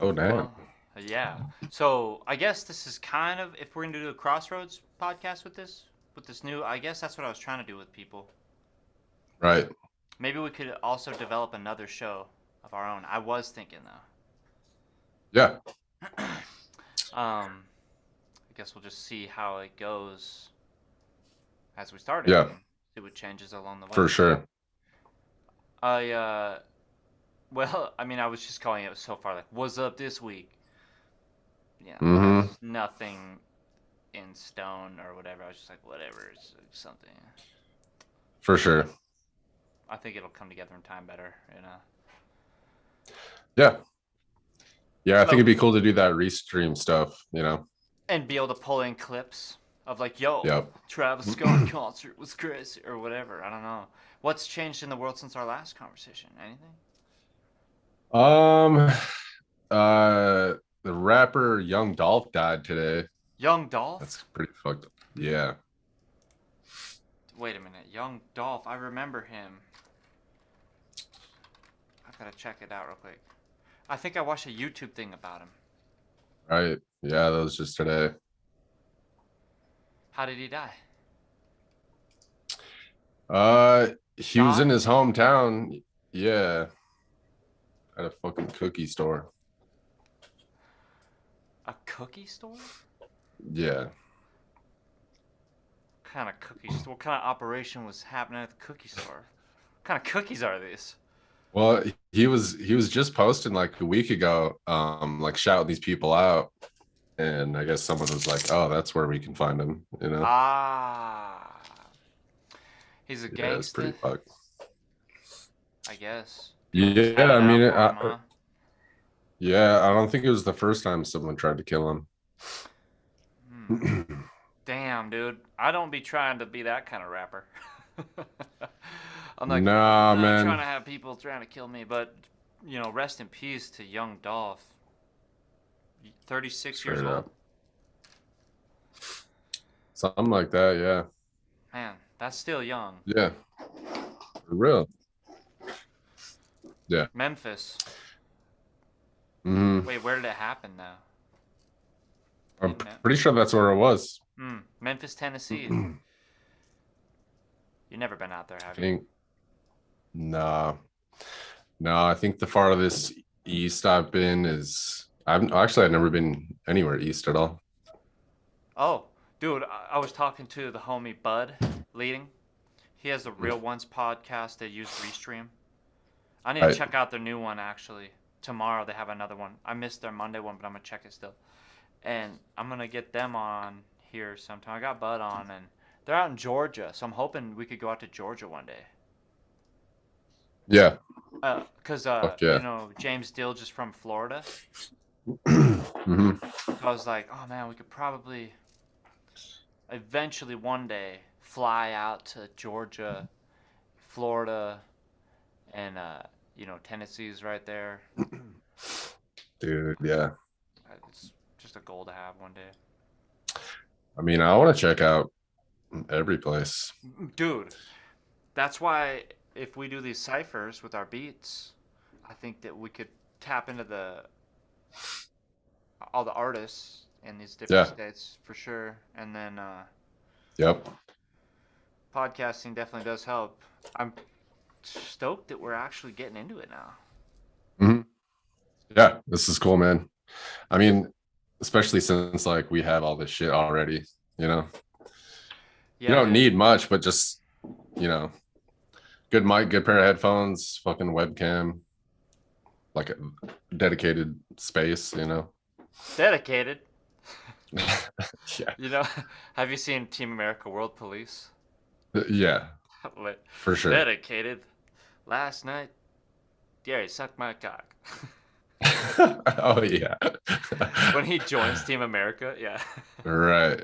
Oh, damn. Well, yeah. So I guess this is kind of if we're gonna do a Crossroads podcast with this new. I guess that's what I was trying to do with people. Right. Maybe we could also develop another show of our own. I was thinking Yeah. though. I guess we'll just see how it goes as we start it Yeah, and see what changes along the way. for sure. I well, I mean, I was just calling it so far like what's up this week. Mm-hmm. There's nothing in stone or whatever. I was just like whatever, it's something. For sure. I think it'll come together in time better, you know. Yeah. Yeah, I think So it'd be cool to do that restream stuff, you know? and be able to pull in clips of like, yo, Yep. Travis Scott concert was crazy or whatever. I don't know. What's changed in the world since our last conversation? Anything? Um, the rapper Young Dolph died today. Young Dolph? That's pretty fucked up. Yeah. Wait a minute. Young Dolph. I remember him. I've got to check it out real quick. I think I watched a YouTube thing about him. Right. Yeah, that was just today. How did he die? He was in Shot? his hometown. Yeah, at a fucking cookie store. A cookie store? Yeah. What kind of cookie store? What kind of operation was happening at the cookie store? What kind of cookies are these? Well, he was just posting like a week ago, like shouting these people out. And I guess someone was like, "Oh, that's where we can find him," you know? Ah. He's a Yeah, it's pretty gangster, fucked. I guess. People just had Yeah, it I out mean, for him, huh? yeah, I don't think it was the first time someone tried to kill Hmm. him. Damn, dude. I don't be trying to be that kind of rapper. I'm Nah, not trying man. to have people trying to kill me, but rest in peace to young Dolph. 36 years Straight old. up. Something like that, yeah. Man, that's still young. Yeah, for real. Yeah. Memphis. Hmm. Wait, where did it happen though? I'm In Mem- pretty sure that's where it was. Memphis, Tennessee. I You never been out there, have you? think, nah. No, I think the farthest east I've been is I've never been anywhere east at all. Oh, dude, I was talking to the homie Bud leading. He has the Real Ones podcast that use Restream. I need to Right. check out their new one actually. Tomorrow they have another one. I missed their Monday one, but I'm gonna check it still. And I'm gonna get them on here sometime. I got Bud on, and they're out in Georgia, so I'm hoping we could go out to Georgia one day. Yeah. Cause Fuck yeah. James Dill just from Florida. Hmm. So I was like, oh man, we could probably eventually one day fly out to Georgia, Florida, and Tennessee's right there. Dude, yeah. It's just a goal to have one day. I mean, I want to check out every place. Dude, that's why if we do these ciphers with our beats, I think that we could tap into the all the artists in these different Yeah. states for sure, and then Yep. podcasting definitely does help. I'm stoked that we're actually getting into it now. Hmm. Yeah. This is cool, man. I mean, especially since like we have all this shit already, you know, you Yeah, don't man. need much, but just, you know, good mic, good pair of headphones, fucking webcam, like a dedicated space, you know. Dedicated. Yeah. You know, have you seen Team America World Police? Yeah, for sure. Dedicated. Last night, Gary sucked my cock. Oh yeah. When he joins Team America, yeah. Right.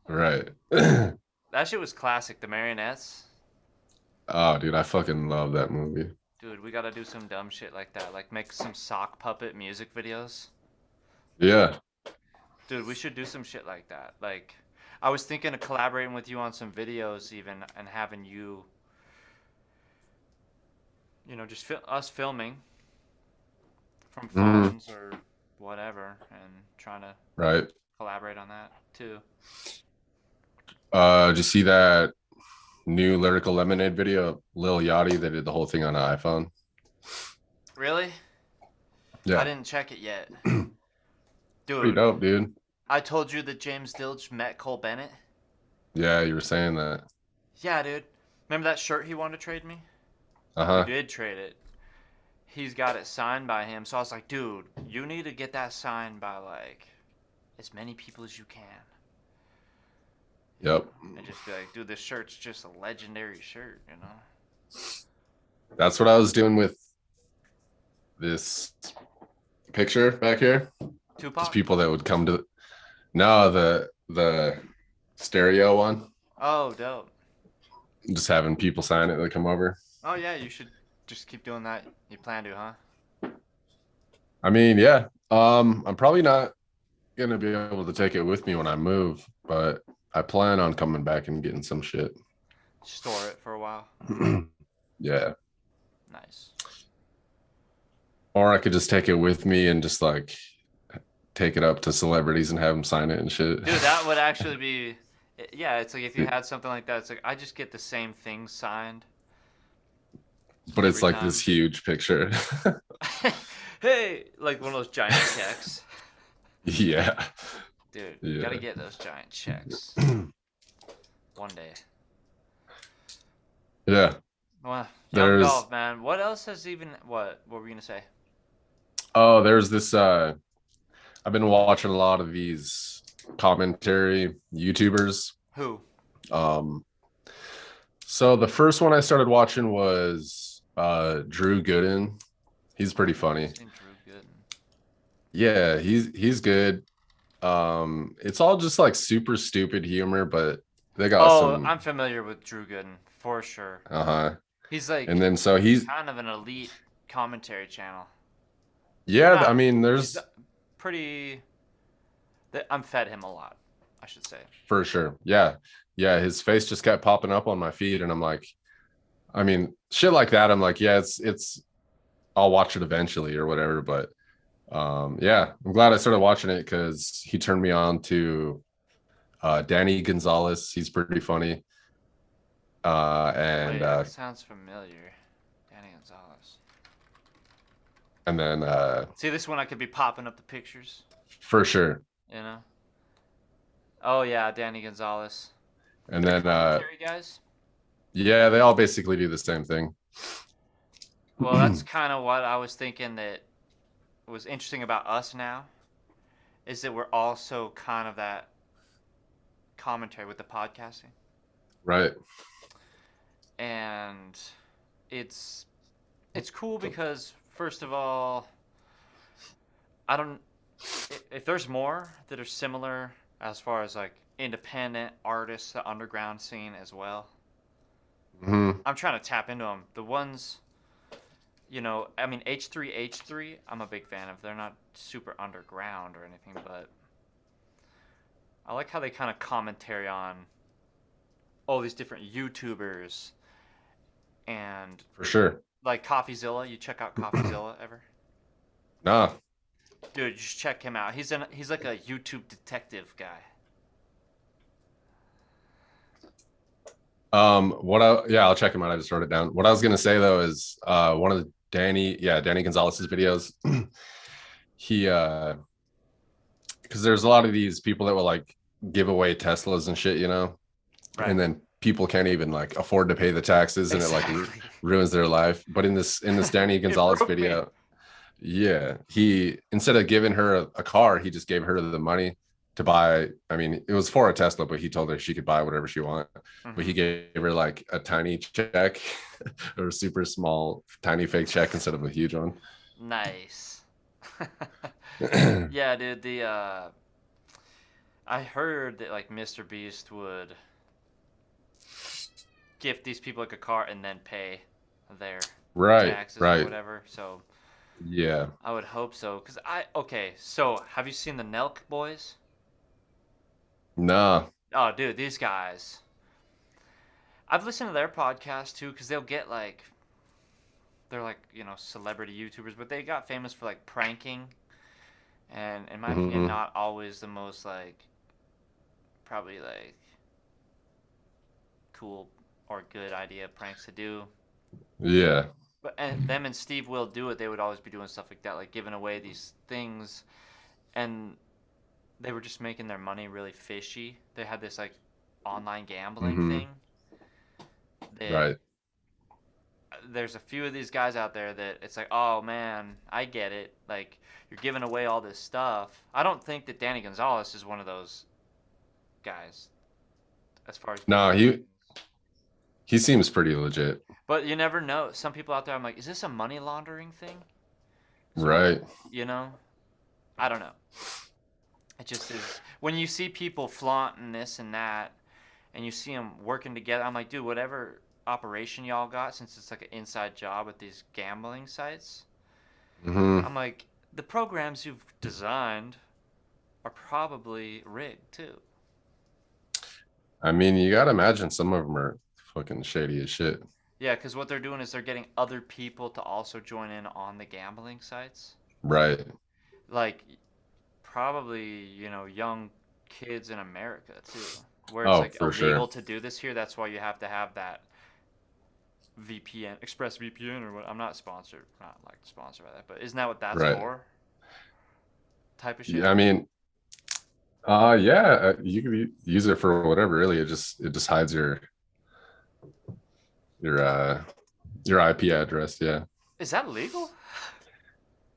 Right. That shit was classic. The Marionettes. Oh, dude, I fucking love that movie. Dude, we gotta do some dumb shit like that. Like make some sock puppet music videos. Yeah. Dude, we should do some shit like that. Like, I was thinking of collaborating with you on some videos even and having you, just us filming from Mhm. phones or whatever and trying to Right. collaborate on that too. Did you see that new Lyrical Lemonade video? Lil Yachty, they did the whole thing on an iPhone. Really? I Yeah. didn't check it yet. Pretty Dude, dope, dude. I told you that James Dilge met Cole Bennett. Yeah, you were saying that. Yeah, dude. Remember that shirt he wanted to trade me? We Uh-huh. did trade it. He's got it signed by him. So I was like, dude, you need to get that signed by like as many people as you can. Yep. And just be like, dude, this shirt's just a legendary shirt, you know? That's what I was doing with this picture back here. Just Tupac? people that would come to no, the stereo one. Oh, dope. Just having people sign it that come over. Oh, yeah, you should just keep doing that. You plan to, huh? I mean, yeah. I'm probably not gonna be able to take it with me when I move, but I plan on coming back and getting some shit. Store it for a while. Yeah. Nice. Or I could just take it with me and just like take it up to celebrities and have them sign it and shit. Dude, that would actually be... Yeah, it's like if you had something like that, it's like I just get the same thing signed. But it's every like this time. huge picture. Hey, like one of those giant checks. Yeah. Dude, Yeah. gotta get those giant checks. One day. Yeah. Well, young There's Dolph, man. What else has even... What were we gonna say? oh, there's this I've been watching a lot of these commentary YouTubers. Who? Um so the first one I started watching was Drew Gooden. He's pretty funny. Drew Gooden. Yeah, he's good. It's all just like super stupid humor, but they got Oh, some I'm familiar with Drew Gooden for sure. uh-huh. He's like And then so he's kind of an elite commentary channel. yeah, I Not, mean he's there's pretty. I'm fed him a lot, I should say. for sure. Yeah. Yeah, his face just kept popping up on my feed and I'm like, I mean, shit like that, I'm like, yeah, it's I'll watch it eventually or whatever, but yeah, I'm glad I started watching it because he turned me on to Danny Gonzalez. He's pretty funny. Wait, that sounds familiar. Danny Gonzalez. And then See, this one I could be popping up the pictures. for sure. You know. Oh yeah, Danny Gonzalez. And They're then commentary guys. yeah, they all basically do the same thing. Well, that's kind of what I was thinking that was interesting about us now, is that we're also kind of that commentary with the podcasting. Right. And it's cool because first of all, I don't if there's more that are similar as far as like independent artists, the underground scene as well. Mm-hmm. I'm trying to tap into them. The ones, you know, I mean H3H3, I'm a big fan of. They're not super underground or anything, but I like how they kind of commentary on all these different YouTubers and For sure. like CoffeeZilla. You check out CoffeeZilla ever? Nah. Dude, just check him out. He's like a YouTube detective guy. I'll check him out. I just wrote it down. What I was gonna say though is one of the Danny Gonzalez's videos. He because there's a lot of these people that will like give away Teslas and shit, you know, Right. and then people can't even like afford to pay the taxes, and it like ruins their life. But in this Danny Gonzalez broke me. video, yeah, he instead of giving her a car, he just gave her the money to buy. I mean, it was for a Tesla, but he told her she could buy whatever she wanted. But he gave her like a tiny check or a super small, tiny fake check instead of a huge one. Nice. Yeah, dude. I heard that like Mr. Beast would gift these people like a car and then pay their taxes or whatever. So yeah, I would hope so. Okay. So have you seen the Nelk boys? nah, Oh, dude, these guys. I've listened to their podcast too because they'll get like, they're like, you know, celebrity YouTubers, but they got famous for like pranking and in my opinion, Hmm. not always the most like probably like cool or good idea pranks to do. Yeah. But and them and Steve will do it. They would always be doing stuff like that, like giving away these things, and they were just making their money really fishy. They had this like online gambling Hmm. thing that Right. there's a few of these guys out there that it's like, oh man, I get it. Like you're giving away all this stuff. I don't think that Danny Gonzalez is one of those guys as far as giving No, away things. he seems pretty legit. But you never know. Some people out there, I'm like, is this a money laundering thing? So, Right. you know, I don't know. It just is. When you see people flaunting this and that, and you see them working together, I'm like, dude, whatever operation y'all got, since it's like an inside job with these gambling sites, Hmm. I'm like, the programs you've designed are probably rigged too. I mean, you gotta imagine some of them are fucking shady as shit. Yeah, because what they're doing is they're getting other people to also join in on the gambling sites. Right. Like, probably, young kids in America too, where it's Oh, like for illegal sure. to do this here. That's why you have to have that VPN, Express VPN, or what. I'm not sponsored, not like sponsored by that, but isn't that what that's Right. for? Type of shit. Yeah, I mean, yeah, you could use it for whatever. Really, it just hides your your IP address. Yeah. Is that legal?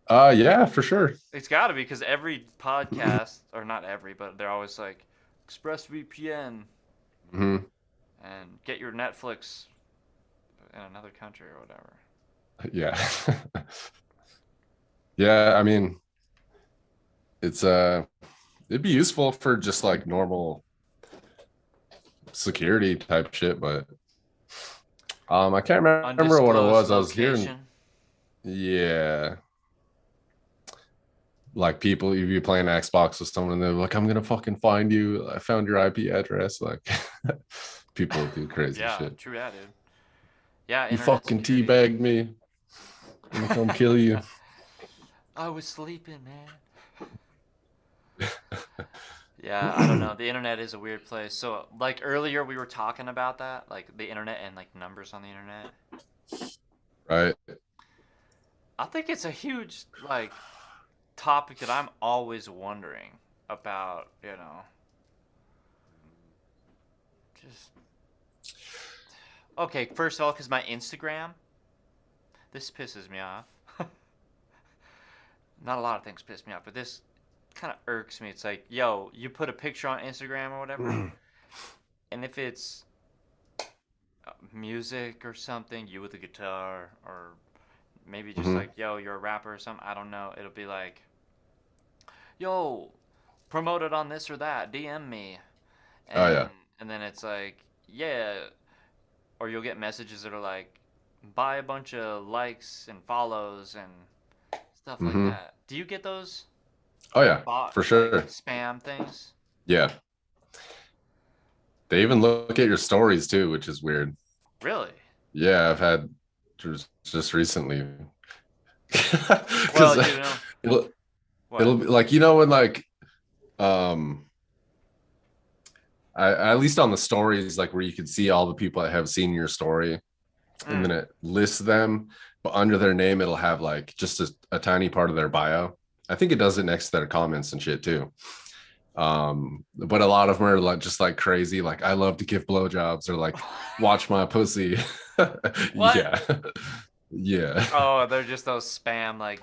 Yeah, for sure. It's got to be because every podcast, or not every, but they're always like Express VPN Hmm. and get your Netflix in another country or whatever. Yeah. Yeah, I mean, it's it'd be useful for just like normal security type shit, but I can't remember what it Undisclosed was. I was hearing, location. yeah, like people you'd be playing Xbox with someone and they're like, I'm gonna fucking find you. I found your IP address. Like people do crazy Yeah, shit. true that, dude. Yeah, You internet fucking security. teabagged me. I'm gonna come kill you. I was sleeping, man. Yeah, I don't know. The internet is a weird place. So, like earlier, we were talking about that, like the internet and like numbers on the internet. Right. I think it's a huge like topic that I'm always wondering about. Just okay. First of all, because my Instagram, this pisses me off. Not a lot of things piss me off, but this kind of irks me. It's like, yo, you put a picture on Instagram or whatever, and if it's music or something, you with a guitar, or maybe just Hmm. like, yo, you're a rapper or something, I don't know. It'll be like, yo, promote it on this or that, DM me. Oh And yeah. and then it's like, yeah, or you'll get messages that are like, buy a bunch of likes and follows and stuff like Hmm. that. Do you get those Oh yeah, bot for like sure. spam things? Yeah. They even look at your stories too, which is weird. Really? Yeah, I've had just recently Well, because it'll what? it'll be like when like um at least on the stories like where you can see all the people that have seen your story and Mm. then it lists them, but under their name it'll have like just a tiny part of their bio. I think it does it next to their comments and shit too. But a lot of them are like just like crazy, like I love to give blowjobs or like watch my pussy. What? Yeah. Yeah. Oh, they're just those spam like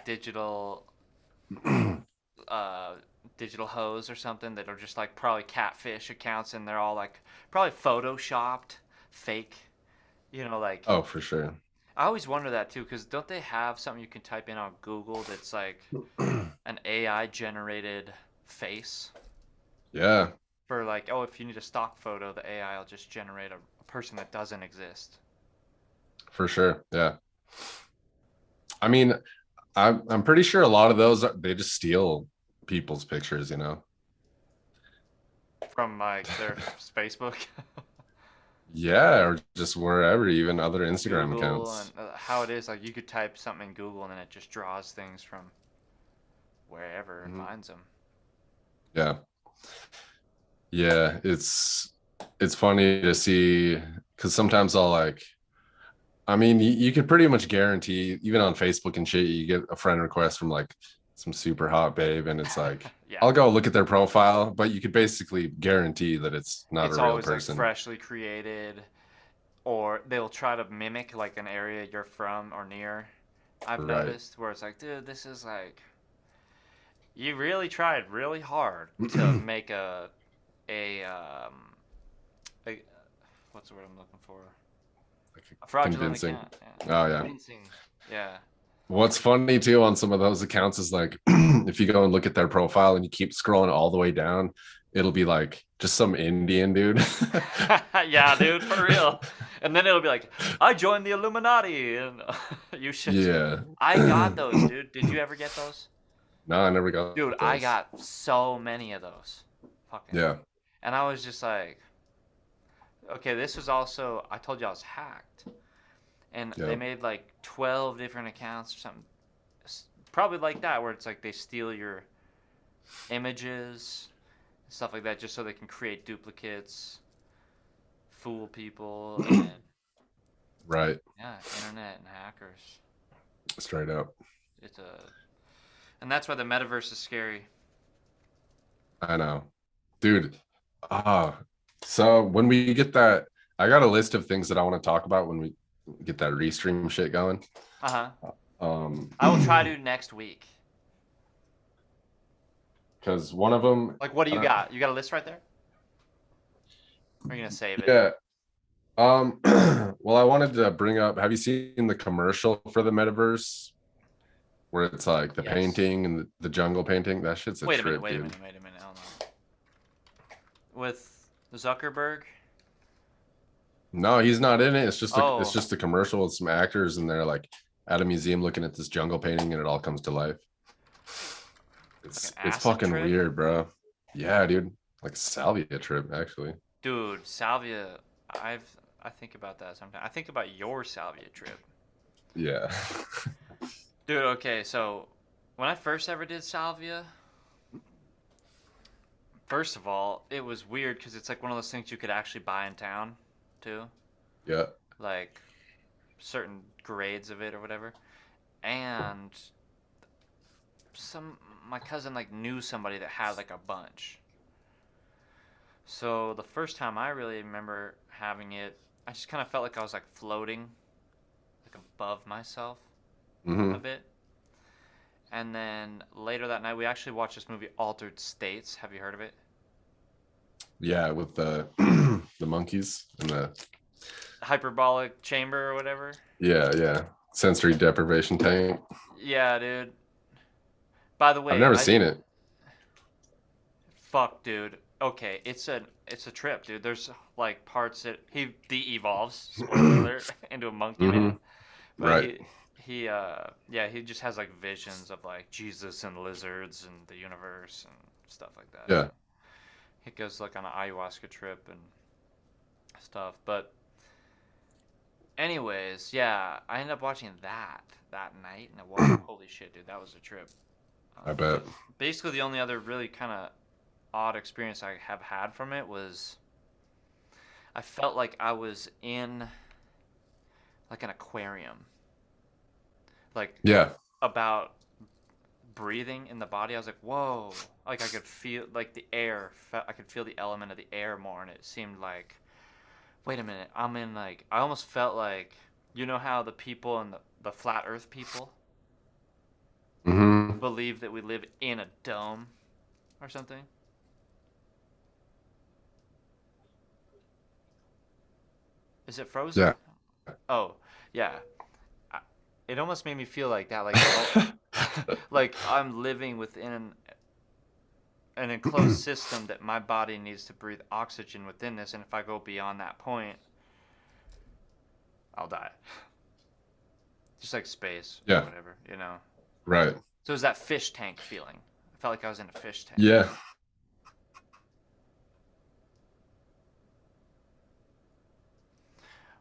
uh digital hoes or something that are just like probably catfish accounts and they're all like probably photoshopped fake. Like Oh, for sure. I always wonder that too cuz don't they have something you can type in on Google that's like an AI generated face Yeah, for like, oh, if you need a stock photo, the AI will just generate a person that doesn't exist for sure. Yeah. I mean, I'm pretty sure a lot of those they just steal people's pictures. from like their Facebook. Yeah, or just wherever, even other Instagram Google and accounts. how it is like you could type something in Google and then it just draws things from wherever and Mhm. finds them. Yeah. Yeah, it's funny to see because sometimes I'll like I mean you could pretty much guarantee even on Facebook and shit you get a friend request from like some super hot babe and it's like Yeah. I'll go look at their profile, but you could basically guarantee that it's not a It's real always like person. freshly created, or they'll try to mimic like an area you're from or near. I've Right. noticed where it's like, dude, this is like you really tried really hard to make a a what's the word I'm looking for? Like A fraudulent convincing. account. Yeah. Oh yeah. Convincing. Yeah. What's funny too on some of those accounts is like if you go and look at their profile and you keep scrolling all the way down, it'll be like just some Indian dude. Yeah, dude, for real. And then it'll be like, I joined the Illuminati, and you should. Yeah. I got those, dude. Did you ever get those? No, I never got Dude, I those. got so many of those. Fucking. Yeah. And I was just like, okay, this was also, I told you I was hacked. And they Yeah. made like 12 different accounts or something. Probably like that, where it's like they steal your images, stuff like that, just so they can create duplicates, fool people, and Right. yeah, internet and hackers. Straight up. It's a, and that's why the metaverse is scary. I know. Dude. Ah. So when we get that, I got a list of things that I want to talk about when we get that restream shit going. Uh huh. Um, I will try to next week. because one of them, Like, what do I you don't, got? You got a list right there? Or are you gonna save it? yeah. Well, I wanted to bring up, have you seen the commercial for the metaverse where it's like the Yes. painting and the jungle painting? That shit's a Wait a minute. trip, Wait a dude. minute. Wait a minute. Hold on. With Zuckerberg. No, he's not in it. It's Oh, just a commercial with some actors and they're like at a museum looking at this jungle painting and it all comes to life. like an It's acid fucking trip, weird, bro. Yeah, dude. Like a salvia trip, actually. dude. Salvia. I've I think about that sometimes. I think about your salvia trip, Yeah. dude. Okay, so when I first ever did salvia, first of all, it was weird because it's like one of those things you could actually buy in town, too. Yeah. Like certain grades of it or whatever. And some my cousin like knew somebody that had like a bunch. So the first time I really remember having it, I just kind of felt like I was like floating, like above myself a Hmm. bit. And then later that night, we actually watched this movie, Altered States. Have you heard of it? Yeah, with the the monkeys and the Hyperbolic chamber or whatever. yeah. Sensory deprivation tank. Yeah, dude. By the I've way, never I seen it. fuck, dude. Okay, it's a trip, dude. There's like parts that he de-evolves, spoiler alert, into a monkey Hmm. man. But Right. he just has like visions of like Jesus and lizards and the universe and stuff like that. Yeah. He goes like on an ayahuasca trip and stuff. But anyways, yeah, I ended up watching that night, and holy shit, dude, that was a trip. I bet. But basically, the only other really kind of odd experience I have had from it was I felt like I was in like an aquarium, like Yeah. about breathing in the body. I was like, whoa, like I could feel like the air. I could feel the element of the air more, and it seemed like, wait a minute, I'm in like I almost felt like you know how the people in the flat Earth people Hmm. believe that we live in a dome or something. Is it frozen? Yeah. Oh, yeah. I, it almost made me feel like that, like like I'm living within an enclosed system that my body needs to breathe oxygen within this, and if I go beyond that point, I'll die. Just like space or Yeah. whatever, you know. Right. So it was that fish tank feeling. I felt like I was in a fish tank. Yeah.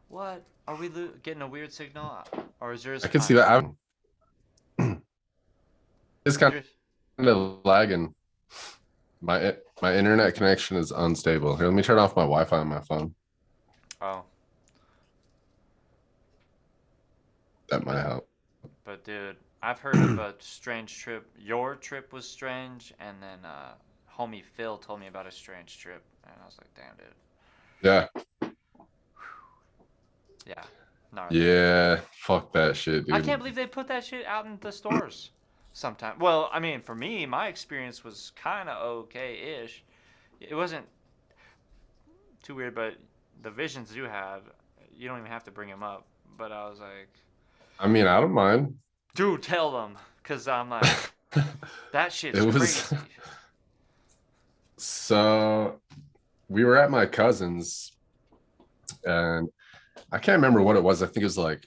What? Are we getting a weird signal? Or is yours I can see fine? that. It's Is kind yours? of lagging. My internet connection is unstable. Here, let me turn off my Wi-Fi on my phone. Oh, That might but help. dude, I've heard of a strange trip. Your trip was strange, and then homie Phil told me about a strange trip, and I was like, damn, dude. Yeah, Yeah, gnarly. yeah. Fuck that shit, I can't dude. believe they put that shit out in the stores. Sometime. Well, I mean, for me, my experience was kind of okay-ish. It wasn't too weird, but the visions you had, you don't even have to bring them up. But I was like, I mean, I don't mind. dude, tell them, cause I'm like, that It shit's was crazy. so we were at my cousin's and I can't remember what it was. I think it was like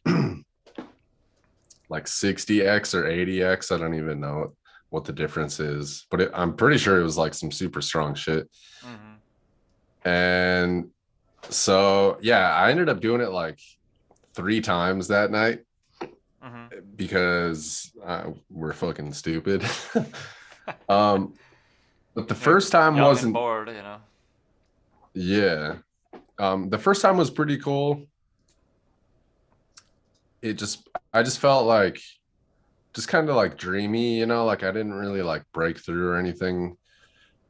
60x or 80x. I don't even know what the difference is, but I'm pretty sure it was like some super strong shit. Mhm. And so yeah, I ended up doing it like 3 times that night Mhm. because we're fucking stupid. um, but the You're first time young and wasn't. bored, you know. Yeah. The first time was pretty cool. I just felt like just kind of like dreamy, you know, like I didn't really like break through or anything.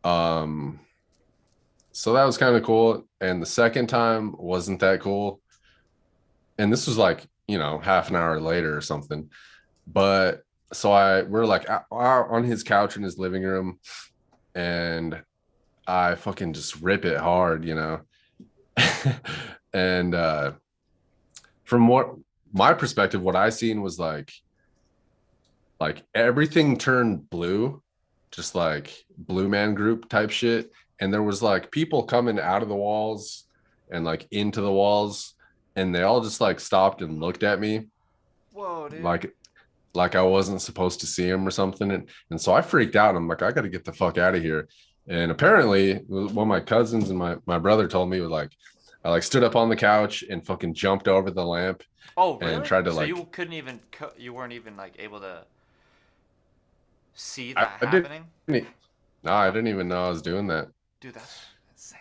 Um, so that was kind of cool. And the second time wasn't that cool. And this was like, you know, half an hour later or something. But so we're like on his couch in his living room and I fucking just rip it hard, you know. And from what my perspective, what I seen was like everything turned blue, just like blue man group type shit. And there was like people coming out of the walls and like into the walls, and they all just like stopped and looked at me Whoa, dude. like I wasn't supposed to see him or something. And so I freaked out. I'm like, I got to get the fuck out of here. And apparently, one of my cousins and my brother told me was like, I like stood up on the couch and fucking jumped over the lamp Oh, and really? tried to So like, you couldn't even, you weren't even like able to see I, that I didn't, happening? no, I didn't even know I was doing that. Dude, that's insane.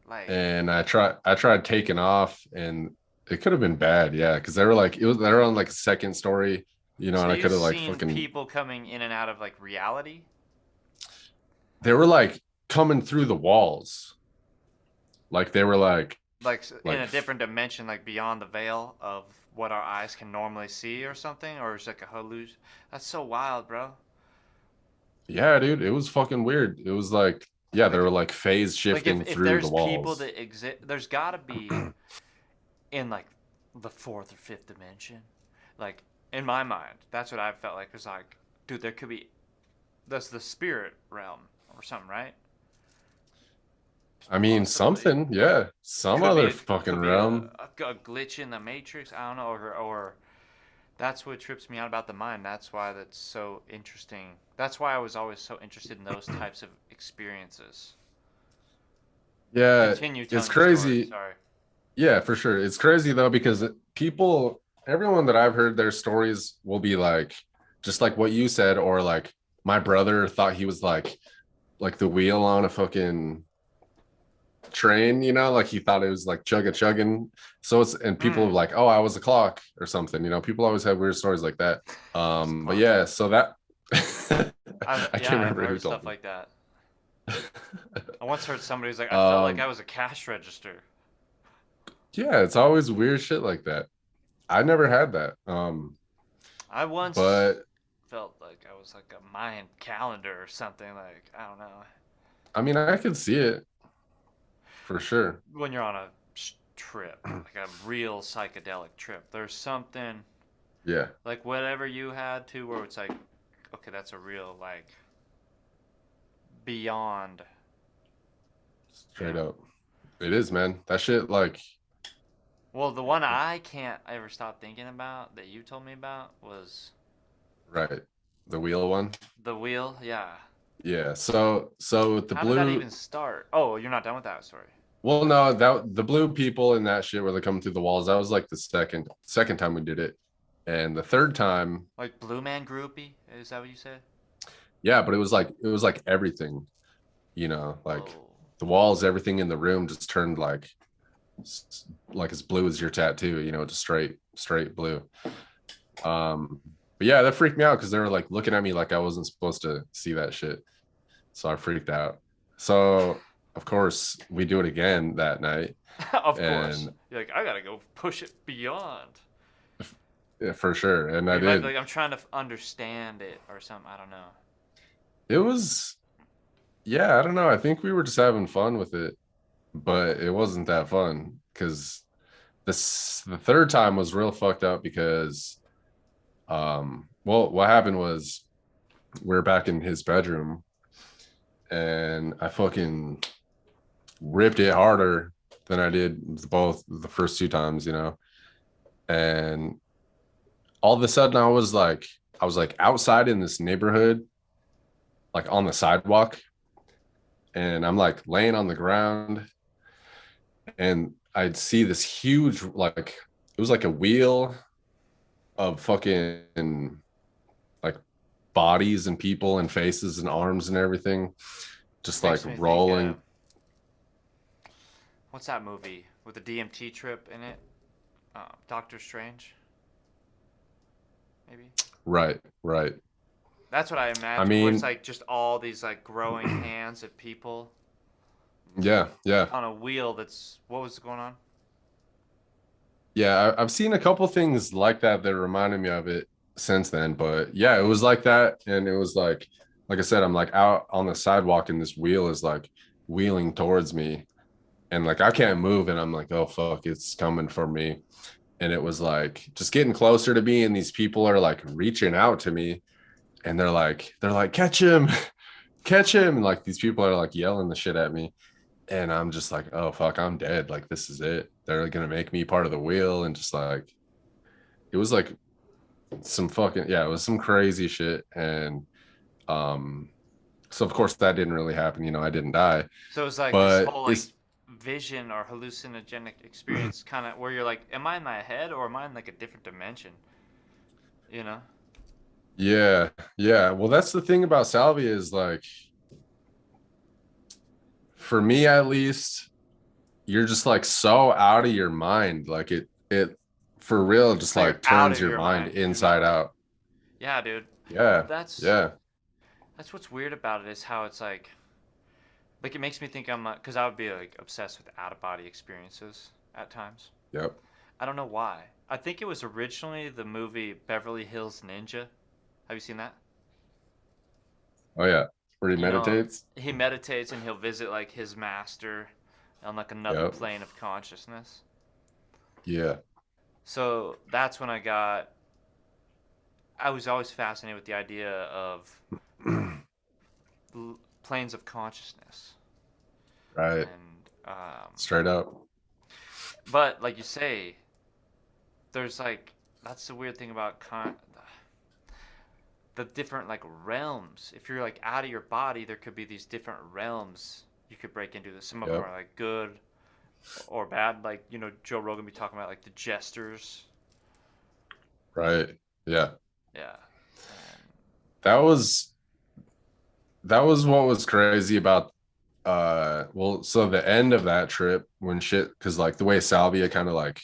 Like, And I tried taking off and it could have been bad, yeah, because they were like they were on like a second story, you know, so and I you could have like seen fucking people coming in and out of like reality? they were like coming through the walls, like they were Like in like a different dimension, like beyond the veil of what our eyes can normally see or something? Or it's like a hallucination? That's so wild, bro. yeah, dude, it was fucking weird. It was like yeah, they Like, were like phase if, shifting through the there's people walls. that exist, there's gotta be in like the fourth or fifth dimension. Like, in my mind, that's what I felt like. Was like, dude, there could be, that's the spirit realm or something, right? I mean, Possibly. something, yeah, some Could other be fucking could be realm. a glitch in the matrix. I don't know, or that's what trips me out about the mind. That's why that's so interesting. That's why I was always so interested in those types of experiences. Yeah, Continue it's telling your story. crazy. Sorry. Yeah, for sure. It's crazy though because people, everyone that I've heard their stories will be like, just like what you said, or like my brother thought he was like the wheel on a fucking train, you know, like he thought it was like chugga chugging. So it's and people are Hmm. like, oh, I was a clock or something. You know, people always have weird stories like that. It's But clock. yeah, so that I've I can't yeah, I've remember who heard told stuff me. like that. I once heard somebody who's like, I felt like I um, was a cash register. yeah, it's always weird shit like that. I never had that. I once But felt like I was like a Mayan calendar or something. Like, I don't know. I mean, I could see it for sure. When you're on a trip, like a real psychedelic trip, there's something Yeah, like whatever you had to where it's like, okay, that's a real like beyond, you straight know. up. It is, man. That shit, like, Well, the one I can't ever stop thinking about that you told me about was right. The wheel one. the wheel. Yeah. Yeah. So with the How did that blue, even start? Oh, you're not done with that story. well, no, that the blue people in that shit where they come through the walls, that was like the second time we did it. And the third time, Like Blue Man Groupie? Is that what you said? Yeah, but it was like everything, you know, like Whoa. the walls, everything in the room just turned like as blue as your tattoo, you know, just straight blue. Um, but yeah, that freaked me out because they were like looking at me like I wasn't supposed to see that shit. So I freaked out. So of course we do it again that night, Of course. and You're like, I gotta go push it beyond. yeah, for sure. And Or I you might be did. like, I'm trying to understand it or something. I don't know. It was, yeah, I don't know. I think we were just having fun with it, but it wasn't that fun because the third time was real fucked up because well, what happened was we are back in his bedroom and I fucking ripped it harder than I did both the first two times, you know. And all of a sudden I was like outside in this neighborhood, like on the sidewalk, and I'm like laying on the ground and I'd see this huge, like it was like a wheel of fucking like bodies and people and faces and arms and everything just like Makes me think, rolling. what's that movie with the DMT trip in it? Doctor Strange, maybe. Right, right. That's what I I imagine. Where it's mean, like just all these like growing hands of people yeah, yeah. on a wheel. That's what was going on. Yeah, I've seen a couple things like that that reminded me of it since then, but yeah, it was like that, and it was like I said, I'm like out on the sidewalk, and this wheel is like wheeling towards me, and like I can't move, and I'm like, oh fuck, it's coming for me, and it was like just getting closer to me, and these people are like reaching out to me, and they're like, catch him, catch him, and like these people are like yelling the shit at me, and I'm just like, oh fuck, I'm dead, like this is it. They're gonna make me part of the wheel, and just like it was like some fucking, yeah, it was some crazy shit. And um so of course that didn't really happen, you know, I didn't die, So it was like this but whole like it's vision or hallucinogenic experience, kind of where you're like, am I in my head or am I in like a different dimension? You know? yeah, yeah, well that's the thing about salvia is like, for me at least, you're just like so out of your mind, like it for real just Oh, you're like out turns of your your mind mind. You mean inside like, out. yeah, dude. Yeah, That's yeah, that's what's weird about it is how it's like it makes me think I'm because I would be like obsessed with out of body experiences at times. yep. I don't know why. I think it was originally the movie Beverly Hills Ninja. Have you seen that? Oh yeah, where he You know, meditates. he meditates and he'll visit like his master on like another Yep. plane of consciousness. Yeah. So that's when I was always fascinated with the idea of planes of consciousness. Right. And Straight up. but like you say, there's like that's the weird thing about the different like realms. If you're like out of your body, there could be these different realms you could break into. Some of them Yep. are like good or bad. Like Joe Rogan be talking about like the jesters. Right. Yeah. Yeah, and That was that was what was crazy about well, so the end of that trip when shit, because like the way salvia kind of like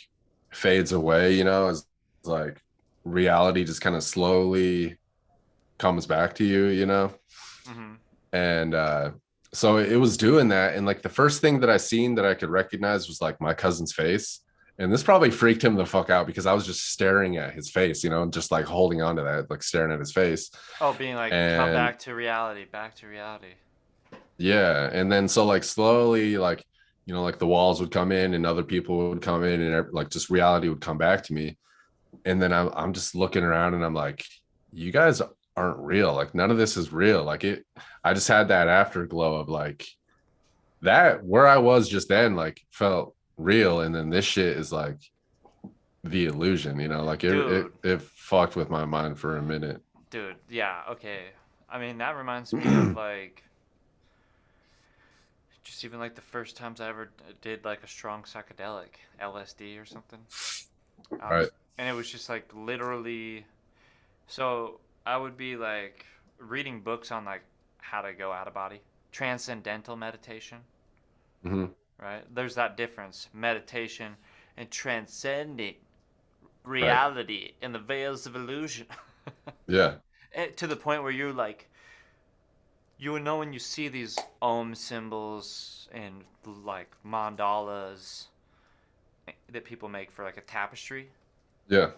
fades away, you know, is like reality just kind of slowly comes back to you, you know. hmm And so it was doing that, and like the first thing that I seen that I could recognize was like my cousin's face. And this probably freaked him the fuck out because I was just staring at his face, you know, just like holding on to that, like staring at his face. oh, being like come And back to reality. yeah, and then so like slowly, like, you know, like the walls would come in and other people would come in, and like just reality would come back to me. And then I'm just looking around and I'm like, you guys aren't real, like none of this is real, like it. I just had that afterglow of like that where I was just then like felt real, and then this shit is like the illusion, you know, like Dude, it fucked with my mind for a minute. dude, yeah, okay. I mean, that reminds me of like just even like the first times I ever did like a strong psychedelic, LSD or something. Right. And it was just like literally. So I would be like reading books on like how to go out of body, transcendental meditation, Hmm. right? There's that difference, meditation and transcending Right. reality in the veils of illusion. Yeah. To the point where you're like, you would know when you see these Om symbols and like mandalas that people make for like a tapestry. Yeah.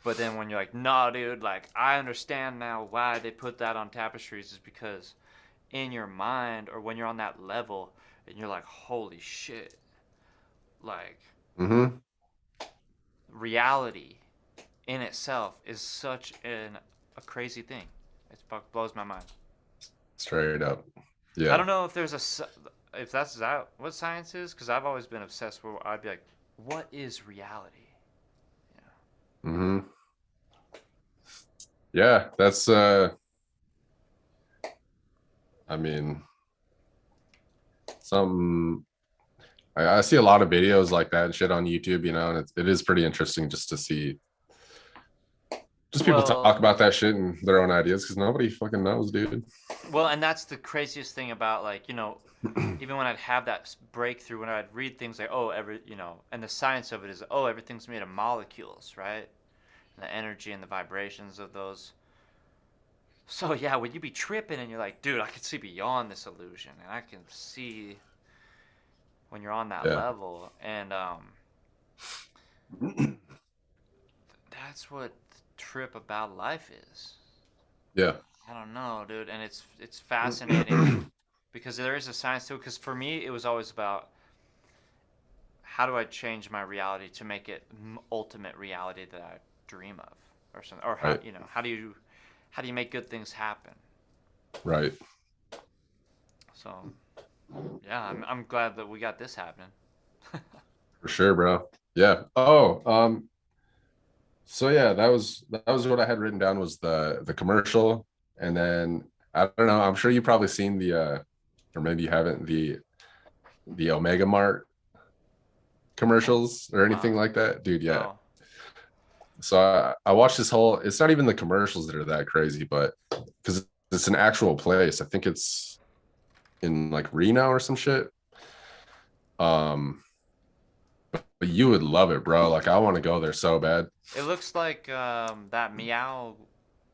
But then when you're like, nah, dude, like I understand now why they put that on tapestries is because in your mind or when you're on that level and you're like, holy shit, like Hmm. reality in itself is such a crazy thing. It blows my mind. Straight up. I Yeah. don't know if there's if that's that what science is because I've always been obsessed where I'd be like, what is reality? Yeah. Hmm. Yeah. That's I mean, some I see a lot of videos like that and shit on YouTube, you know, and it is pretty interesting just to see just people talk Well, about that shit and their own ideas because nobody fucking knows, dude. well, and that's the craziest thing about like even when I'd have that breakthrough when I'd read things like and the science of it is everything's made of molecules, right? And the energy and the vibrations of those. So yeah, when you be tripping and you're like, dude, I can see beyond this illusion, and I can see when you're on that Yeah. level, and that's what the trip about life is. Yeah. I don't know, dude, and it's fascinating because there is a science to it. Because for me, it was always about how do I change my reality to make it ultimate reality that I dream of, or something, or Right. how do you make good things happen? Right. So yeah, I'm glad that we got this happening. For sure, bro. Yeah. Oh, so yeah, that was what I had written down was the commercial. And then I don't know, I'm sure you've probably seen the or maybe you haven't, the Omega Mart commercials or anything like that. Dude, yeah. No. So I watched this whole, it's not even the commercials that are that crazy, but because it's an actual place. I think it's in like Reno or some shit. Um, but you would love it, bro. Like I want to go there so bad. It looks like that Meow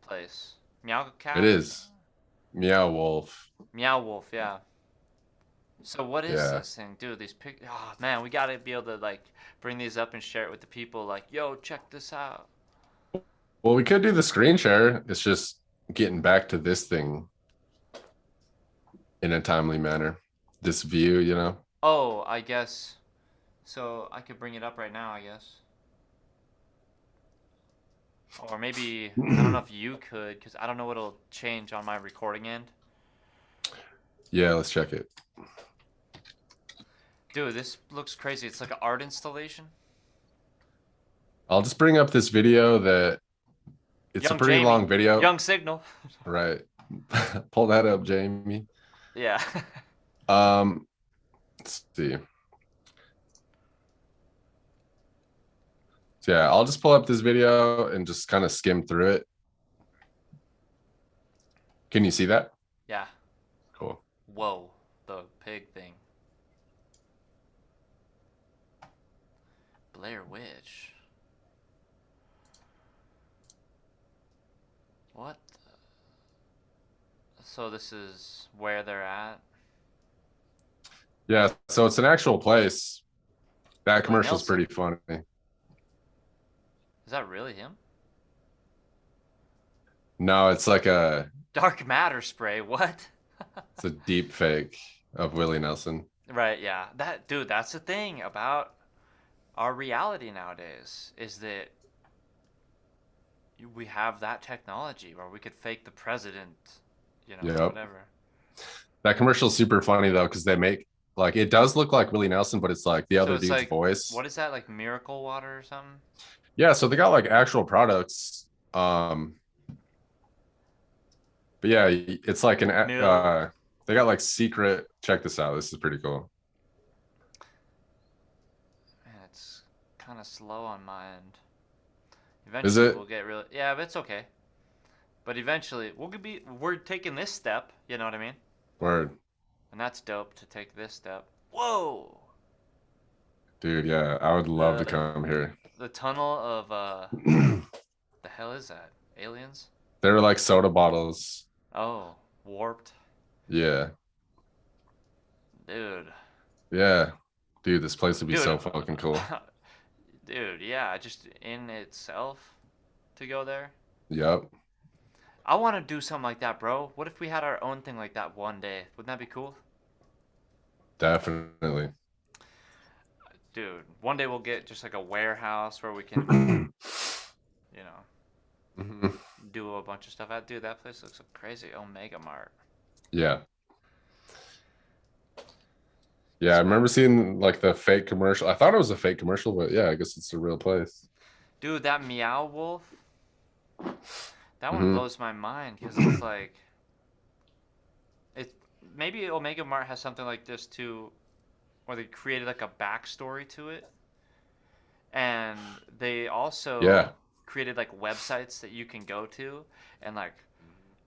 place. Meow It Cat? is. Meow Wolf. Meow Wolf, yeah. So what is Yeah. this thing? Dude, these oh man, we gotta be able to like bring these up and share it with the people like, yo, check this out. Well, we could do the screen share. It's just getting back to this thing in a timely manner. This view, you know? Oh, I guess so I could bring it up right now, I guess. Or maybe I don't know if you could, because I don't know what'll change on my recording end. Yeah, let's check it. Dude, this looks crazy. It's like an art installation. I'll just bring up this video that it's a Young pretty Jamie. long video. Young Signal. Right. Pull that up, Jamie. Yeah. Let's see. So yeah, I'll just pull up this video and just kind of skim through it. Can you see that? Yeah. Cool. Whoa. The pig thing. Blair Witch. What? So this is where they're at. Yeah, so it's an actual place. That Willie commercial's Nelson. pretty funny. Is that really him? No, it's like Dark matter spray. What? it's a deep fake of Willie Nelson. Right, yeah. That dude, that's the thing about our reality nowadays is that we have that technology where we could fake the president, Yep. whatever. That commercial's super funny though, because they make like it does look like Willie Nelson, but it's like the So other it's dude's like, voice. what is that, like miracle water or something? Yeah, so they got like actual products. But yeah, it's like an Milk. they got like secret. Check this out. This is pretty cool. Man, it's kind of slow on my end. Is Eventually it? we'll get really, yeah, but it's okay. But eventually, we're taking this step. You know what I mean? Word. And that's dope to take this step. Whoa! Dude, yeah, I would love to The come here. the tunnel of the hell is that? Aliens? They were like soda bottles. Oh, warped, Yeah. dude. Yeah. Dude, this place would be Dude, so fucking cool. dude, yeah, just in itself to go there. Yep. I want to do something like that, bro. What if we had our own thing like that one day? Wouldn't that be cool? Definitely. Dude, one day we'll get just like a warehouse where we can, you know, Mhm. do a bunch of stuff. Dude, that place looks crazy. Omega Mart. Yeah. Yeah, I remember seeing like the fake commercial. I thought it was a fake commercial, but yeah, I guess it's a real place. Dude, that Meow Wolf, that one Hmm. blows my mind because it's like, it maybe Omega Mart has something like this too, where they created like a backstory to it, and they also Yeah. created like websites that you can go to and like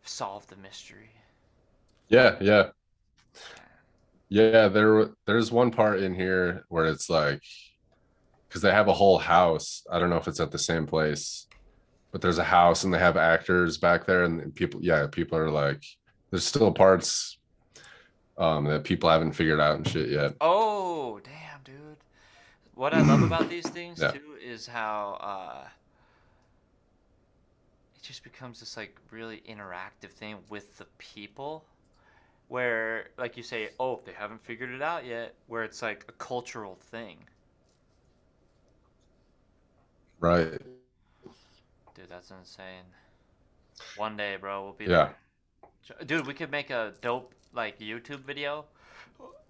solve the mystery. Yeah, yeah. Yeah, there's one part in here where it's like because they have a whole house. I don't know if it's at the same place, but there's a house and they have actors back there and people, yeah, people are like there's still parts that people haven't figured out and shit yet. Oh, damn, dude. What I love about these things Yeah. too is how it just becomes this like really interactive thing with the people where like you say, oh, they haven't figured it out yet, where it's like a cultural thing. Right. Dude, that's insane. One day, bro, we'll be Yeah. there. Dude, we could make a dope like YouTube video.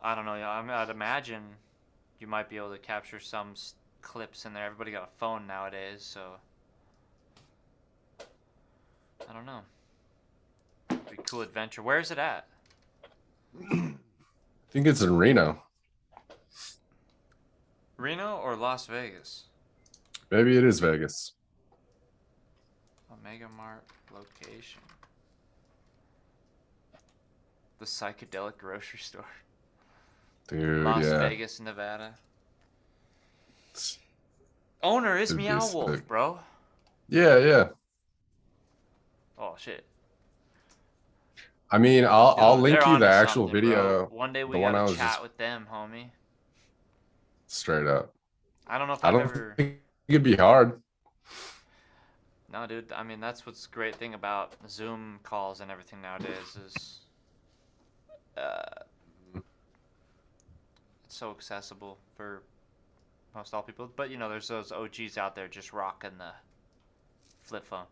I don't know. I'd imagine you might be able to capture some clips in there. Everybody got a phone nowadays, so I don't know. Be a cool adventure. Where is it at? I think it's in Reno. Reno or Las Vegas? Maybe it is Vegas. Omega Mart location. The psychedelic grocery store. Dude, Las yeah. Vegas, Nevada. Owner is It'd be Meow Wolf, sick. bro. Yeah, yeah. Oh shit. I mean, I'll Dude, link they're you the onto actual something, bro. video, One day the we one gotta I was just chat with them, homie. straight up. I don't know if I I've don't ever. think it'd be hard. No, dude. I mean, that's what's great thing about Zoom calls and everything nowadays is uh, it's so accessible for most all people. But you know, there's those OGs out there just rocking the flip phone.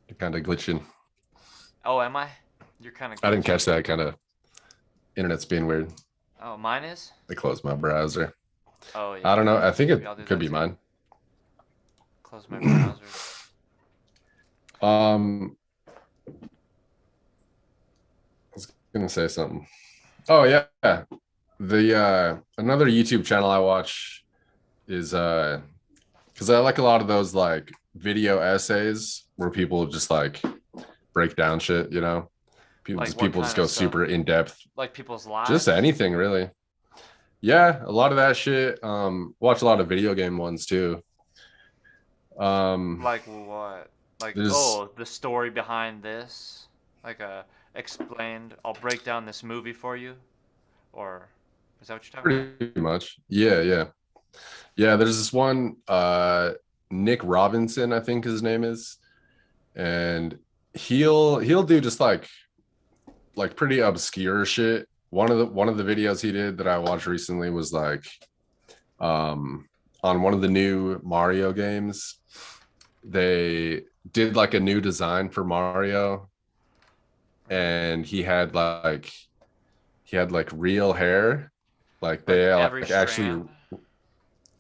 You're kind of glitching. Oh, am I? You're kind of I didn't catch glitching. that kind of internet's being weird. Oh, mine is. I closed my browser. Oh I yeah, don't know. I think maybe it I'll do could that be too. mine. Close my browser. I was gonna say something. Oh yeah. The another YouTube channel I watch is because I like a lot of those like video essays where people just like break down shit, you know. Like what People just kind of go stuff? super in depth. Like people's Just lives? anything really. Yeah, a lot of that shit. Watch a lot of video game ones too. Um, Like what? Like, there's oh, the story behind this? Like explained, I'll break down this movie for you? Or is that what you're talking about? pretty much. Yeah, yeah. Yeah, there's this one Nick Robinson, I think his name is. And he'll do just like pretty obscure shit. One of the videos he did that I watched recently was like on one of the new Mario games. They did like a new design for Mario Really? and he had like real hair. Like Like they every like actually strand?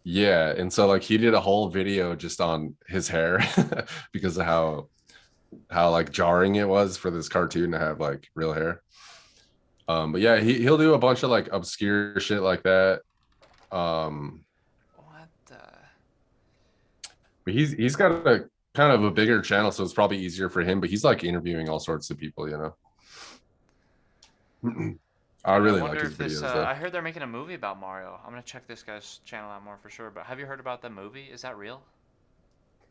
yeah, and so like he did a whole video just on his hair because of how like jarring it was for this cartoon to have like real hair. But yeah, he'll do a bunch of like obscure shit like that. Um, What the? but he's got kind of a bigger channel, so it's probably easier for him. But he's like interviewing all sorts of people, you know. I Yeah, I really like wonder his if this. videos though. I heard they're making a movie about Mario. I'm gonna check this guy's channel out more for sure. But have you heard about the movie? Is that real?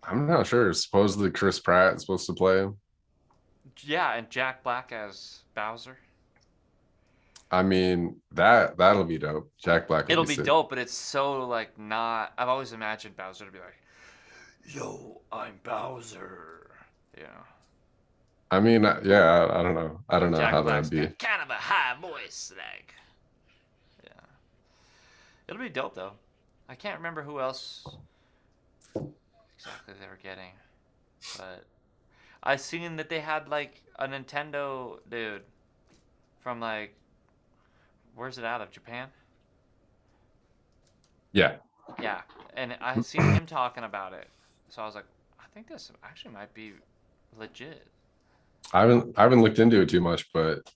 I'm not sure. Supposedly Chris Pratt is supposed to play him. Yeah, and Jack Black as Bowser. I mean, that'll be dope. Jack Black will It'll be be sick. dope, but it's so like not. I've always imagined Bowser to be like, "Yo, I'm Bowser," you know. I mean, yeah, I don't know. I don't know how Jack that'd Black's be. got kind of a high voice, like. Yeah, it'll be dope though. I can't remember who else exactly they were getting, but I seen that they had like a Nintendo dude from like where's it out of Japan? Yeah, Yeah, and I seen him talking about it, so I was like, I think this actually might be legit. I haven't looked into it too much, but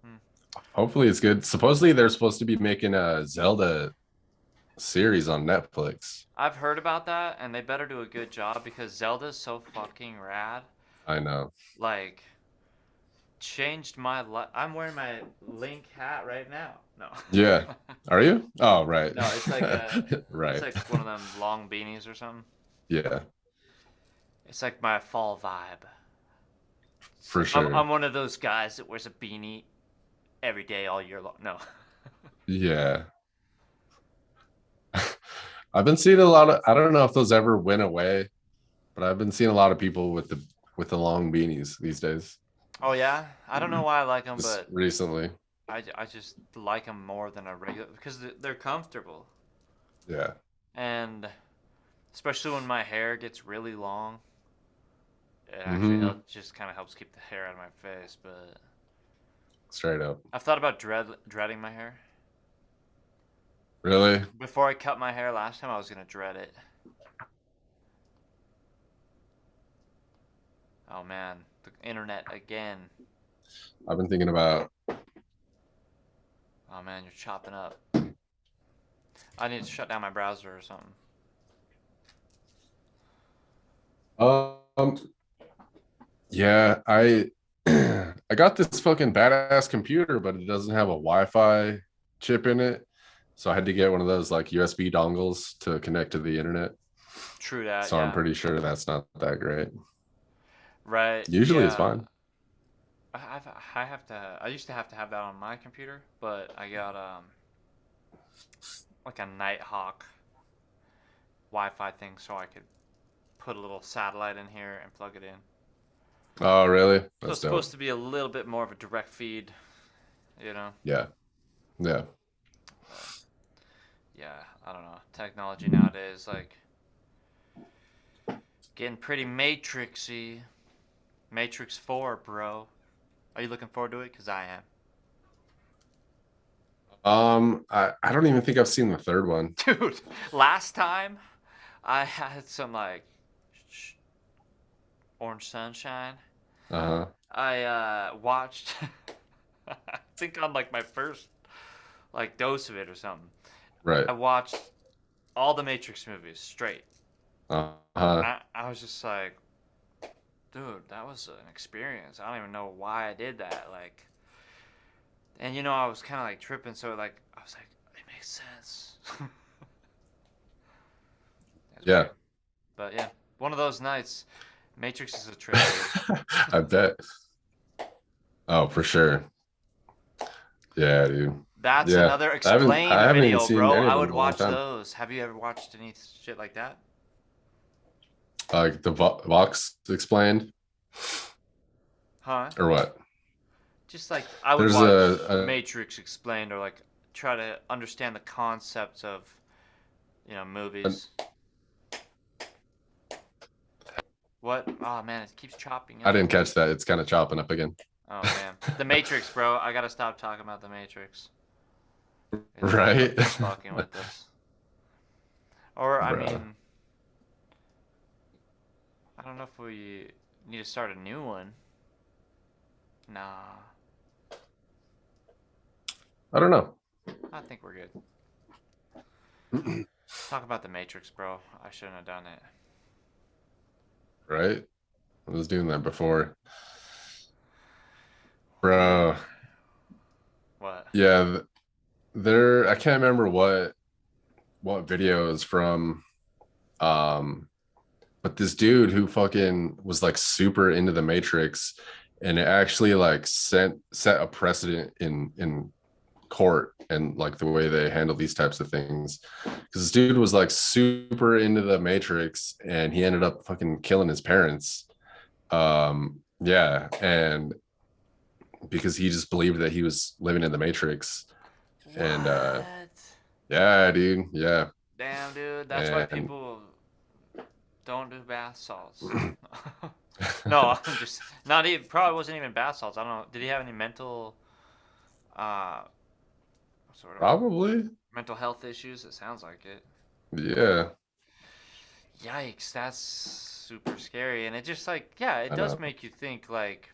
Hmm. hopefully it's good. Supposedly they're supposed to be making a Zelda series on Netflix. I've heard about that, and they better do a good job because Zelda's so fucking rad. I know. Like, changed my life. I'm wearing my Link hat right now. No. Yeah. Are you? Oh, right. No, it's Right. like one of them long beanies or something. Yeah, It's like my fall vibe. for I'm sure. one of those guys that wears a beanie every day all year long. No. Yeah. I've been seeing a lot of, I don't know if those ever went away, but I've been seeing a lot of people with the long beanies these days. Oh yeah, I don't know why I like them, Just but recently. I just like them more than a regular because they're comfortable, Yeah. and especially when my hair gets really long, it actually Hmm. just kind of helps keep the hair out of my face. But Straight up. I've thought about dreading my hair. Really? Before I cut my hair last time, I was gonna dread it. Oh man, the internet again. I've been thinking about Oh man, you're chopping up. I need to shut down my browser or something. um yeah, I I got this fucking badass computer, but it doesn't have a Wi-Fi chip in it. So I had to get one of those like USB dongles to connect to the internet. True that, So I'm yeah. pretty sure that's not that great. Right, Usually it's yeah. fine. I have to. I used to have that on my computer, but I got like a Nighthawk Wi-Fi thing, so I could put a little satellite in here and plug it in. Oh, really? So That's it's dope. supposed to be a little bit more of a direct feed, you know. Yeah. Yeah. But yeah, I don't know. Technology nowadays, like getting pretty matrixy. Matrix 4, bro. Are you looking forward to it? Cause I am. I don't even think I've seen the third one. Dude, last time I had some like orange sunshine. Uh-huh. I watched I think on like my first like dose of it or something. Right. I watched all the Matrix movies straight. Uh-huh. I was just like, dude, that was an experience. I don't even know why I did that. Like, and you know, I was kind of like tripping, so like I was like, it makes sense. It's Yeah. weird, but yeah, one of those nights. Matrix is a trip, dude. I bet. Oh, for sure. Yeah, dude. That's Yeah. another I explained haven't even video, seen bro. any I of them would in a long watch time. those. Have you ever watched any shit like that? Like the Vox explained Huh? or what? Just like I would There's watch a Matrix explained or like try to understand the concepts of, an, movies. What? Oh man, it keeps chopping I up. didn't catch that. It's kind of chopping up again. Oh man, The Matrix, bro. I gotta stop talking about The Matrix. Right? It's fucking with us. Or I Bro. mean, I don't know if we need to start a new one. Nah, I don't know. I think we're good. Talk about The Matrix, bro. I shouldn't have done it. right? I was doing that before, Who? bro. What? Yeah, there. I can't remember what video is from. Um, but this dude who fucking was like super into the Matrix, and it actually like set a precedent in court and like the way they handle these types of things. Because this dude was like super into the Matrix, and he ended up fucking killing his parents. Yeah, and because he just believed that he was living in the Matrix. And What? yeah, dude, yeah. Damn, dude. That's why And people don't do bath salts. No, I'm just not even. Probably wasn't even bath salts. I don't know. Did he have any mental, uh, sort of probably, mental health issues? It sounds like it. yeah, Yikes, that's super scary. And it just like, yeah, it I does know. make you think like,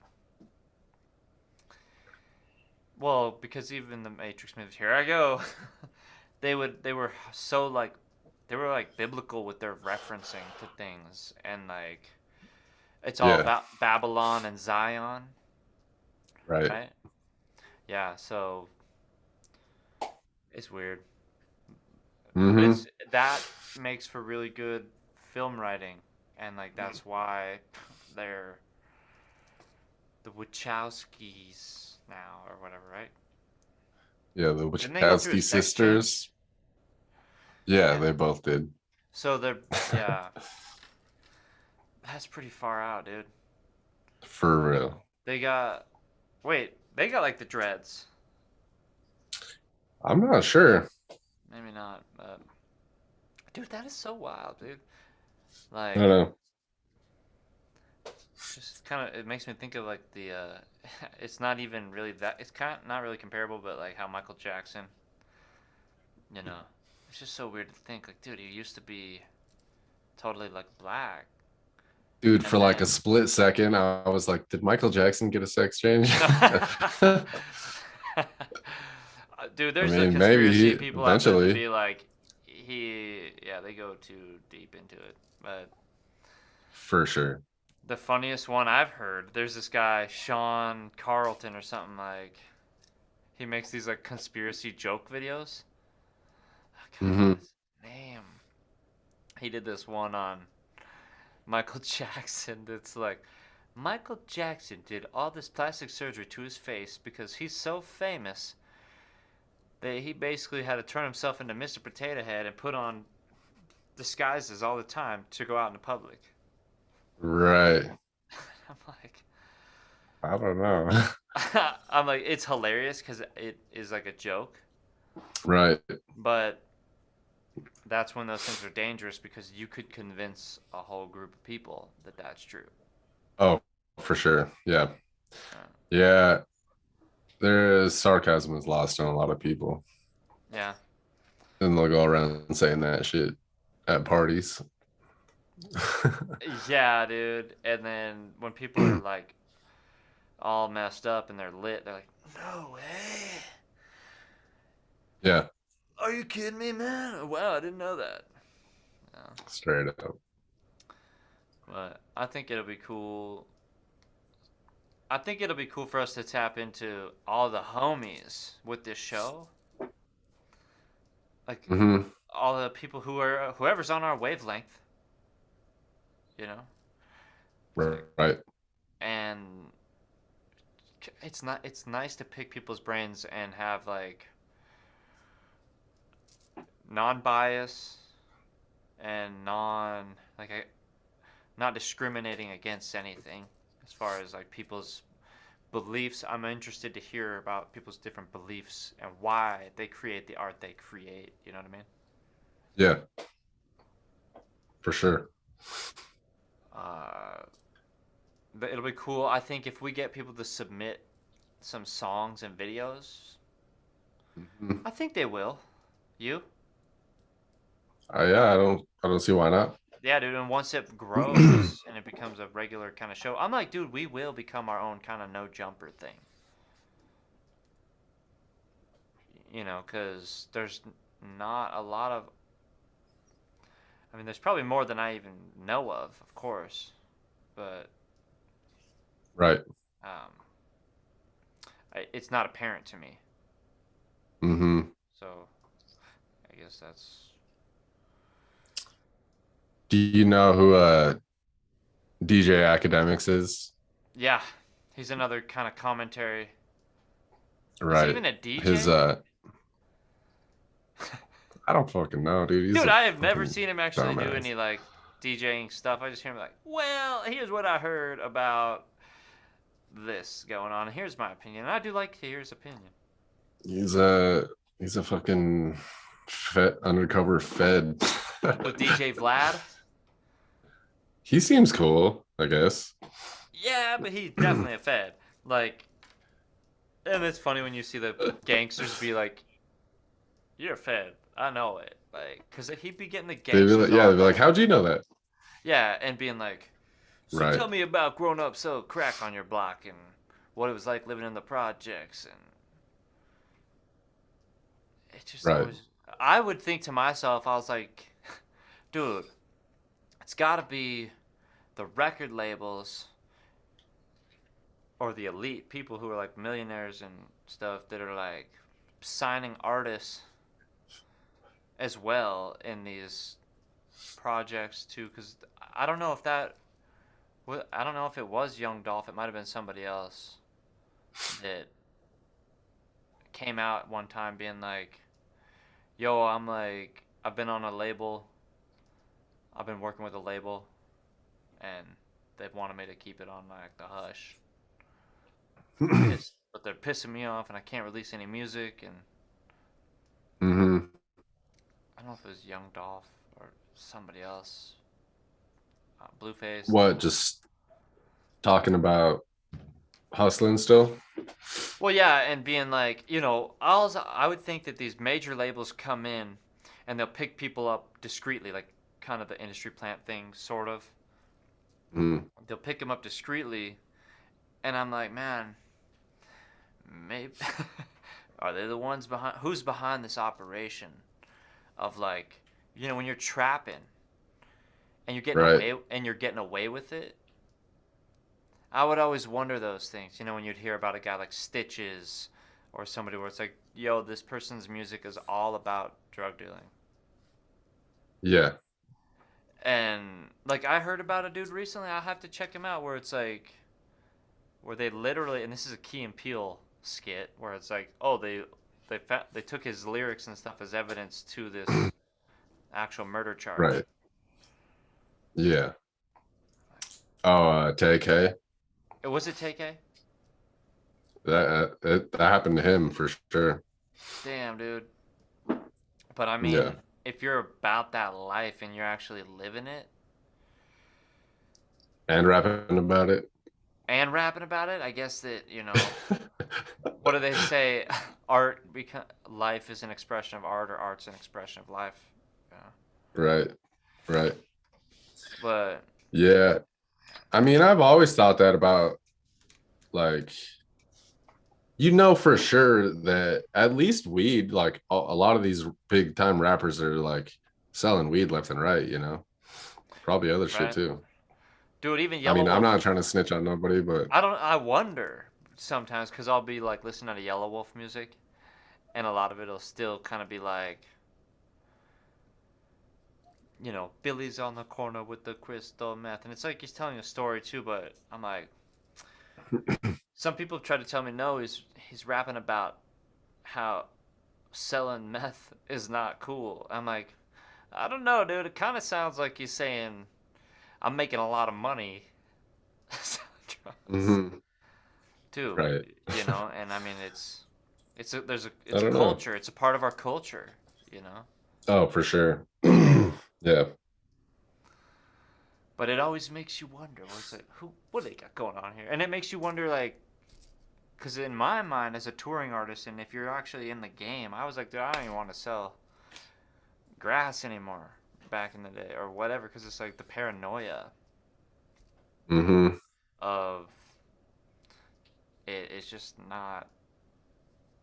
well, because even the Matrix movies, here I go. They were so like, they were like biblical with their referencing to things, and like, it's all Yeah, about Babylon and Zion, right. right? Yeah, so it's weird, but Mm-hmm. it's that makes for really good film writing, and like that's why they're the Wachowskis now or whatever, right? Yeah, the Didn't they go through a Wachowski sex change? sisters. Yeah, Yeah. they both did. So they're, yeah, that's pretty far out, dude. For real. They got, wait, they got like the dreads. I'm not sure. Maybe not, but dude, that is so wild, dude. I don't Like, know. just kind of, it makes me think of like the, it's not even really that, it's kind of not really comparable, but like how Michael Jackson, you know, it's just so weird to think, like, dude, he used to be totally like black, Dude, and for like a then, split second, I was like, did Michael Jackson get a sex change? no. I Dude, there's a mean, maybe conspiracy he people out there that eventually, be like, yeah, they go too deep into it. But for sure. the funniest one I've heard, there's this guy, Sean Carlton or something like, he makes these like conspiracy joke videos. Oh, God, what Hmm. is his name? He did this one on Michael Jackson that's like, Michael Jackson did all this plastic surgery to his face because he's so famous that he basically had to turn himself into Mr. Potato Head and put on disguises all the time to go out in the public. Right. I'm like, I don't know. I'm like, it's hilarious because it is like a joke, Right. but that's when those things are dangerous because you could convince a whole group of people that that's true. Oh, for sure. Yeah. Uh, Yeah. There is sarcasm is lost on a lot of people. yeah, And they'll go around saying that shit at parties. yeah, dude. And then when people are like all messed up and they're lit, they're like, "No way! Yeah, Are you kidding me, man? Wow, I didn't know that." Yeah. straight up. But I think it'll be cool. I think it'll be cool for us to tap into all the homies with this show. Like Hmm. all the people who are whoever's on our wavelength, you know. To, Right. and it's nice to pick people's brains and have like non-bias and not discriminating against anything as far as like people's beliefs. I'm interested to hear about people's different beliefs and why they create the art they create. You know what I mean? Yeah, for sure. Uh, but it'll be cool. I think if we get people to submit some songs and videos, Mhm. I think they will. You? Yeah, I don't see why not. Yeah, dude. And once it grows and it becomes a regular kind of show, I'm like, dude, we will become our own kind of no jumper thing. You know, because there's not a lot of. I mean, there's probably more than I even know of course. but Right. um, it's not apparent to me. Mm-hmm. So I guess that's Do you know who DJ Academics is? yeah. He's another kind of commentary. Is he Right. even a His DJ? I don't fucking know, dude. He's Dude, a I have never fucking seen him actually do dumbass. any like DJing stuff. I just hear him like, well, here's what I heard about this going on. Here's my opinion. And I do like to hear his opinion. He's a he's a fucking undercover Fed. With DJ Vlad? He seems cool, I guess. Yeah, but he's definitely a Fed. Like, and it's funny when you see the gangsters be like, you're a Fed. I know it. Like, because he'd be getting the They'd be gangsters like, yeah, all they'd be like, like, how'd you know that? yeah, and being like, so Right, tell me about growing up so crack on your block and what it was like living in the projects. And it just right. always, I would think to myself, I was like, dude, it's got to be the record labels or the elite people who are like millionaires and stuff that are like signing artists as well in these projects too. Because I don't know if that, I don't know if it was Young Dolph. It might have been somebody else that came out one time being like, "Yo, I'm like, I've been on a label. I've been working with a label, and they've wanted me to keep it on like the hush. But they're pissing me off, and I can't release any music. And hmm I don't know if it was Young Dolph or somebody else, Blueface. What? Just talking about hustling still? Well, yeah, and being like, I would think that these major labels come in, and they'll pick people up discreetly, like kind of the industry plant thing, sort of. Mm, They'll pick them up discreetly, and I'm like, man, maybe are they the ones behind? Who's behind this operation of like, when you're trapping and right. you're getting away with it? I would always wonder those things. When you'd hear about a guy like Stitches or somebody where it's like, yo, this person's music is all about drug dealing. Yeah. And like I heard about a dude recently, I have to check him out where it's like where they literally, and this is a Key and Peele skit where it's like, oh, they took his lyrics and stuff as evidence to this actual murder charge. Right. Yeah. Oh, TK. Was it TK? That happened to him for sure. Damn, dude. But I Yeah. mean, if you're about that life and you're actually living it And rapping about it. and rapping about it, I guess that, what do they say? Life is an expression of art, or art's an expression of life. Yeah. Right. Right. But Yeah. I mean, I've always thought that about like for sure that at least weed, like a lot of these big time rappers are like selling weed left and right. Probably other shit right, too. dude, even I Yellow mean, I'm Wolf. not trying to snitch on nobody, but I wonder sometimes because I'll be like listening to Yellow Wolf music, and a lot of it'll still kind of be like, Billy's on the corner with the crystal meth, and it's like he's telling a story too. But I'm like, some people try to tell me no, he's rapping about how selling meth is not cool. I'm like, I don't know, dude. It kind of sounds like he's saying I'm making a lot of money selling drugs mhm, too, right. And I mean I it's a don't know. culture. It's a part of our culture, you know. Oh, for sure. Yeah. But it always makes you wonder, what's it? What do they got going on here? And it makes you wonder, like, because in my mind, as a touring artist, and if you're actually in the game, I was like, dude, I don't even want to sell grass anymore back in the day or whatever, because it's like the paranoia hmm of it. It's just not.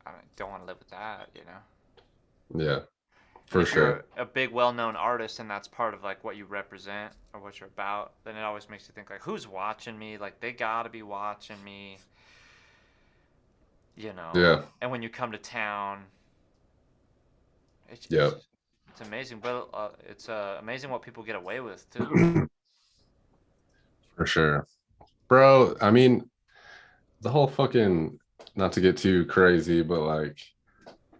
I don't want to live with that. Yeah. For if sure. you're a big well-known artist and that's part of like what you represent or what you're about, then it always makes you think like, who's watching me? Like they gotta be watching me, you know. Yeah. And when you come to town, it's Yep. it's amazing, but it's amazing what people get away with too. For sure. Bro, I mean, the whole fucking, not to get too crazy, but like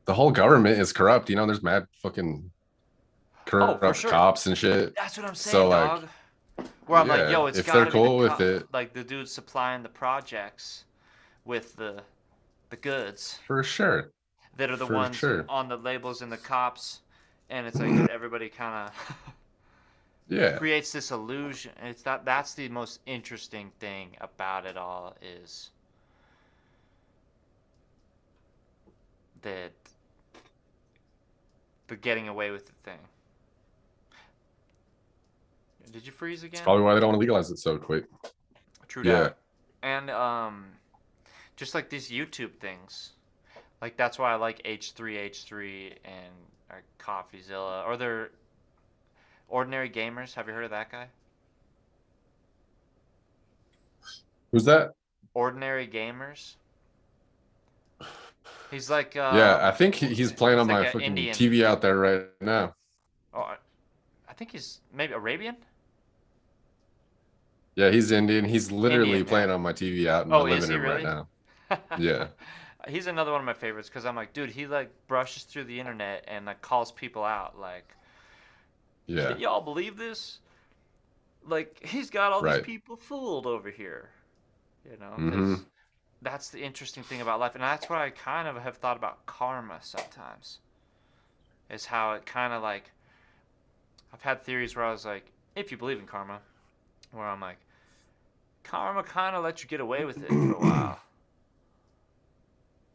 the whole government is corrupt. You know, there's mad fucking Oh, for corrupt sure. cops and shit. That's what I'm So saying, like, dog. Where I'm like, yeah, yo, it's if they're gotta be the cool with it, like the dudes supplying the projects with the goods for sure. that are the For ones sure. on the labels and the cops, and it's like, dude, everybody kind of Yeah. creates this illusion. It's that's the most interesting thing about it all is that the getting away with the thing. Did you freeze It's again? probably why they don't want to legalize it so quick. True Yeah. that. And just like these YouTube things. Like that's why I like H3H3 and CoffeeZilla or they're Ordinary Gamers. Have you heard of that guy? Who's that? Ordinary Gamers. He's like Yeah, I think he's playing he's on like my an fucking Indian. TV out there right now. Oh, I think he's maybe Arabian. Yeah, he's Indian. He's literally Indian, yeah. playing on my TV out in my Oh, is living he room right really? now. Yeah. He's another one of my favorites because I'm like, dude, he like brushes through the internet and like calls people out. Like, Yeah. can y'all believe this? Like, he's got all these Right. people fooled over here. You know, because Mm-hmm. that's the interesting thing about life, and that's what I kind of have thought about karma sometimes. Is how it kind of like I've had theories where I was like, if you believe in karma, where I'm like, karma kind of lets you get away with it for a while,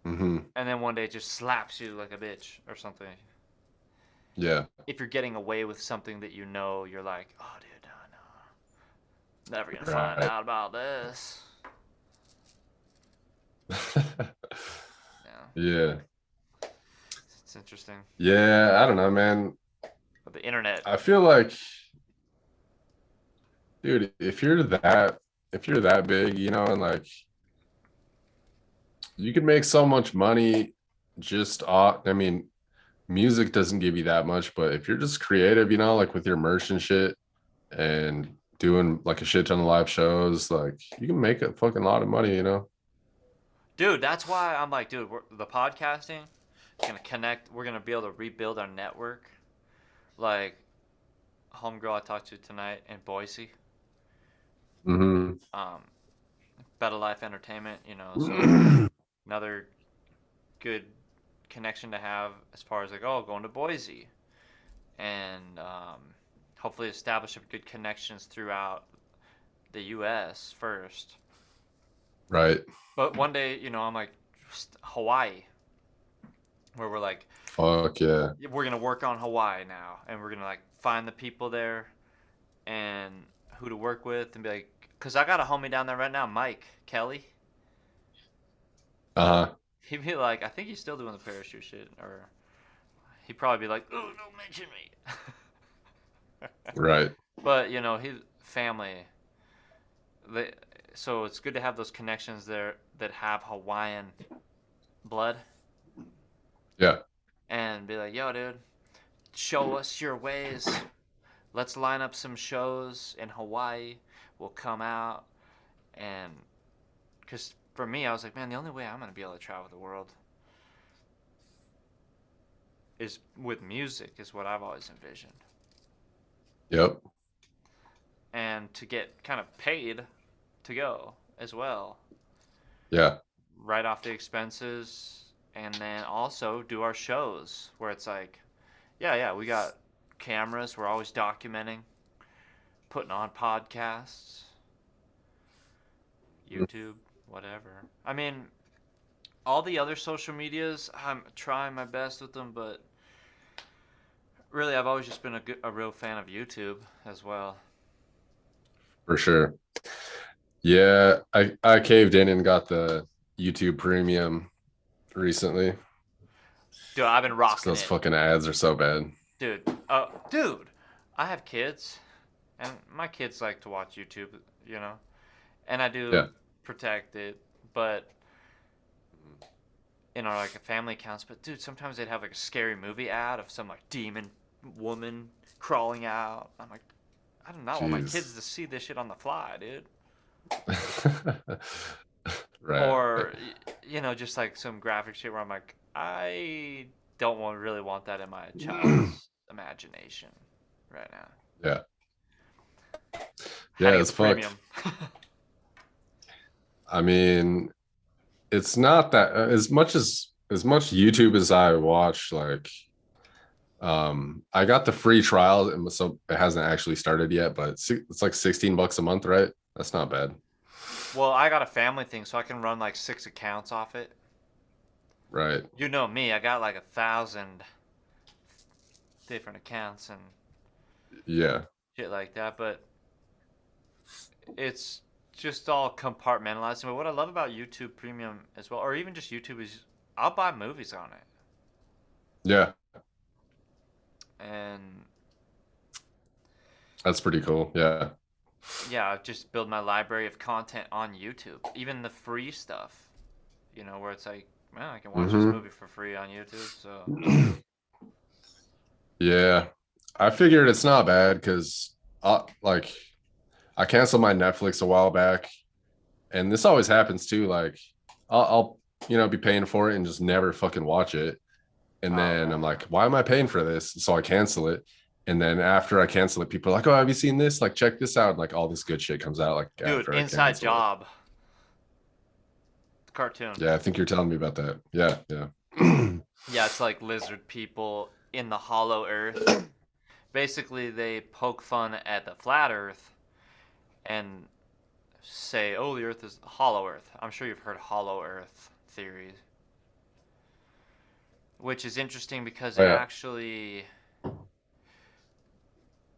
Mm-hmm. and then one day it just slaps you like a bitch or something. Yeah. If you're getting away with something that you know, you're like, oh, dude, no, no, never gonna find Right. out about this. Yeah, Yeah. it's interesting. Yeah. I don't know, man. But the internet, I feel like, dude, if you're that big, you know, and like you could make so much money just off. I mean, music doesn't give you that much, but if you're just creative, you know, like with your merch and shit and doing like a shit ton of live shows, like you can make a fucking lot of money, you know? dude, that's why I'm like, dude, the podcasting is gonna connect. We're gonna be able to rebuild our network. Like, homegirl I talked to tonight in Boise, Mm-hmm. um, Better Life Entertainment, you know, so another good connection to have as far as like, oh, going to Boise and hopefully establish good connections throughout the U.S. first. Right. But one day, you know, I'm like, Hawaii, where we're like, Fuck yeah. we're gonna work on Hawaii now, and we're gonna like find the people there and who to work with, and be like, cause I got a homie down there right now, Mike Kelly. Uh-huh. He'd be like, I think he's still doing the parachute shit, or he'd probably be like, oh, don't mention me. Right. But you know, his family, they, so it's good to have those connections there that have Hawaiian blood, Yeah. and be like, yo, dude, show us your ways. Let's line up some shows in Hawaii. We'll come out and because for me, I was like, man, the only way I'm gonna be able to travel the world is with music, is what I've always envisioned, Yep. and to get kind of paid to go as well, Yeah. write off the expenses, and then also do our shows where it's like, yeah, yeah, we got cameras, we're always documenting, putting on podcasts, YouTube, whatever. I mean, all the other social medias, I'm trying my best with them, but really, I've always just been a real fan of YouTube as well. For sure. Yeah. I caved in and got the YouTube premium recently. Dude, I've been Just 'cause rocking those it. fucking ads are so bad. Dude, dude, I have kids, and my kids like to watch YouTube, you know, and I do Yeah. protect it, but like a family accounts. But dude, sometimes they'd have like a scary movie ad of some like demon woman crawling out. I'm like, I do not want my Jeez. kids to see this shit on the fly, dude. Right. Or just like some graphic shit where I'm like, I don't really want that in my child's imagination right now. Yeah. How Yeah, do you get it's the fucked. premium? I mean, it's not that as much YouTube as I watch, like I got the free trial, and so it hasn't actually started yet, but it's like $16 a month, right? That's not bad. Well, I got a family thing, so I can run like 6 accounts off it. Right. You know me, I got like 1,000 different accounts and Yeah. shit like that, but it's just all compartmentalized. But what I love about YouTube Premium as well, or even just YouTube, is I'll buy movies on it. Yeah. And That's pretty cool. Yeah. yeah, I've just build my library of content on YouTube. Even the free stuff, where it's like, man, I can watch this Hmm. movie for free on YouTube. So Yeah. I figured it's not bad because like I canceled my Netflix a while back, and this always happens too. Like I'll be paying for it and just never fucking watch it. And oh then I'm yeah, like, why am I paying for this? So I cancel it. And then after I cancel it, people are like, oh, have you seen this? Like, check this out. And like all this good shit comes out like dude, after I Inside cancel it. Job, cartoon. Yeah, I think you're telling me about that. Yeah, yeah. Yeah, it's like lizard people in the hollow earth. Basically, they poke fun at the flat earth and say, oh, the earth is hollow earth. I'm sure you've heard hollow earth theories, which is interesting because Oh, it yeah. actually,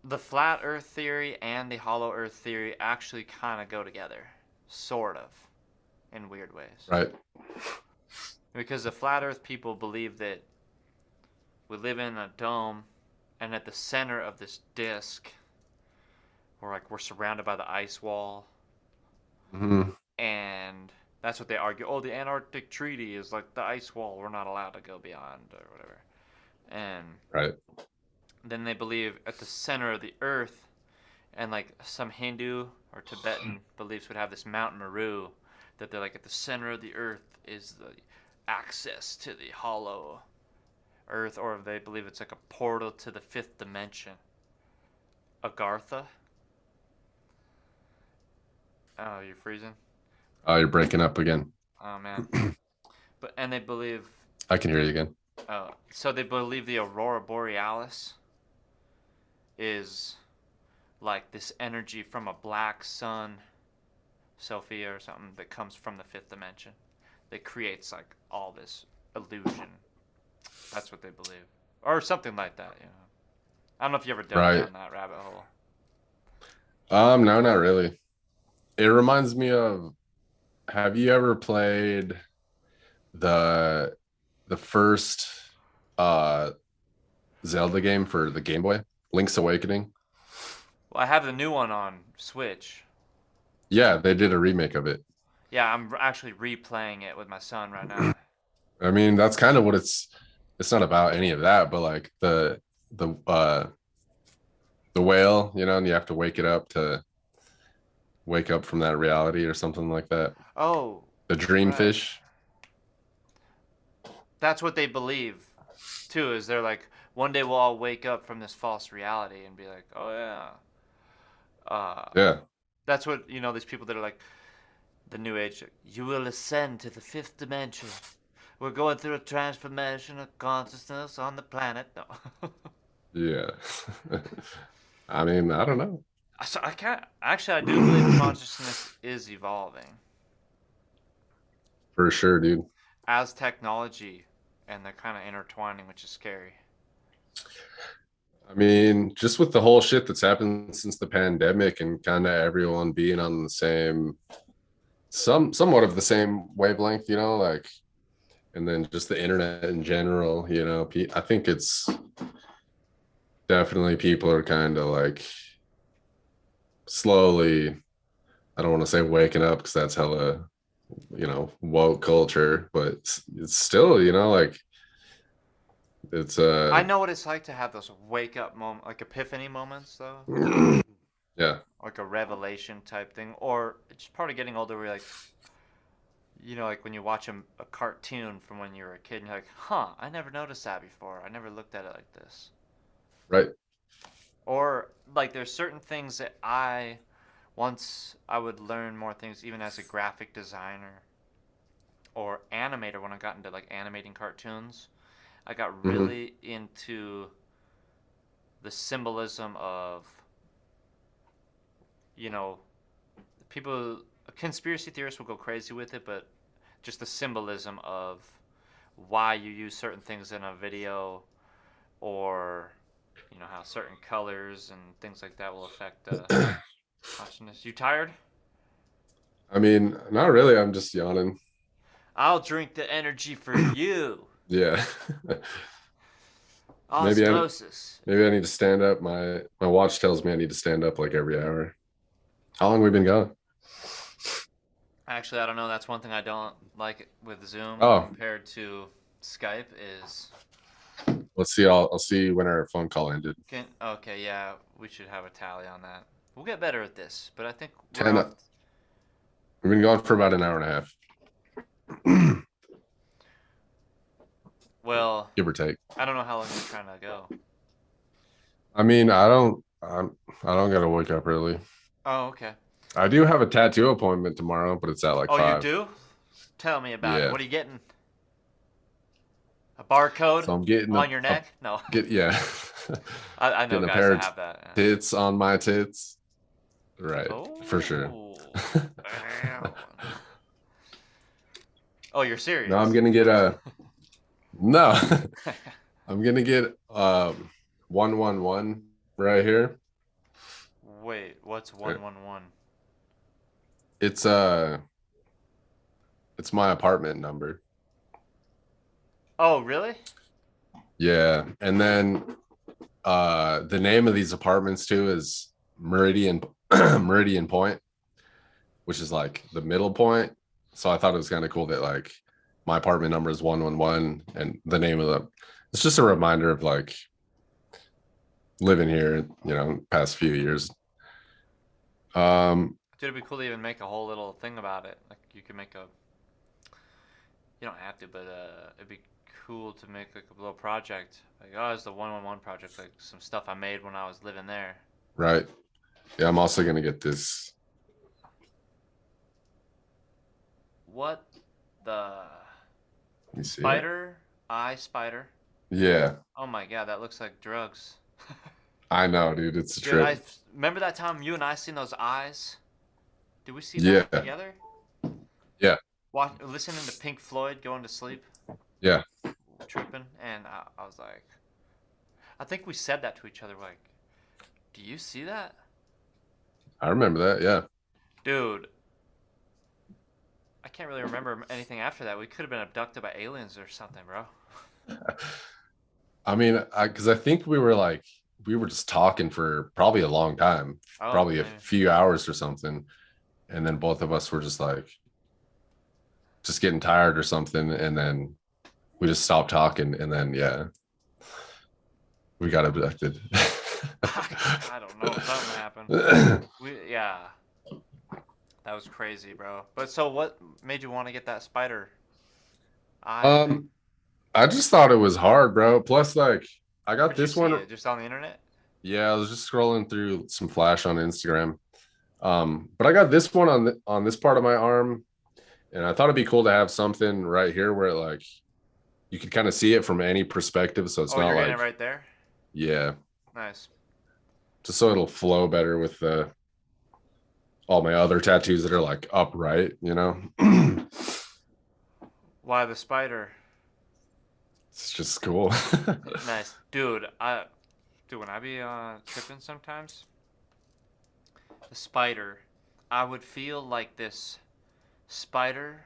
the flat earth theory and the hollow earth theory actually kind of go together, sort of, in weird ways. Right. Because the flat earth people believe that we live in a dome, and at the center of this disc, we're surrounded by the ice wall, Hmm. and that's what they argue. Oh, the Antarctic Treaty is like the ice wall. We're not allowed to go beyond or whatever. And Right. then they believe at the center of the earth, and like some Hindu or Tibetan beliefs would have this Mount Meru, that they're like at the center of the earth is the access to the hollow earth, or they believe it's like a portal to the fifth dimension. Agartha. Oh, you're freezing. Oh, you're breaking up again. Oh man. And they believe. I can hear you again. So they believe the aurora borealis is like this energy from a black sun, SOULFIRE or something, that comes from the fifth dimension, that creates like all this illusion. That's what they believe, or something like that. I don't know if you ever dove Right. down that rabbit hole. No, not really. It reminds me of, have you ever played the the first uh Zelda game for the Game Boy, Link's Awakening? Well, I have the new one on Switch. Yeah, they did a remake of it. Yeah, I'm actually replaying it with my son right now. I mean, that's kind of what it's not about any of that, but like the whale, and you have to wake up from that reality or something like that. Oh, The dream right. fish. That's what they believe too. Is they're like, one day we'll all wake up from this false reality and be like, oh yeah. Yeah. That's what these people that are like the new age. You will ascend to the fifth dimension. We're going through a transformation of consciousness on the planet. No. Yeah. I mean, I don't know. So I can't. Actually, I do believe consciousness is evolving For sure, dude. as technology, and they're kind of intertwining, which is scary. I mean, just with the whole shit that's happened since the pandemic and kind of everyone being on the same, somewhat of the same wavelength, like, and then just the internet in general, I think definitely people are kind of like slowly, I don't want to say waking up because that's hella, woke culture, but it's still, like it's I know what it's like to have those wake up moment, like epiphany moments, though, yeah, like a revelation type thing, or just part of getting older. Where you're like, like when you watch a cartoon from when you were a kid, and you're like, huh, I never noticed that before. I never looked at it like this. right. Or like there's certain things that once I would learn more things even as a graphic designer or animator when I got into like animating cartoons. I got Hmm. really into the symbolism of, you know, people conspiracy theorists will go crazy with it, but just the symbolism of why you use certain things in a video, or how certain colors and things like that will affect consciousness. You tired? I mean, not really. I'm just yawning. I'll drink the energy for you. Yeah. maybe I Osmosis. maybe I need to stand up. My watch tells me I need to stand up like every hour. How long we been going? Actually, I don't know. That's one thing I don't like with Zoom Oh, compared to Skype is let's see. I'll see when our phone call ended. okay, yeah, we should have a tally on that. We'll get better at this, but I think we're 10. off. We've been going for about an hour and a half, Well, give or take. I don't know how long you're trying to go. I mean, I don't gotta wake up early. Oh, okay. I do have a tattoo appointment tomorrow, but it's at like Oh, you 5. do? Tell me about it. Yeah. What are you getting? A barcode So I'm getting on your a neck? No. yeah. I know Getting a guys pair that of have that. Yeah. tits on my tits. Right. For sure. Oh, damn. Oh, you're No, I'm serious? gonna get a no. I'm gonna get 111 right here. Wait, what's 111? It's it's my apartment number. Oh, really? Yeah. And then the name of these apartments too is Meridian Meridian Point, which is like the middle point. So I thought it was kind of cool that like my apartment number is 111 and the name of the it's just a reminder of like living here, past few years. Um Dude, it'd be cool to even make a whole little thing about it. Like you could make a. You don't have to, but it'd be cool to make like a little project. Like, oh, it's the 111 project. Like some stuff I made when I was living there. right. Yeah, I'm also gonna get this. What the Let me see it. spider? Eye spider. Yeah, Oh my god, that looks like drugs. I know, dude. It's a Dude, trip. I remember that time you and I seen those eyes. Did we see that Yeah, together? yeah, Listening to Pink Floyd, going to sleep, yeah. tripping, and I was like, I think we said that to each other. Like, do you see that, I remember that. Yeah. dude? I can't really remember anything after that. We could have been abducted by aliens or something, bro. I mean, because I think we were just talking for probably a long time, Oh, probably a maybe. few hours or something, and then both of us were just like just getting tired or something, and then we just stopped talking, and then yeah, we got abducted. I don't know. Something happened. Yeah, that was crazy, bro. But so, what made you want to get that spider eye thing? um, I just thought it was hard, bro. Plus, like, I got Where'd you this see one. it? Just on the internet? Yeah, I was just scrolling through some flash on Instagram. But I got this one on this part of my arm, and I thought it'd be cool to have something right here where like you could kind of see it from any perspective, so it's Oh, not you're getting it like right there. yeah, Nice. just so it'll flow better with the all my other tattoos that are like upright. Why the spider? It's just cool. Nice, dude. When I be tripping sometimes, the spider, I would feel like this spider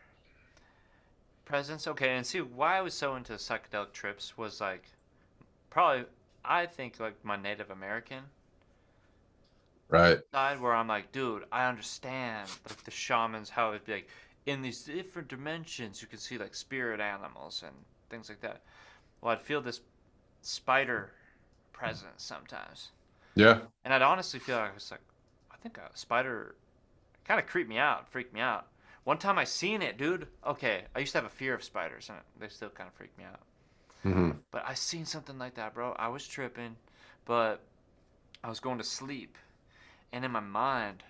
presence. Okay, and see why I was so into psychedelic trips was like probably I think like my Native American Right. side where I'm like, dude, I understand like the shamans how it'd be like in these different dimensions you can see like spirit animals and things like that. Well, I'd feel this spider presence sometimes, Yeah. and I'd honestly feel like I was like, I think a spider kind of creeped me out, freaked me out. One time I seen it, dude. Okay, I used to have a fear of spiders, and they still kind of freak me out. Hmm. But I seen something like that, bro. I was tripping, but I was going to sleep, and in my mind,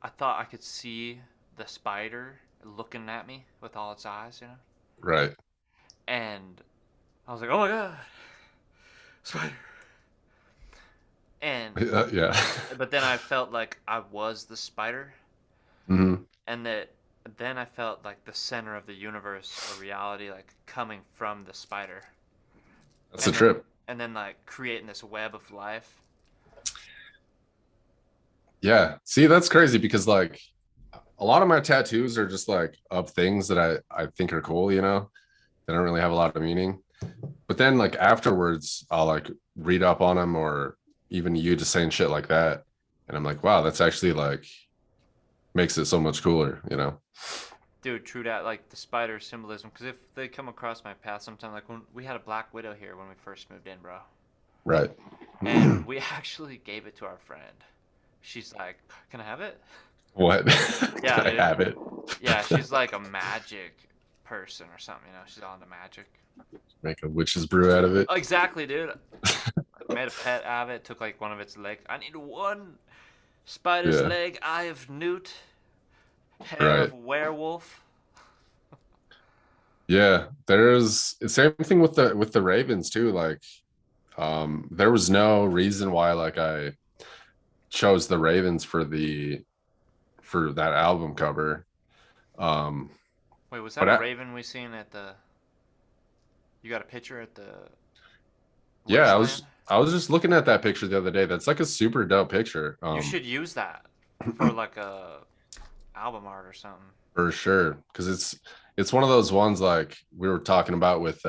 I thought I could see the spider looking at me with all its eyes, you know. Right. And I was like, "Oh my god, spider!" And Yeah. but then I felt like I was the spider, Hmm. and that then I felt like the center of the universe or reality, like coming from the spider, That's a and then trip. like creating this web of life. Yeah. See, that's crazy because like a lot of my tattoos are just like of things that I think are cool, you know. They don't really have a lot of meaning. But then like afterwards, I'll like read up on them or even you just saying shit like that. And I'm like, wow, that's actually like makes it so much cooler, you know? Dude, true that, like the spider symbolism, because if they come across my path sometime, like when we had a black widow here when we first moved in, bro, Right. and we actually gave it to our friend. She's like, "Can I have it?" What? Yeah, Can I dude. have it? Yeah, she's like a magic person or something, you know. She's all into magic. Make a witch's brew out of it. Exactly, dude. Like, made a pet out of it. Took like one of its legs. I need one spider's Yeah. leg, eye of newt, hair Right. of werewolf. Yeah. There's same thing with the Ravens too. Like, there was no reason why like I chose the Ravens for that album cover. Um, Wait, was that but a I, raven we seen at the? You got a picture at the yeah, wasteland? I was just looking at that picture the other day. That's like a super dope picture. You should use that for like a album art or something. For sure. Because it's one of those ones like we were talking about with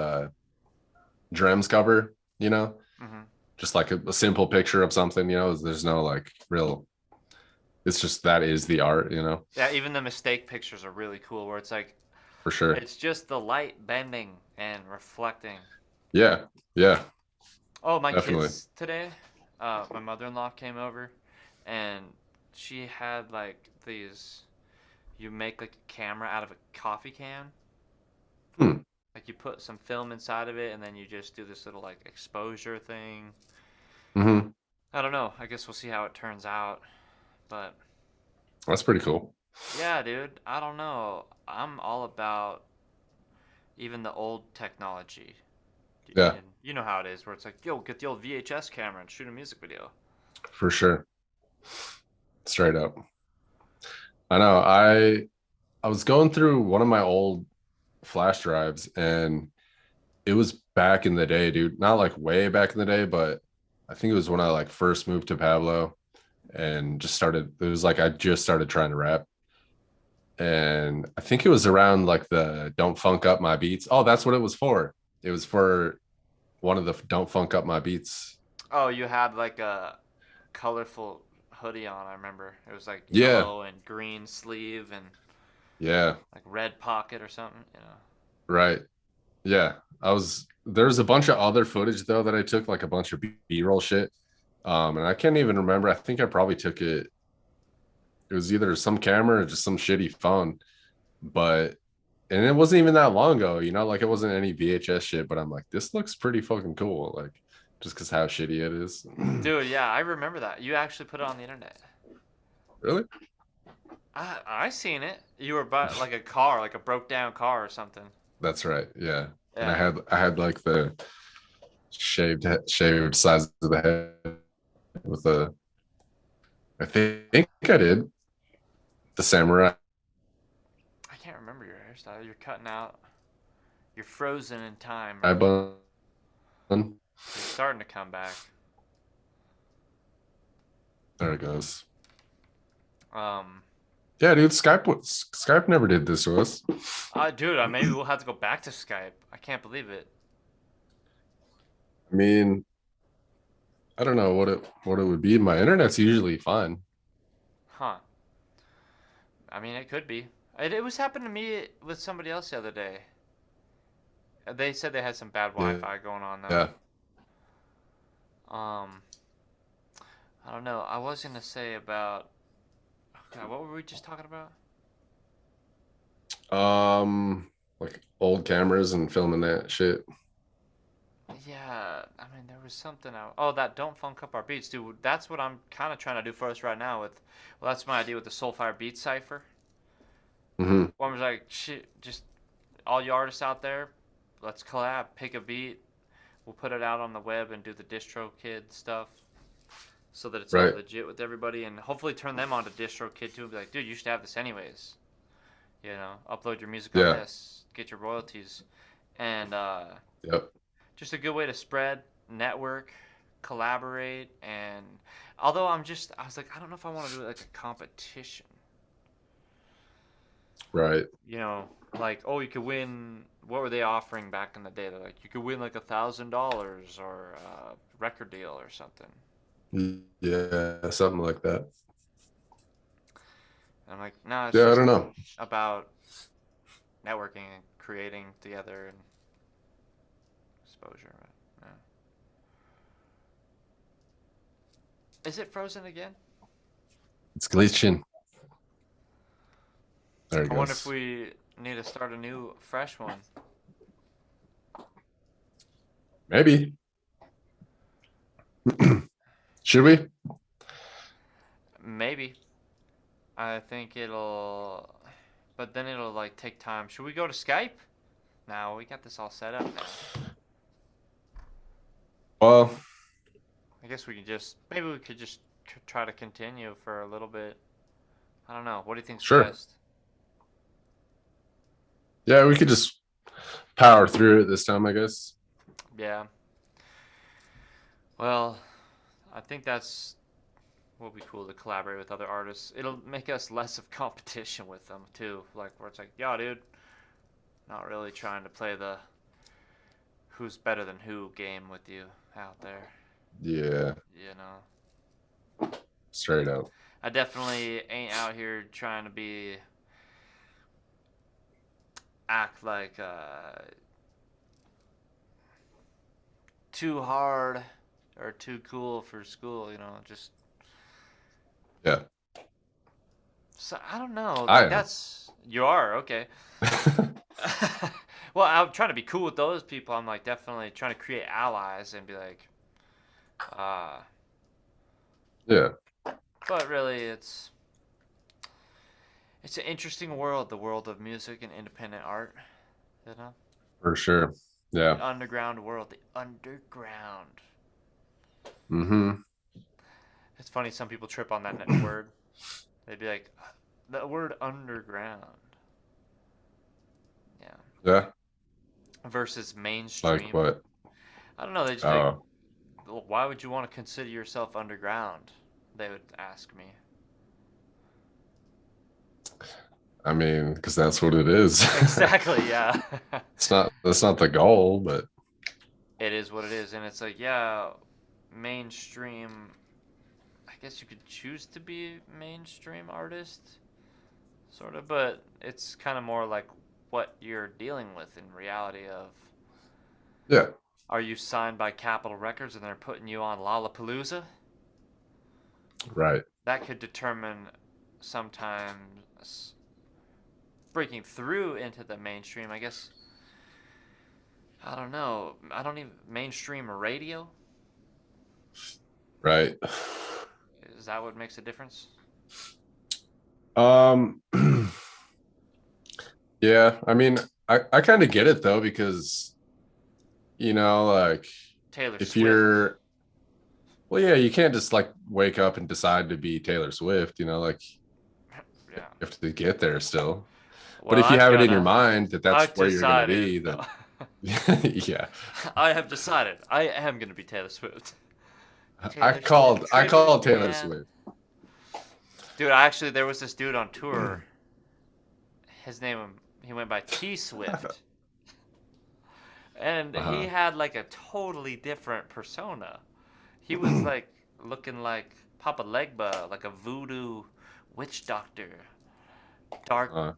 Drem's cover, you know, Hmm. just like a simple picture of something, you know, there's no like real, it's just that is the art, you know, Yeah, even the mistake pictures are really cool, where it's like for sure. it's just the light bending and reflecting. Yeah. Yeah. Oh, my Definitely. kids today, my mother-in-law came over, and she had like these. You make like a camera out of a coffee can. Hmm. Like you put some film inside of it, and then you just do this little like exposure thing. Hmm. I don't know. I guess we'll see how it turns out. But That's pretty cool. yeah, dude, I don't know. I'm all about even the old technology. Yeah, And you know how it is, where it's like, yo, get the old VHS camera and shoot a music video. for sure. Straight up. I know. I was going through one of my old flash drives and it was back in the day, dude. Not like way back in the day, but I think it was when I like first moved to Pablo and just started. It was like I just started trying to rap, and I think it was around like the "Don't Funk Up My Beats." Oh, that's what it was for. It was for one of the "Don't Funk Up My Beats." Oh, you had like a colorful hoodie on, I remember. It was like Yeah, yellow and green sleeve and yeah, like red pocket or something, you know. right. Yeah, I was. There's a bunch of other footage though that I took, like a bunch of B-roll shit. And I can't even remember. I think I probably took it. It was either some camera or just some shitty phone, but and it wasn't even that long ago, you know, like it wasn't any VHS shit, but I'm like, this looks pretty fucking cool, like just because how shitty it is. Dude, yeah, I remember that. You actually put it on the internet. Really? I seen it. You were by like a car, like a broke down car or something. That's right. Yeah. And Yeah. I had like the shaved size of the head with the I think I did the samurai I can't remember your hairstyle. You're cutting out. You're frozen in time, bro. bun. You're starting to come back. There it goes. Um, Yeah, dude. Skype never did this to us. dude, maybe we'll have to go back to Skype. I can't believe it. I mean, I don't know what it would be. My internet's usually fine. Huh. I mean, it could be. It was happening to me with somebody else the other day. They said they had some bad Yeah. Wi-Fi going on though. Yeah. Um, I don't know. I was gonna say about. God, what were we just talking about? Like old cameras and filming that shit. Yeah, I mean, there was something out. Oh, that Don't Funk Up Our Beats, dude. That's what I'm kind of trying to do for us right now. Well, that's my idea with the SOULFIRE Beat Cipher. Hmm. One was like, shit, just all you artists out there, let's collab, pick a beat, we'll put it out on the web and do the DistroKid stuff, so that it's all Right. legit with everybody, and hopefully turn them on to DistroKid too and be like, dude, you should have this anyways. You know, upload your music on Yeah. this, get your royalties, and Yep. just a good way to spread, network, collaborate, and although I was like, I don't know if I want to do it like a competition. Right. You know, like, oh, you could win. What were they offering back in the day? They're like, you could win like $1,000 or a record deal or something. Yeah, something like that. And I'm like, no, it's Yeah, I just don't know. about networking and creating together and exposure. Yeah. Is it frozen again? It's glitching. There it I wonder if goes. we need to start a new, fresh one. Maybe. Should we? Maybe. I think it'll, but then it'll like take time. Should we go to Skype? Now we got this all set up now. Well, I guess we could just maybe we could just try to continue for a little bit. I don't know. What do you think's sure. best? Yeah, we could just power through it this time, I guess. Yeah. Well, I think that's will be cool to collaborate with other artists. It'll make us less of competition with them too. Like where it's like, yeah, dude, not really trying to play the who's better than who game with you out there. Yeah, You know. straight up. I definitely ain't out here trying to be act like too hard or too cool for school, you know, just Yeah, so I don't know. I Like am. that's you are okay. Well, I'm trying to be cool with those people. I'm like definitely trying to create allies and be like, uh, Yeah, but really it's an interesting world, the world of music and independent art, you know, for sure. the Yeah. underground world, the underground. Mm-hmm. It's funny, some people trip on that word. They'd be like, the word underground. Yeah. Yeah. Versus Like mainstream. what? I don't know. They just be like, Oh, well, why would you want to consider yourself underground? They would ask me. I mean, because that's what it is. Exactly. Yeah. That's not the goal, but It is what it is, and it's like, yeah, mainstream. I guess you could choose to be mainstream artist, sort of, but it's kind of more like what you're dealing with in reality of yeah, are you signed by Capitol Records and they're putting you on Lollapalooza? right. That could determine sometimes breaking through into the mainstream. I guess I don't know. I don't even mainstream radio. Right. Is that what makes a difference? Um, yeah, I mean, I kind of get it though, because like Taylor if Swift. you're well, yeah, you can't just like wake up and decide to be Taylor Swift, like Yeah. you have to get there still. But Well, if you I'm have it in your gonna. mind that that's I've where you're gonna decided. be, No. then yeah. I have decided. I am gonna be Taylor Swift. I Taylor Swift called I tribute called Taylor band. Swift. Dude, actually, there was this dude on tour. His name, he went by T Swift. And he Uh-huh. had like a totally different persona. he was like looking like Papa Legba, like a voodoo witch doctor, dark Uh,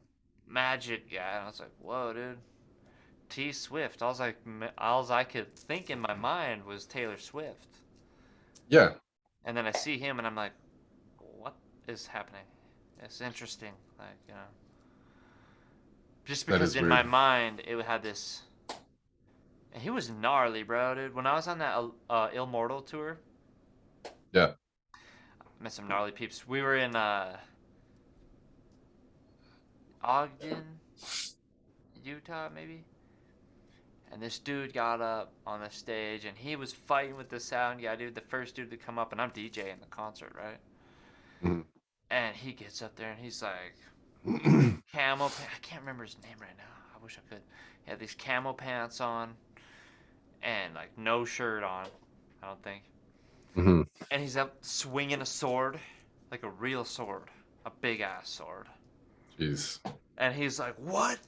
magic guy. And I was like, whoa, dude. T Swift. All I could think in my mind was Taylor Swift. yeah, And then I see him and I'm like, what is happening? It's interesting. Like, just that because is in my weird. mind it had this. And he was gnarly, bro, dude. When I was on that Immortal tour, Yeah. met some gnarly peeps. We were in Ogden, Utah, maybe. And this dude got up on the stage and he was fighting with the sound guy, dude. The first dude to come up, and I'm DJing the concert, right? Mhm. And he gets up there and he's like, I can't remember his name right now. I wish I could. He had these camo pants on and like no shirt on, I don't think. Mhm. And he's up swinging a sword, like a real sword, a big ass sword. Jeez. And he's like, "What?"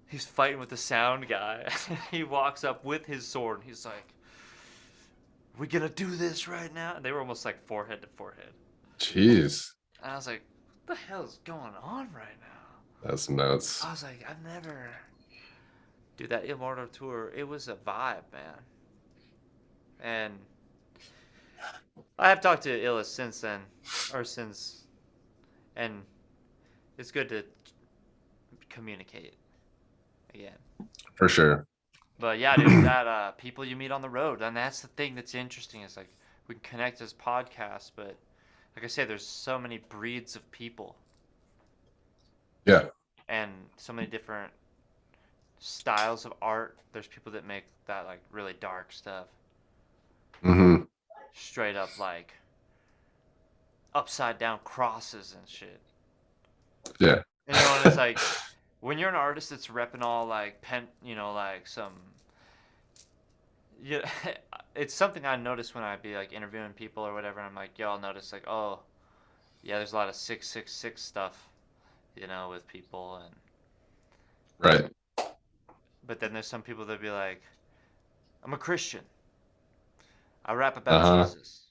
He's fighting with the sound guy. He walks up with his sword. And he's like, "We gonna do this right now?" And they were almost like forehead to forehead. Jeez. And I was like, "What the hell is going on right now?" That's nuts. I was like, "I've never." Dude, that Immortal tour, it was a vibe, man. And I have talked to Illis since then, or since, and it's good to communicate again. For sure. But yeah, dude, that people you meet on the road, and that's the thing that's interesting is like we can connect as podcasts, but like I say, there's so many breeds of people Yeah. and so many different styles of art. There's people that make that like really dark stuff, Hmm. straight up like upside down crosses and shit. Yeah. And and it's like when you're an artist that's repping all like like some yeah, it's something I notice when I be like interviewing people or whatever. And I'm like, yo, I'll notice like, oh, yeah, there's a lot of 666 stuff, with people, and Right. but then there's some people that be like, I'm a Christian. I rap about Uh-huh. Jesus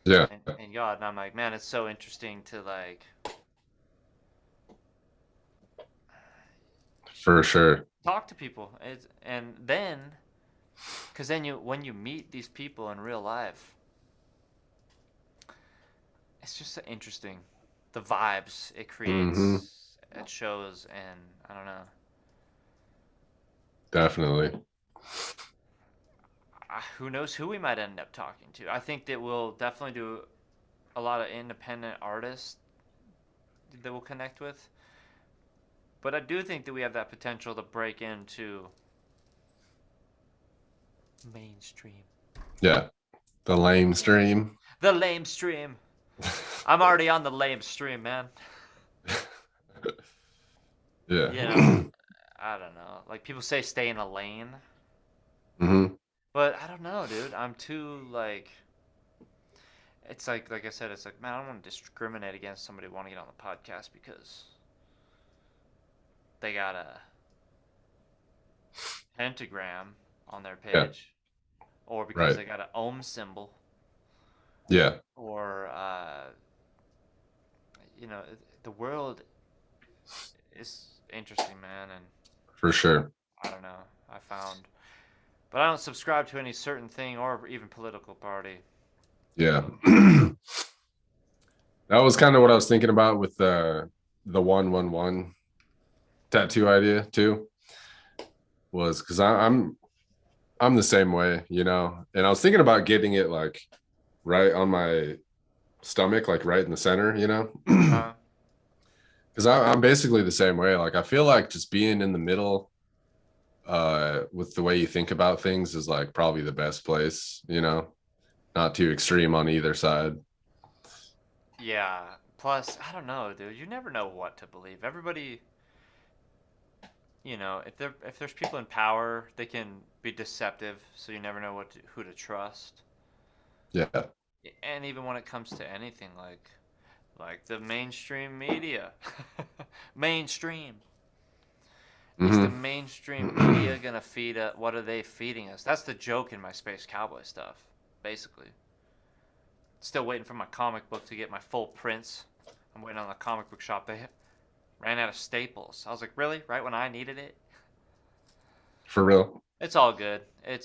Yeah. and God, and I'm like, man, it's so interesting to like For sure. talk to people, and then, because then when you meet these people in real life, it's just so interesting, the vibes it Hmm. creates at shows, and I don't know. Definitely. Who knows who we might end up talking to. I think that we'll definitely do a lot of independent artists that we'll connect with. But I do think that we have that potential to break into mainstream. Yeah. The lame stream. The lame stream. I'm already on the lame stream, man. Yeah. You know, I don't know. Like people say stay in a lane. Hmm. But I don't know, dude. I'm too like it's like I said, it's like, man, I don't want to discriminate against somebody wanting to get on the podcast because they got a pentagram on their Yeah. page, or because Right. they got an ohm symbol, Yeah. or the world is interesting, man, and For sure. I don't know. I found, but I don't subscribe to any certain thing or even political party. Yeah. That was kind of what I was thinking about with the 111 tattoo idea too. Was because I'm the same way, and I was thinking about getting it like right on my stomach, like right in the center, Uh, because I'm basically the same way. Like I feel like just being in the middle with the way you think about things is like probably the best place, not too extreme on either side. yeah. Plus, I don't know, dude. You never know what to believe. Everybody, if there's people in power, they can be deceptive, so you never know who to trust. Yeah. And even when it comes to anything like the mainstream media, mainstream. Is the Hmm. mainstream media gonna feed us? What are they feeding us? That's the joke in my Space Cowboy stuff. basically. Still waiting for my comic book to get my full prints. I'm waiting on the comic book shop. They ran out of staples. I was like, really? Right when I needed it? For real. It's all good.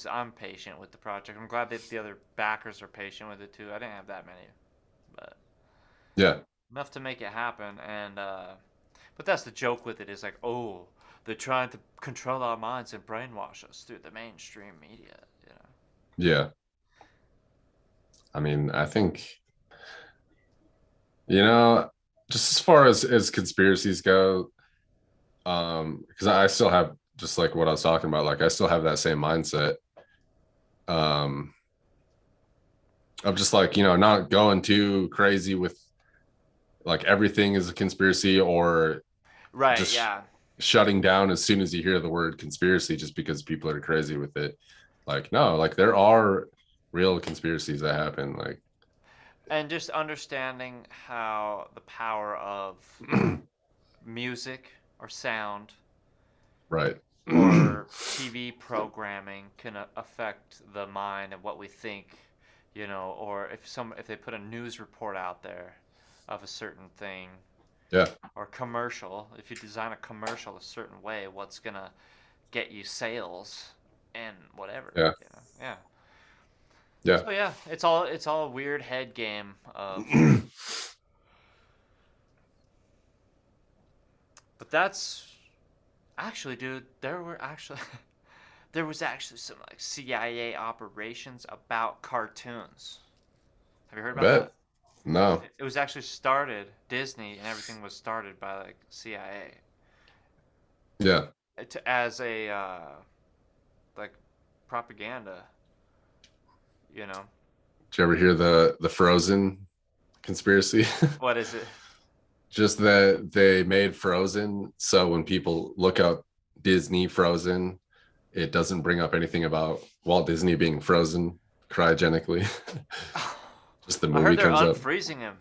I'm patient with the project. I'm glad that the other backers are patient with it too. I didn't have that many, but Yeah. enough to make it happen. And but that's the joke with it is like, oh, they're trying to control our minds and brainwash us through the mainstream media. You know. Yeah. I mean, I think, you know, just as far as conspiracies go, because I still have just like what I was talking about, like I still have that same mindset. Um, of just like, you know, not going too crazy with like everything is a conspiracy or Right. just Yeah. shutting down as soon as you hear the word conspiracy just because people are crazy with it. Like, no, like there are real conspiracies that happen. Like, And just understanding how the power of music or sound right. or TV programming can affect the mind and what we think, you know, or if they put a news report out there of a certain thing Yeah. or commercial, if you design a commercial a certain way, what's gonna get you sales and whatever, Yeah. you know? Yeah. Yeah. So yeah, it's all a weird head game of, but that's actually, dude, there was actually some like CIA operations about cartoons. Have you heard I about bet. that? No. It was actually started Disney and everything was started by like Yeah. as a like propaganda, you know. Did you ever hear the Frozen conspiracy? What is it? Just that they made Frozen so when people look up Disney Frozen, it doesn't bring up anything about Walt Disney being frozen cryogenically. Just the I heard movie they're comes up. unfreezing him.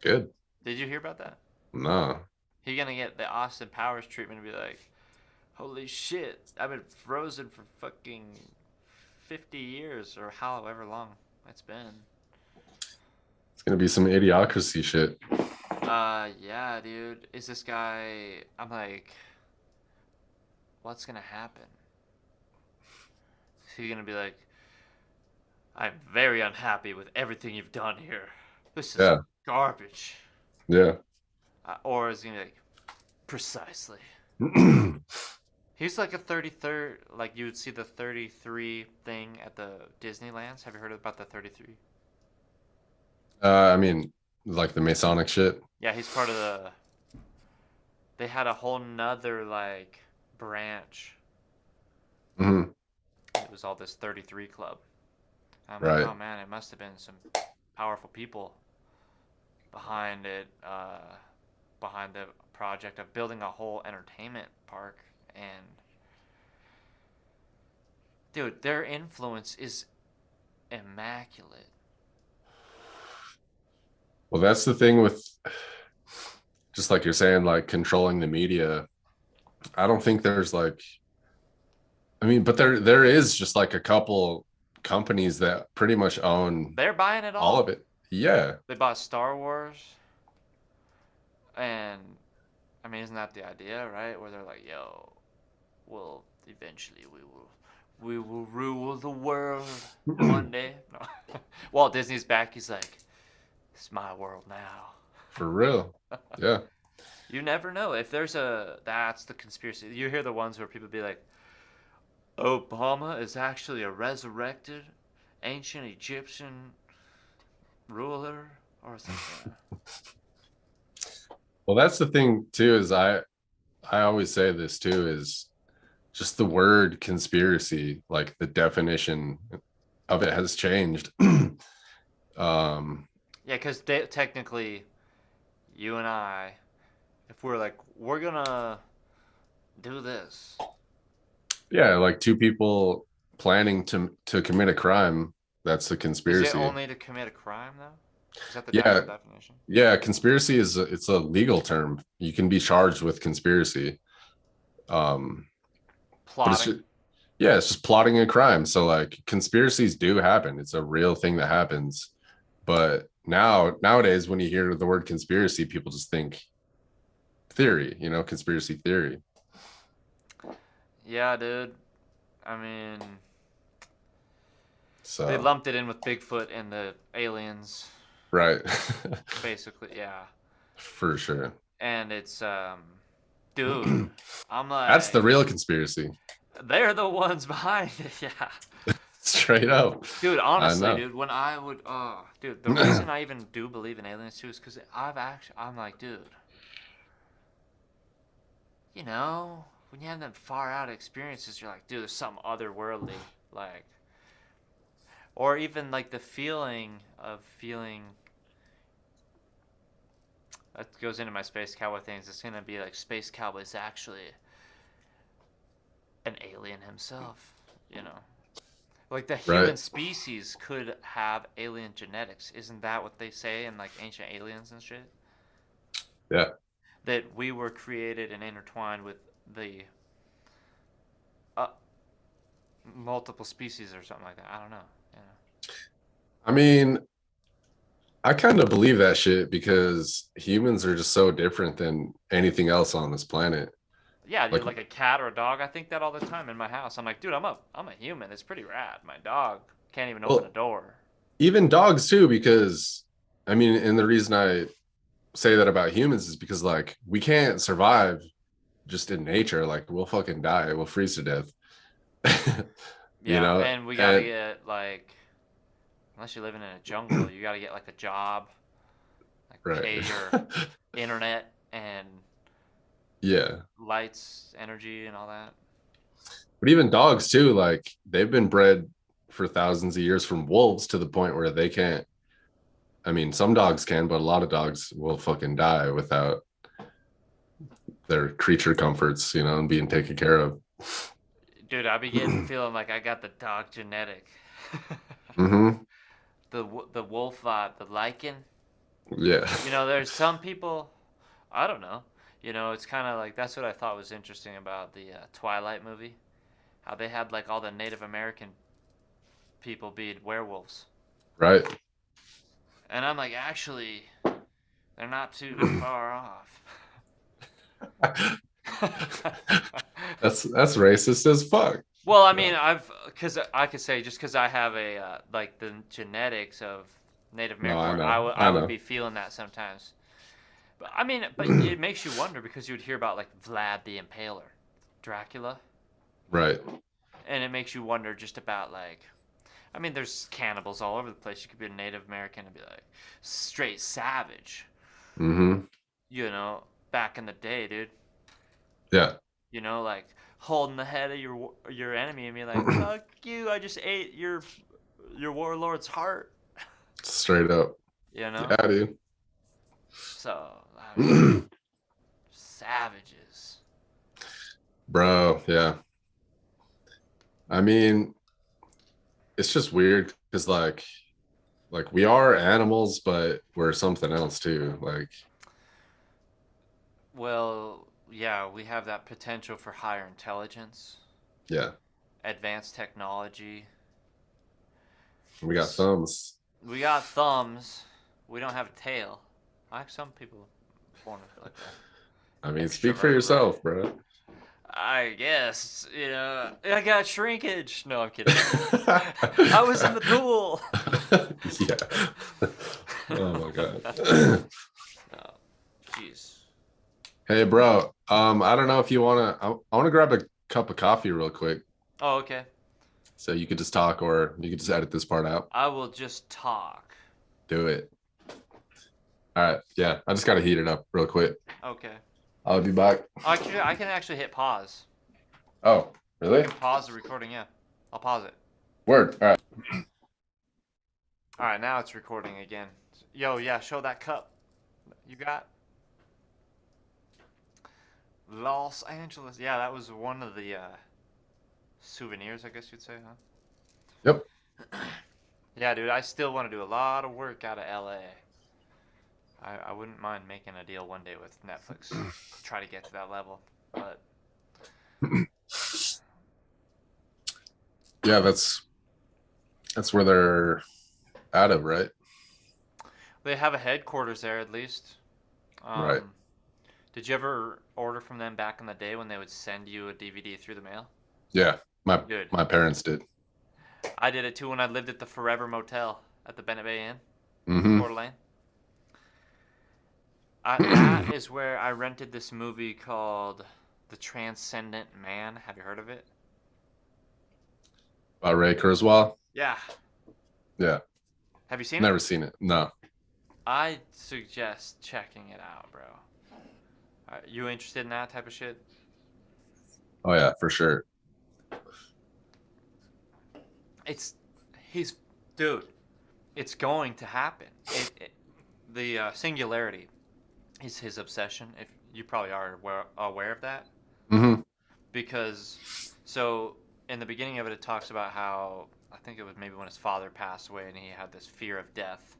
Good. Did you hear about that? No. He gonna get the Austin Powers treatment and be like, holy shit, I've been frozen for fucking 50 years or however long it's been. It's gonna be some idiocracy shit. Yeah, dude. Is this guy. I'm like, what's gonna happen? Is he gonna be like, I'm very unhappy with everything you've done here. This is Yeah. garbage. Yeah. Or is he gonna be like, precisely. He's like a 33rd, like you would see the 33 thing at the Disneylands. Have you heard about the 33? I mean, like the Masonic shit. Yeah, he's part of the. They had a whole nother, like, branch. Mhm. It was all this 33 club. I'm like, Right. oh man, it must have been some powerful people behind it, behind the project of building a whole entertainment park. And dude, their influence is immaculate. Well, that's the thing with just like you're saying, like controlling the media. I don't think there's like, I mean, but there is just like a couple companies that pretty much own They're buying it all of all. it. Yeah. They bought Star Wars, and I mean, isn't that the idea, right? Where they're like, "Yo, well, eventually we will rule the world one day." No. Walt Disney's back. He's like, "It's my world now." For real. Yeah. You never know if there's a. That's the conspiracy. You hear the ones where people be like, "Obama is actually a resurrected ancient Egyptian ruler or something." Well, that's the thing too, is I always say this too, is just the word conspiracy, like the definition of it has changed. um Yeah, because technically, you and I, if we're like, we're gonna do this. yeah, like two people planning to commit a crime, that's a Is it conspiracy. only to commit a crime though? Is that the Yeah. actual definition? Yeah, conspiracy is it's a legal term. You can be charged with conspiracy. Um but it's Plotting. just, Yeah, it's just plotting a crime. So like conspiracies do happen. It's a real thing that happens. But nowadays when you hear the word conspiracy, people just think theory, conspiracy theory. Yeah, dude. I mean, they So, lumped it in with Bigfoot and the aliens, right. basically. Yeah, For sure. and it's dude. I'm That's the like, real conspiracy. they're the ones behind it. Yeah. Straight up. Dude, I honestly, know. dude, when I would, oh, dude, the reason I even do believe in aliens too is because I'm like, dude, when you have them far out experiences, you're like, dude, there's something otherworldly, like, or even like the feeling of feeling that goes into my space cowboy things. It's gonna be like space cowboy's actually an alien himself, you know. Like the Right. human species could have alien genetics. Isn't that what they say in like ancient aliens and shit? Yeah. That we were created and intertwined with the uh, multiple species or something like that. I don't know. I mean, I kind of believe that shit because humans are just so different than anything else on this planet. Yeah, dude, Like, like a cat or a dog. I think that all the time in my house. I'm like, dude, I'm a human. It's pretty rad. My dog can't even open a well, door. even dogs too, because I mean, and the reason I say that about humans is because like we can't survive just in nature. Like we'll fucking die. We'll freeze to death. you Yeah, know? and we gotta And get like, unless you're living in a jungle, you gotta get like a job, like right. pay your internet and Yeah. lights, energy, and all that. But even dogs too, like they've been bred for thousands of years from wolves to the point where they can't. I mean, some dogs can, but a lot of dogs will fucking die without their creature comforts, and being taken care of. Dude, I be getting feeling like I got the dog genetic. hmm The wolf vibe, the lichen. Yeah. There's some people, I don't know. It's kind of like that's what I thought was interesting about the Twilight movie. How they had like all the Native American people be werewolves. Right. And I'm like, actually, they're not too far off. That's racist as fuck. Well, I mean, No, cause I could say just cause I have a like the genetics of Native no, American, I where know. I I would know. be feeling that sometimes. But I mean, but it makes you wonder because you would hear about like Vlad the Impaler, Dracula, Right. and it makes you wonder just about like, I mean, there's cannibals all over the place. You could be a Native American and be like straight savage, hmm back in the day, dude. Yeah. Like holding the head of your enemy and be like, "Fuck you! I just ate your warlord's heart." Straight up. You know. Yeah, dude. So I mean, savages. Bro, yeah. I mean, it's just weird because like we are animals, but we're something else too. Like, Well, yeah, we have that potential for higher intelligence, yeah, advanced technology. we got thumbs. We got thumbs. We don't have a tail. Like some people born with like I a mean, speak for extrovert, right? yourself, bro. I guess, I got shrinkage. No, I'm kidding. I was in the pool. Yeah. Oh my god. No, jeez. Hey, bro. I don't know if you wanna. I want to grab a cup of coffee real quick, Oh, okay. so you could just talk, or you could just edit this part out. I will just talk. Do it. All right. Yeah, I just gotta heat it up real quick. Okay. I'll be back. I can actually hit pause. Oh, I really? can pause the recording, yeah. I'll pause it. Word. All right. Alright, now it's recording again. Yo, yeah, show that cup. You got Los Angeles. Yeah, that was one of the souvenirs, I guess you'd say, huh? Yep. Yeah, dude, I still want to do a lot of work out of LA. I wouldn't mind making a deal one day with Netflix. Try to get to that level. But Yeah, that's where they're out of, right? They have a headquarters there at least. Right. Um, did you ever order from them back in the day when they would send you a DVD through the mail? Yeah. My Good. my parents did. I did it too when I lived at the Forever Motel at the Bennett Bay Inn, Mm-hmm. Coeur d'Alene. That is where I rented this movie called The Transcendent Man. Have you heard of it? Ray Kurzweil. Yeah. Yeah. Have you seen it? Never seen it. No. I suggest checking it out, bro. Are you interested in that type of shit? Oh yeah, for sure. It's he's dude. It's going to happen. The singularity is his obsession. If you probably are aware of that, Mm-hmm. because so in the beginning of it, it talks about how I think it was maybe when his father passed away and he had this fear of death.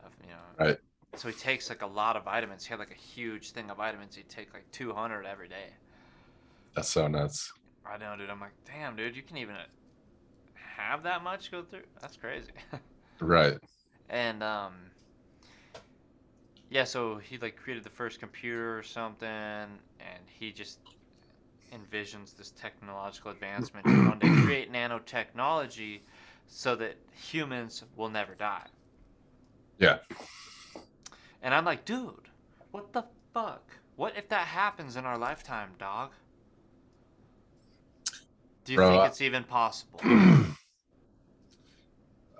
Of Right. so he takes like a lot of vitamins. He had like a huge thing of vitamins. He'd take like 200 every day. That's so nuts. I know, dude. I'm like, damn, dude, you can even have that much go through? That's crazy. Right. And yeah, so he like created the first computer or something, and he just envisions this technological advancement to one day create nanotechnology so that humans will never die. Yeah. And I'm like, dude, what the fuck? What if that happens in our lifetime, dog? Do you think Bro. it's even possible?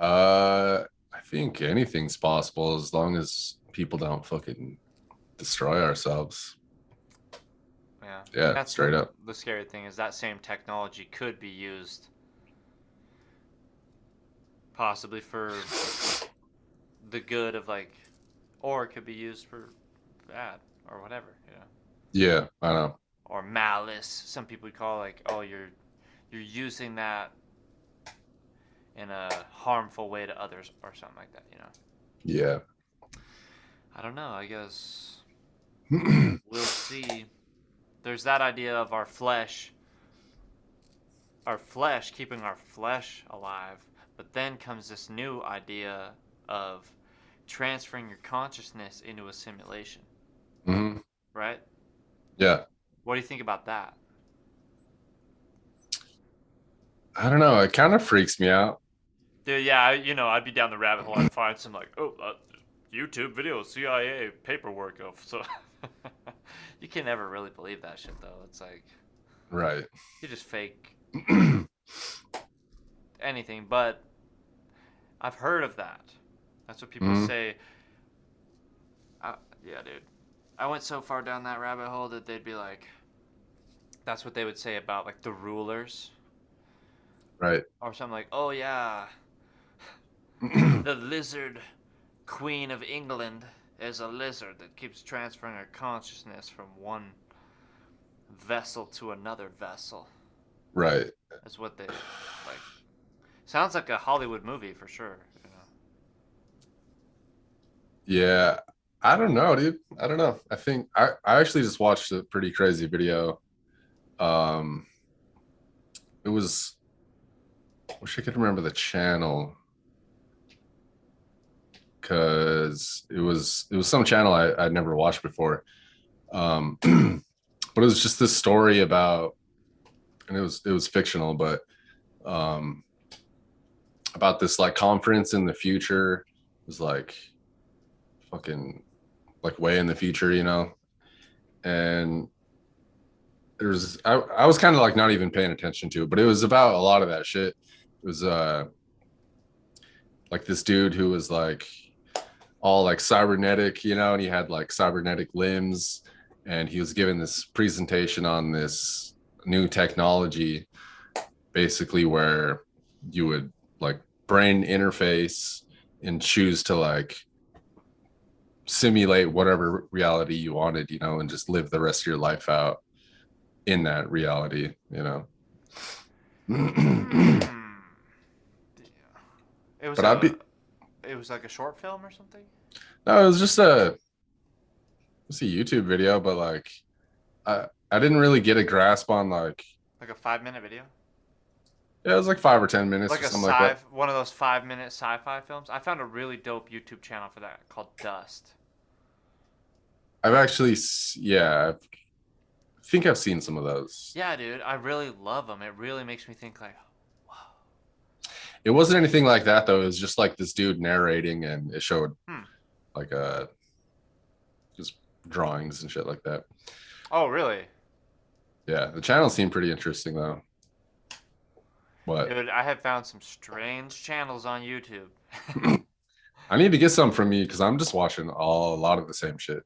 I think anything's possible as long as people don't fucking destroy ourselves. Yeah. And Yeah, that's straight up. the scary thing is that same technology could be used possibly for the good of like, or it could be used for bad or whatever, Yeah, I know. or malice. Some people would call like, oh, you're using that in a harmful way to others or something like that. Yeah. I don't know. I guess we'll see. There's that idea of our flesh keeping our flesh alive, but then comes this new idea of transferring your consciousness into a simulation, Hmm. right? Yeah. What do you think about that? I don't know. It kind of freaks me out. Dude, yeah, I'd be down the rabbit hole. I'd find some like, YouTube video, CIA paperwork of so. You can never really believe that shit though. It's like Right. you just fake anything. But I've heard of that. That's what people Hmm. say. Yeah, dude. I went so far down that rabbit hole that they'd be like, that's what they would say about like the rulers Right. or something like, oh yeah, the lizard queen of England is a lizard that keeps transferring her consciousness from one vessel to another vessel. Right. That's what they like. Sounds like a Hollywood movie for sure. Yeah. I don't know, dude. I don't know. I think I actually just watched a pretty crazy video. Um, it was, wish I could remember the channel because it was some channel I'd never watched before. But it was just this story about, and it was fictional, but um about this like conference in the future. It was like fucking like way in the future, and I was kind of like not even paying attention to it, but it was about a lot of that shit. It was like this dude who was like all like cybernetic, and he had like cybernetic limbs, and he was giving this presentation on this new technology, basically where you would like brain interface and choose to like simulate whatever reality you wanted, and just live the rest of your life out in that reality. Hmm. It was But I'd be it was like a short film or something. no, it was just a YouTube video, but like I didn't really get a grasp on like Like a 5 minute video. Yeah, it was like 5 or 10 minutes Like or a something like that. one of those 5 minute sci-fi films. I found a really dope YouTube channel for that called Dust. I've actually, yeah, I think I've seen some of those. Yeah, dude, I really love them. It really makes me think like, wow. It wasn't anything like that though. It was just like this dude narrating, and it showed Hmm. like just drawings and shit like that. Oh, really? Yeah, the channel seemed pretty interesting though. But Dude, I have found some strange channels on YouTube. I need to get some from you because I'm just watching a lot of the same shit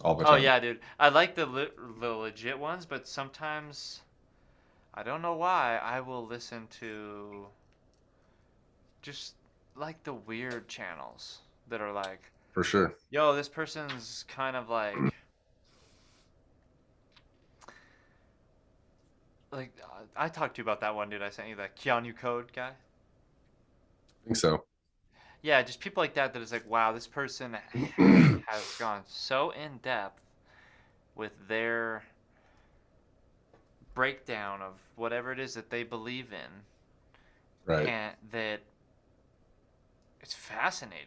all the Oh time. yeah, dude. I like the legit ones, but sometimes I don't know why I will listen to just like the weird channels that are like, For sure. yo, this person's kind of like I talked to you about that one dude I sent you, that Keanu Code guy. I think so. Yeah, just people like that is like, wow, this person has gone so in depth with their breakdown of whatever it is that they believe in, Right. and that it's fascinating.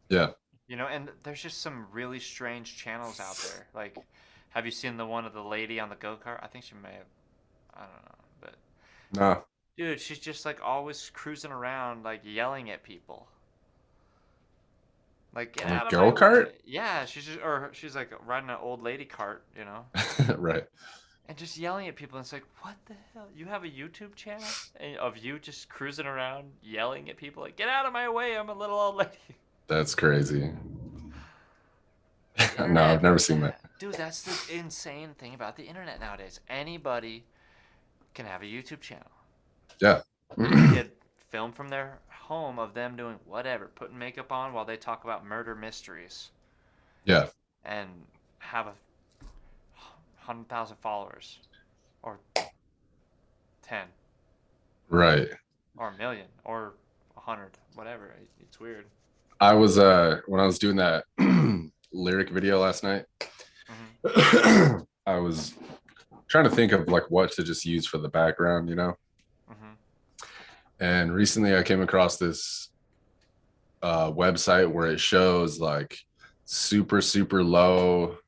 Yeah. And there's just some really strange channels out there. Like, have you seen the one of the lady on the go kart? I think she may have. I don't know, but Nah. dude, she's just like always cruising around, like yelling at people. Like, get On a out of my go-kart? way. Yeah, she's like riding an old lady cart. Right. And just yelling at people. And it's like, what the hell? You have a YouTube channel of you just cruising around yelling at people? Like, get out of my way. I'm a little old lady. That's crazy. The No, I've internet, never seen that. dude, that's the insane thing about the internet nowadays. Anybody can have a YouTube channel. Yeah. People get film from their home of them doing whatever, putting makeup on while they talk about murder mysteries, Yeah. and have 100,000 followers, or 10, Right. or a million, or 100, whatever. It's weird. I was when I was doing that lyric video last night, Hmm. I was trying to think of like what to just use for the background, you know? Hmm. And recently I came across this website where it shows like super low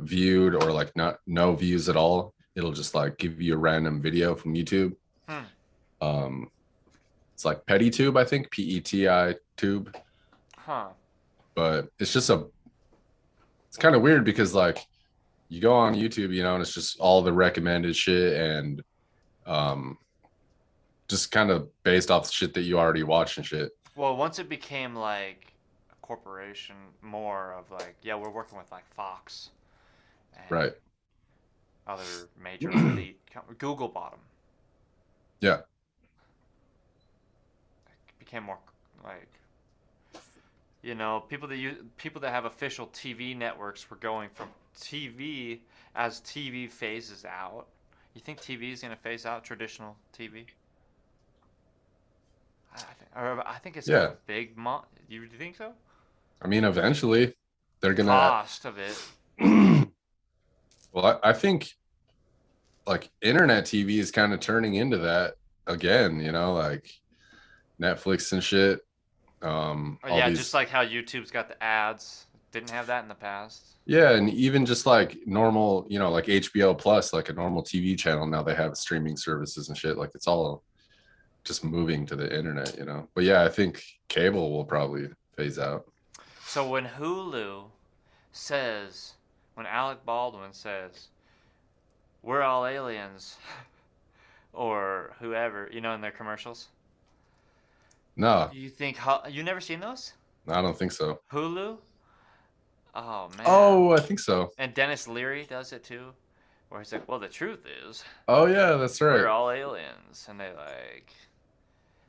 viewed or like not no views at all. It'll just like give you a random video from YouTube. Hmm. Um, it's like PettyTube, I think, PETI tube, Huh. but it's kind of weird because like you go on YouTube, you know, and it's just all the recommended shit and um, just kind of based off the shit that you already watch and shit. Well, once it became like a corporation, more of like, yeah, we're working with like Fox and Right. other major elite. Google bought them. Yeah. It became more like, people that have official TV networks were going from TV as TV phases out. You think TV is gonna phase out traditional TV? I think it's got a Yeah. big You think so? I mean, eventually The they're gonna. cost of it. Well, I think like internet TV is kind of turning into that again, you know, like Netflix and shit. All Yeah, just these, like how YouTube's got the ads. Didn't have that in the past. yeah, and even just like normal, you know, like HBO Plus, like a normal TV channel. Now they have streaming services and shit. Like it's all just moving to the internet, you know. But yeah, I think cable will probably phase out. So says, when Alec Baldwin says, "We're all aliens," or whoever, in their commercials. No, Do you think you never seen those? I don't think so. Hulu? Oh man. Oh, I think so. And Dennis Leary does it too, where he's like, "Well, the truth is, Oh yeah, that's we're right. all aliens," and they like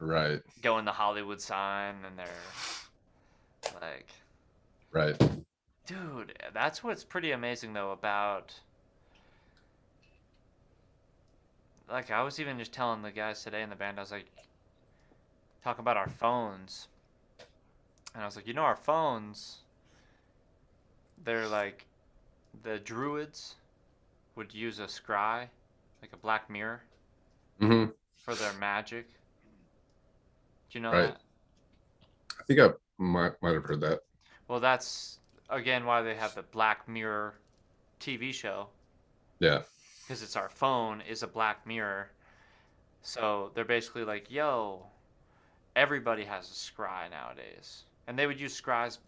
Right, go in the Hollywood sign, and they're like, right. dude, that's what's pretty amazing though about, like, I was even just telling the guys today in the band, I was like, talk about our phones, and I was like, our phones, they're like, the druids would use a scry, like a black mirror, Hmm. for their magic. Do you know Right. that? I think I might have heard that. Well, that's again why they have the Black Mirror TV show, Yeah. because it's our phone is a black mirror. So they're basically like, yo, everybody has a scry nowadays. And they would use scries,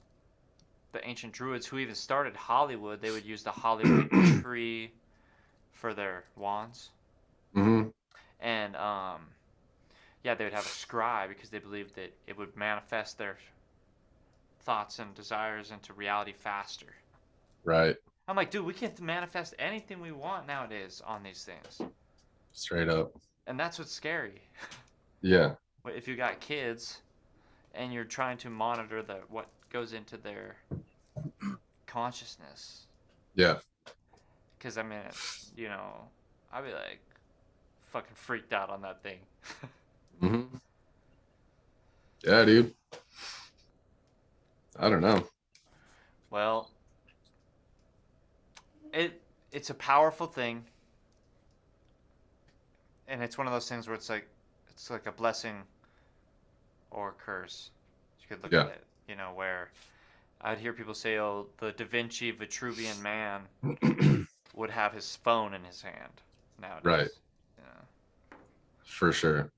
the ancient druids who even started Hollywood, they would use the Hollywood tree for their wands. Hmm. And yeah, they would have a scry because they believed that it would manifest their thoughts and desires into reality faster. Right. I'm like, dude, we can manifest anything we want nowadays on these things. Straight up. And that's what's scary. Yeah. If you got kids and you're trying to monitor what goes into their consciousness. Yeah. Because, I mean, I'd be like fucking freaked out on that thing. Hmm. Yeah, dude. I don't know. Well, it's a powerful thing, and it's one of those things where it's like a blessing or a curse. You could look at Yeah. it, where I'd hear people say, "Oh, the Da Vinci Vitruvian Man would have his phone in his hand Right. nowadays." Yeah. For sure.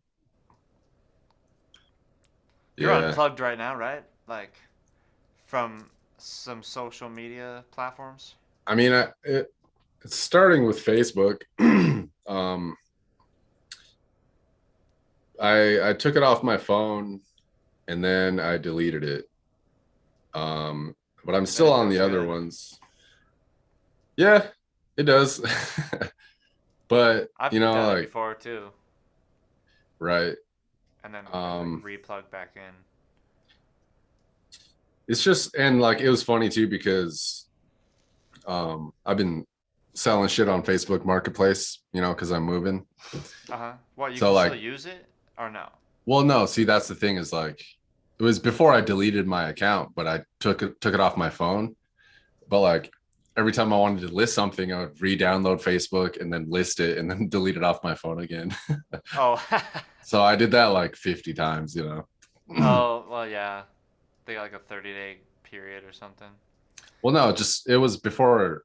You're Yeah. unplugged right now, right? Like from some social media platforms. I mean, it's starting with Facebook. um, I took it off my phone and then I deleted it. But I'm And still it on feels the other good. ones. Yeah, it does. But I've done it like, before too, right. and then like Um, replug back in. it's just, and like it was funny too because I've been selling shit on Facebook Marketplace, because I'm moving. Uh huh. What, you So can still like, use it or no? well, no, see, that's the thing is like it was before I deleted my account, but I took it off my phone. But like every time I wanted to list something, I would re-download Facebook and then list it and then delete it off my phone again. Oh. So I did that like 50 times. Oh well, yeah. They got like a 30-day period or something. Well, no, just it was before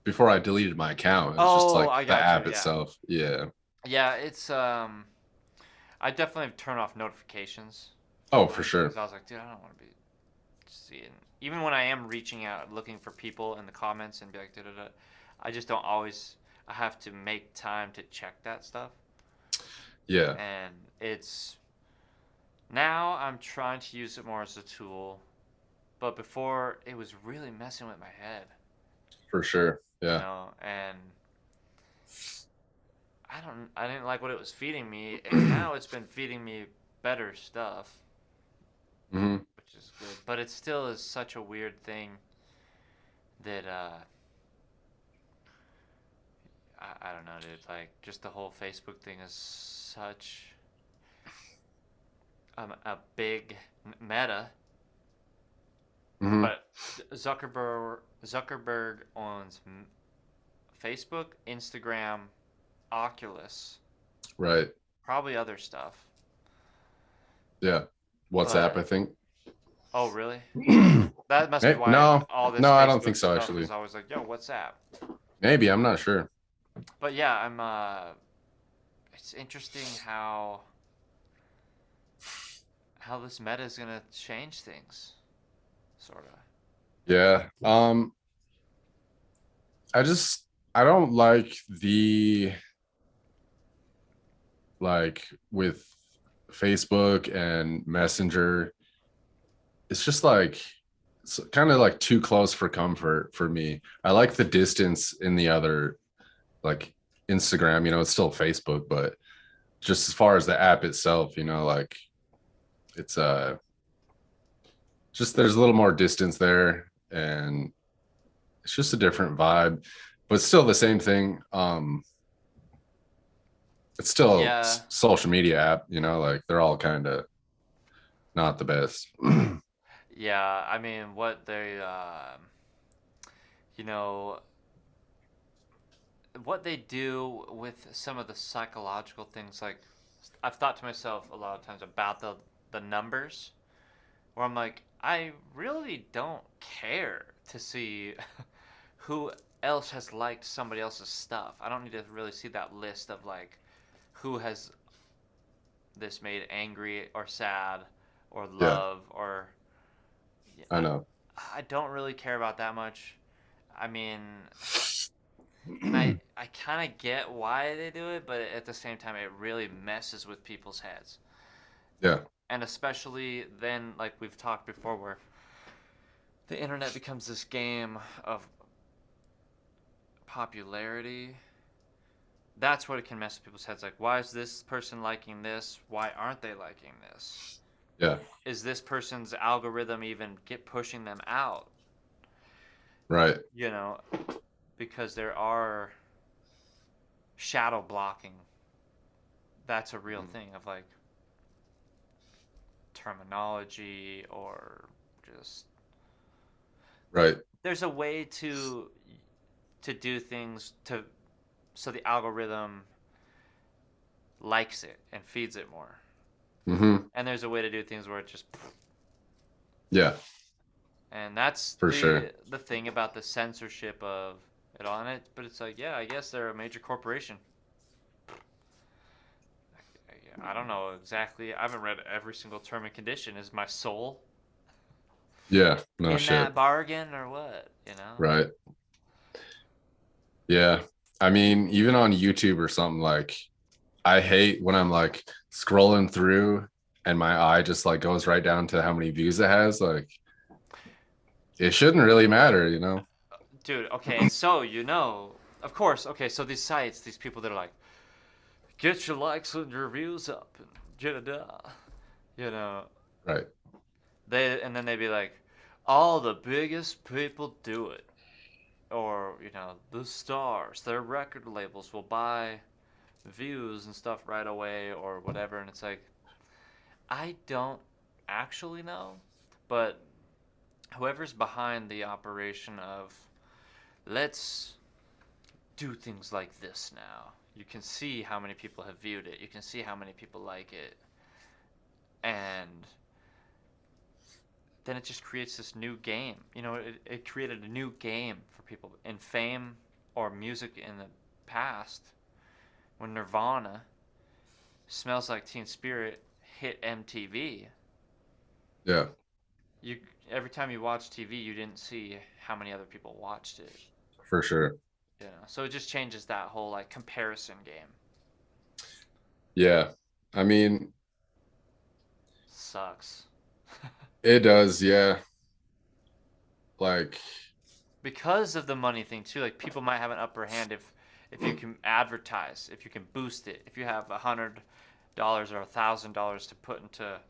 I deleted my account. It was just Oh, like I the got you. app Yeah. itself. Yeah. Yeah, it's I definitely turn off notifications for Oh, for mine sure. because I was like, dude, I don't want to be seeing. Even when I am reaching out, looking for people in the comments and be like, da da da, I just don't always. I have to make time to check that stuff, Yeah, and it's now I'm trying to use it more as a tool, but before it was really messing with my head, for sure. Yeah. and I didn't like what it was feeding me, and now it's been feeding me better stuff, Hmm. which is good. But it still is such a weird thing that I don't know, dude. Like just the whole Facebook thing is such a big meta. Hmm. But Zuckerberg owns Facebook, Instagram, Oculus, Right. probably other stuff. Yeah. WhatsApp, But I think. oh, really? That must be why No, all this no, I don't Facebook think so, stuff actually. is always like, yo, what's that? Maybe, I'm not sure. But yeah, it's interesting how this meta is gonna change things, sort of. Yeah. I don't like the like with Facebook and Messenger. It's just like it's kind of like too close for comfort for me. I like the distance in the other like Instagram, it's still Facebook, but just as far as the app itself, like it's just there's a little more distance there and it's just a different vibe, but still the same thing. It's still a Yeah, social media app, like they're all kind of not the best. yeah. I mean, what they, you know, what they do with some of the psychological things, like I've thought to myself a lot of times about the numbers, where I'm like, I really don't care to see who else has liked somebody else's stuff. I don't need to really see that list of like who has this made angry or sad or Yeah, love or I I, know. I don't really care about that much. I mean, and I kind of get why they do it, but at the same time, it really messes with people's heads. Yeah, And especially then, like we've talked before, where the internet becomes this game of popularity. That's what it can mess with people's heads. Like, why is this person liking this? Why aren't they liking this? yeah, Is this person's algorithm even get pushing them out? right. You know, because there are shadow blocking. That's a real Mm. thing of like terminology or just Right. there's a way to do things to so the algorithm likes it and feeds it more. Hmm. And there's a way to do things where it just Yeah, and that's for sure. the thing about the censorship of it all. And it, but it's like, yeah, I guess they're a major corporation. I don't know exactly. I haven't read every single term and condition. Is my soul Yeah, no in shit. that bargain or what? You know? Right. Yeah. I mean, even on YouTube or something, like I hate when I'm like scrolling through and my eye just like goes right down to how many views it has. Like it shouldn't really matter, you know? Dude, okay, and so of course, okay, so these sites, these people that are like, get your likes and your views up and get it done. You know, Right. and then they'd be like, all the biggest people do it. Or, the stars, their record labels will buy views and stuff right away or whatever. And it's like, I don't actually know, but whoever's behind the operation of let's do things like this now. You can see how many people have viewed it. You can see how many people like it. And then it just creates this new game. It created a new game for people. In fame or music in the past, when Nirvana, Smells Like Teen Spirit hit MTV, Yeah, you every time you watched TV, you didn't see how many other people watched it. for sure. So it just changes that whole like comparison game. Yeah. I mean, Sucks. it does. Yeah. Like, Because of the money thing too, like people might have an upper hand if you can advertise, if you can boost it, if you have $100 or $1,000 to put into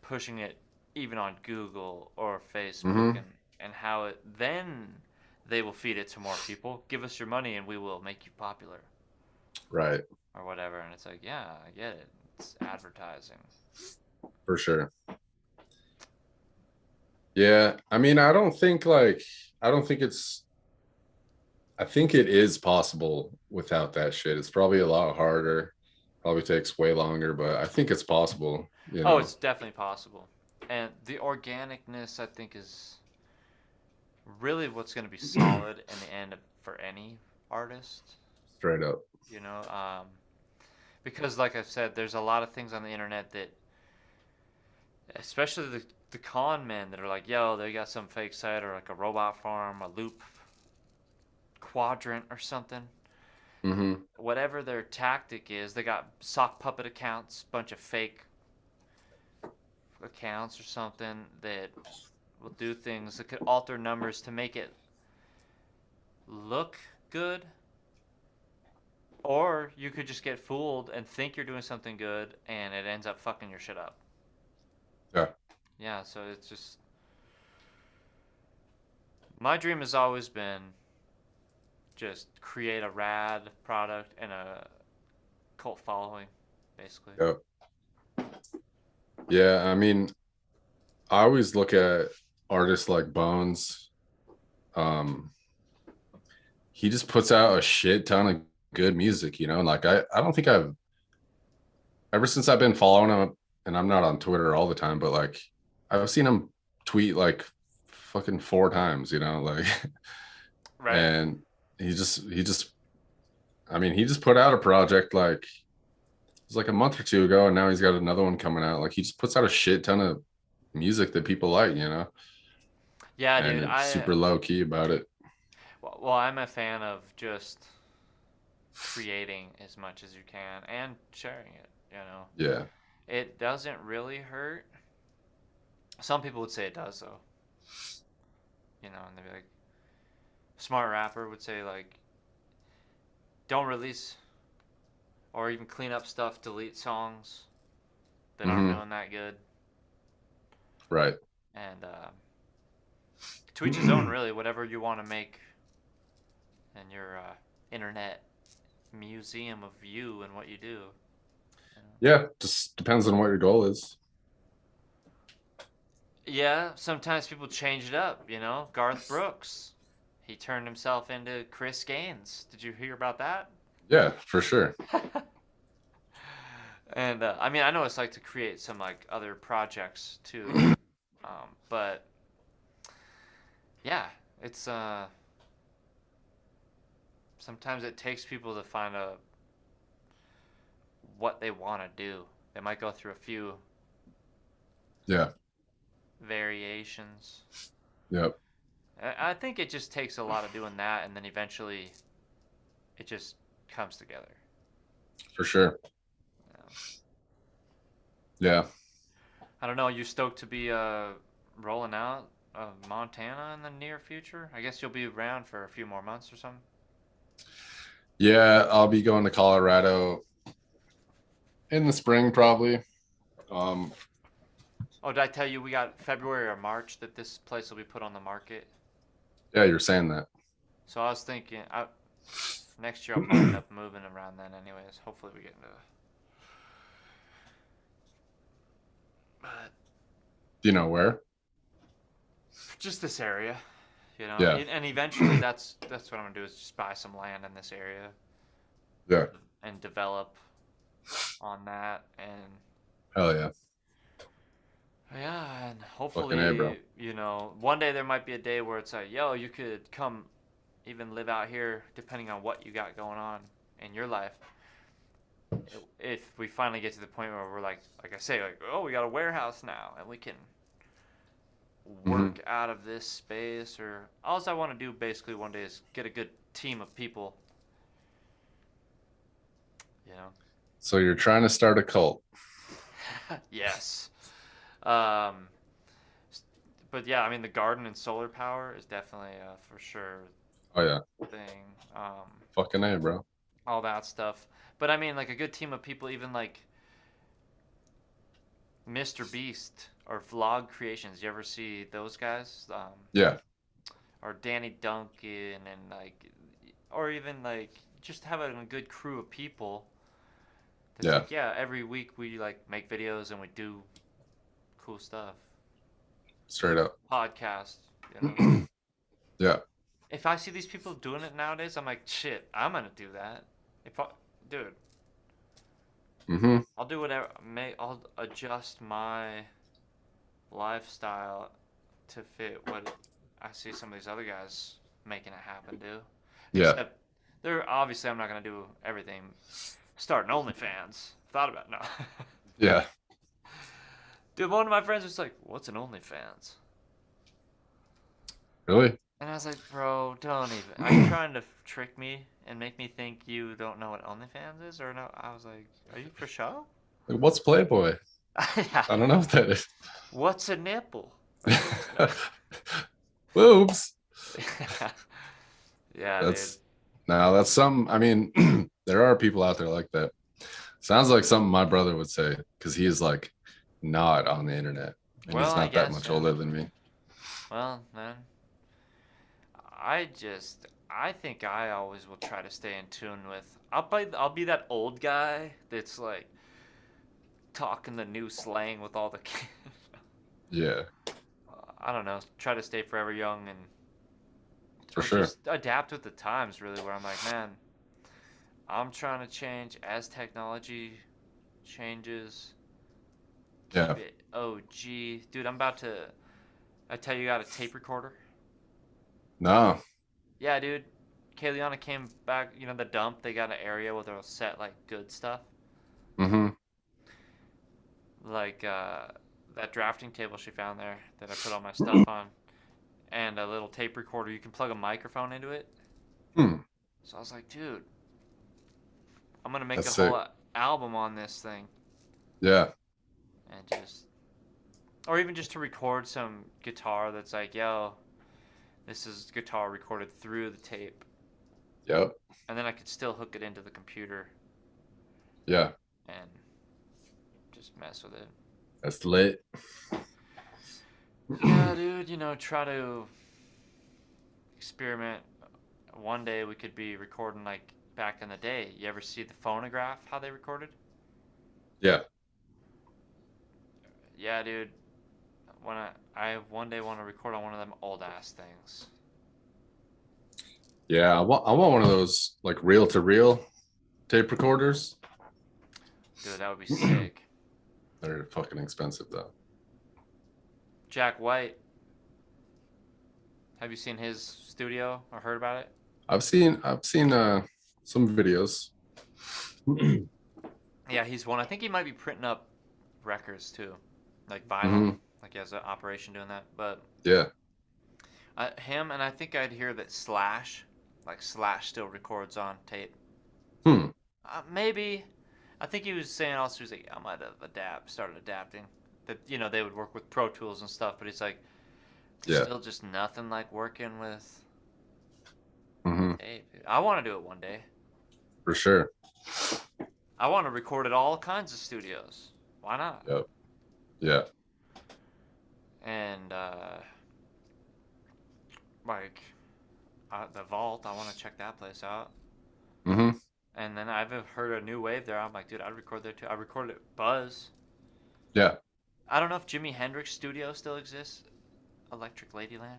pushing it even on Google or Facebook, hmm, and how it then they will feed it to more people. Give us your money and we will make you popular right. or whatever. And it's like, yeah, I get it. It's advertising. For sure. Yeah. I mean, I don't think I think it is possible without that shit. It's probably a lot harder, probably takes way longer, but I think it's possible, you Oh, know, it's definitely possible. And the organicness, I think, is really what's going to be solid in the end for any artist. straight up. You know, because like I've said, there's a lot of things on the internet that, especially the con men that are like, yo, they got some fake site or like a robot farm, a loop quadrant or something. Hmm. Whatever their tactic is, they got sock puppet accounts, bunch of fake accounts or something that will do things that could alter numbers to make it look good. Or you could just get fooled and think you're doing something good and it ends up fucking your shit up. Yeah, Yeah, so it's just my dream has always been just create a rad product and a cult following, basically. yeah. Yeah, I mean, I always look at artists like Bones. Um, he just puts out a shit ton of good music, you know, and like I don't think I've ever since I've been following him, and I'm not on Twitter all the time, but like I've seen him tweet like fucking 4 times, like Right. and he just I mean, he just put out a project like it was like a month or two ago, and now he's got another one coming out. Like he just puts out a shit ton of music that people like, Yeah, and dude. it's super low key about it. Well, I'm a fan of just creating as much as you can and sharing it. Yeah. It doesn't really hurt. Some people would say it does, though. And they'd be like, smart rapper would say like, don't release or even clean up stuff, delete songs that aren't Hmm. doing that good, Right. and to each his own, really. Whatever you want to make in your internet museum of you and what you do. Yeah, just depends on what your goal is. Yeah, sometimes people change it up. Garth Brooks, he turned himself into Chris Gaines. Did you hear about that? Yeah, for sure. And I mean, I know it's like to create some like other projects too, but yeah, it's sometimes it takes people to find a what they want to do. They might go through a few Yeah. variations. Yep. I think it just takes a lot of doing that, and then eventually it just comes together. For sure. Yeah. Yeah. I don't know. You stoked to be rolling out of Montana in the near future? I guess you'll be around for a few more months or something. Yeah, I'll be going to Colorado in the spring probably. Um, Oh, did I tell you we got February or March that this place will be put on the market? yeah, you're saying that. So I was thinking, next year I'll probably end up moving around then, anyways. Hopefully we get into. But Do you know where? just this area, Yeah. and eventually that's what I'm gonna do is just buy some land in this area Yeah. and develop on that, and Hell yeah. yeah, and Fucking A, bro. hopefully one day there might be a day where it's like, yo, you could come even live out here depending on what you got going on in your life. If we finally get to the point where we're like I say, like, oh, we got a warehouse now and we can Hmm. work out of this space, or all I want to do basically one day is get a good team of people, you know. So you're trying to start a cult. Yes. Um, but yeah, I mean the garden and solar power is definitely for sure Oh yeah. thing. Fucking A, bro. All that stuff. But I mean like a good team of people, even like Mr. Beast or Vlog Creations. You ever see those guys? Yeah. Or Danny Duncan and like, or even like just having a good crew of people. That's Yeah. like, yeah, every week we like make videos and we do cool stuff. Straight up. Podcast, Yeah. If I see these people doing it nowadays, I'm like, shit, I'm gonna do that. If I, dude, Hmm. I'll do whatever. I'll adjust my lifestyle to fit what I see some of these other guys making it happen, do. Yeah. Except, they're obviously I'm not gonna do everything. Start an OnlyFans. Thought about it. No. Yeah. Dude, one of my friends was like, "What's an OnlyFans?" Really? And I was like, "Bro, don't even. Are you trying to trick me and make me think you don't know what OnlyFans is, or no?" I was like, "Are you for sure?" Like, what's Playboy? Yeah. I don't know what that is. What's a nipple? Like, Boobs. yeah, dude. That's no, that's some. I mean, there are people out there like that. Sounds like something my brother would say because he is like not on the internet and Well, he's I not that guess, much yeah. older than me. Well, man, I think I always will try to stay in tune with. I'll be that old guy that's like talking the new slang with all the kids. Yeah, I don't know. Try to stay forever young and for or sure. just adapt with the times. Really, where I'm like, man, I'm trying to change as technology changes. Yeah. Keep it OG. Dude, I'm about to. I tell you, got a tape recorder. No. Yeah, dude. Kayliana came back. You know the dump. They got an area where they'll set like good stuff, Mm-hmm. like that drafting table she found there that I put all my stuff on, and a little tape recorder. You can plug a microphone into it. Hmm. So I was like, dude, I'm gonna make That's a sick. whole album on this thing, Yeah. and just, or even just to record some guitar that's like, yo, this is guitar recorded through the tape, Yep. and then I could still hook it into the computer Yeah. and just mess with it. That's lit. Yeah, dude, try to experiment. One day we could be recording like back in the day. You ever see the phonograph, how they recorded? Yeah. Yeah, dude. When I one day want to record on one of them old ass things. Yeah. I want one of those like reel to reel tape recorders. Dude, that would be sick. They're fucking expensive though. Jack White, have you seen his studio or heard about it? I've seen some videos. Yeah, he's one. I think he might be printing up records too, like vinyl. Hmm. Like he has an operation doing that. But Yeah. him and I think I'd hear that Slash still records on tape. Hmm. Maybe. I think he was saying also, he was like, I might have started adapting. That they would work with Pro Tools and stuff, but he's like, there's Yeah. still just nothing like working with Hmm. tape. I want to do it one day. For sure. I want to record at all kinds of studios. Why not? Yep. Yeah. And like the Vault, I want to check that place out. Hmm. And then I've heard a new wave there. I'm like, dude, I'd record there too. I recorded at Buzz. Yeah. I don't know if Jimi Hendrix studio still exists, Electric Ladyland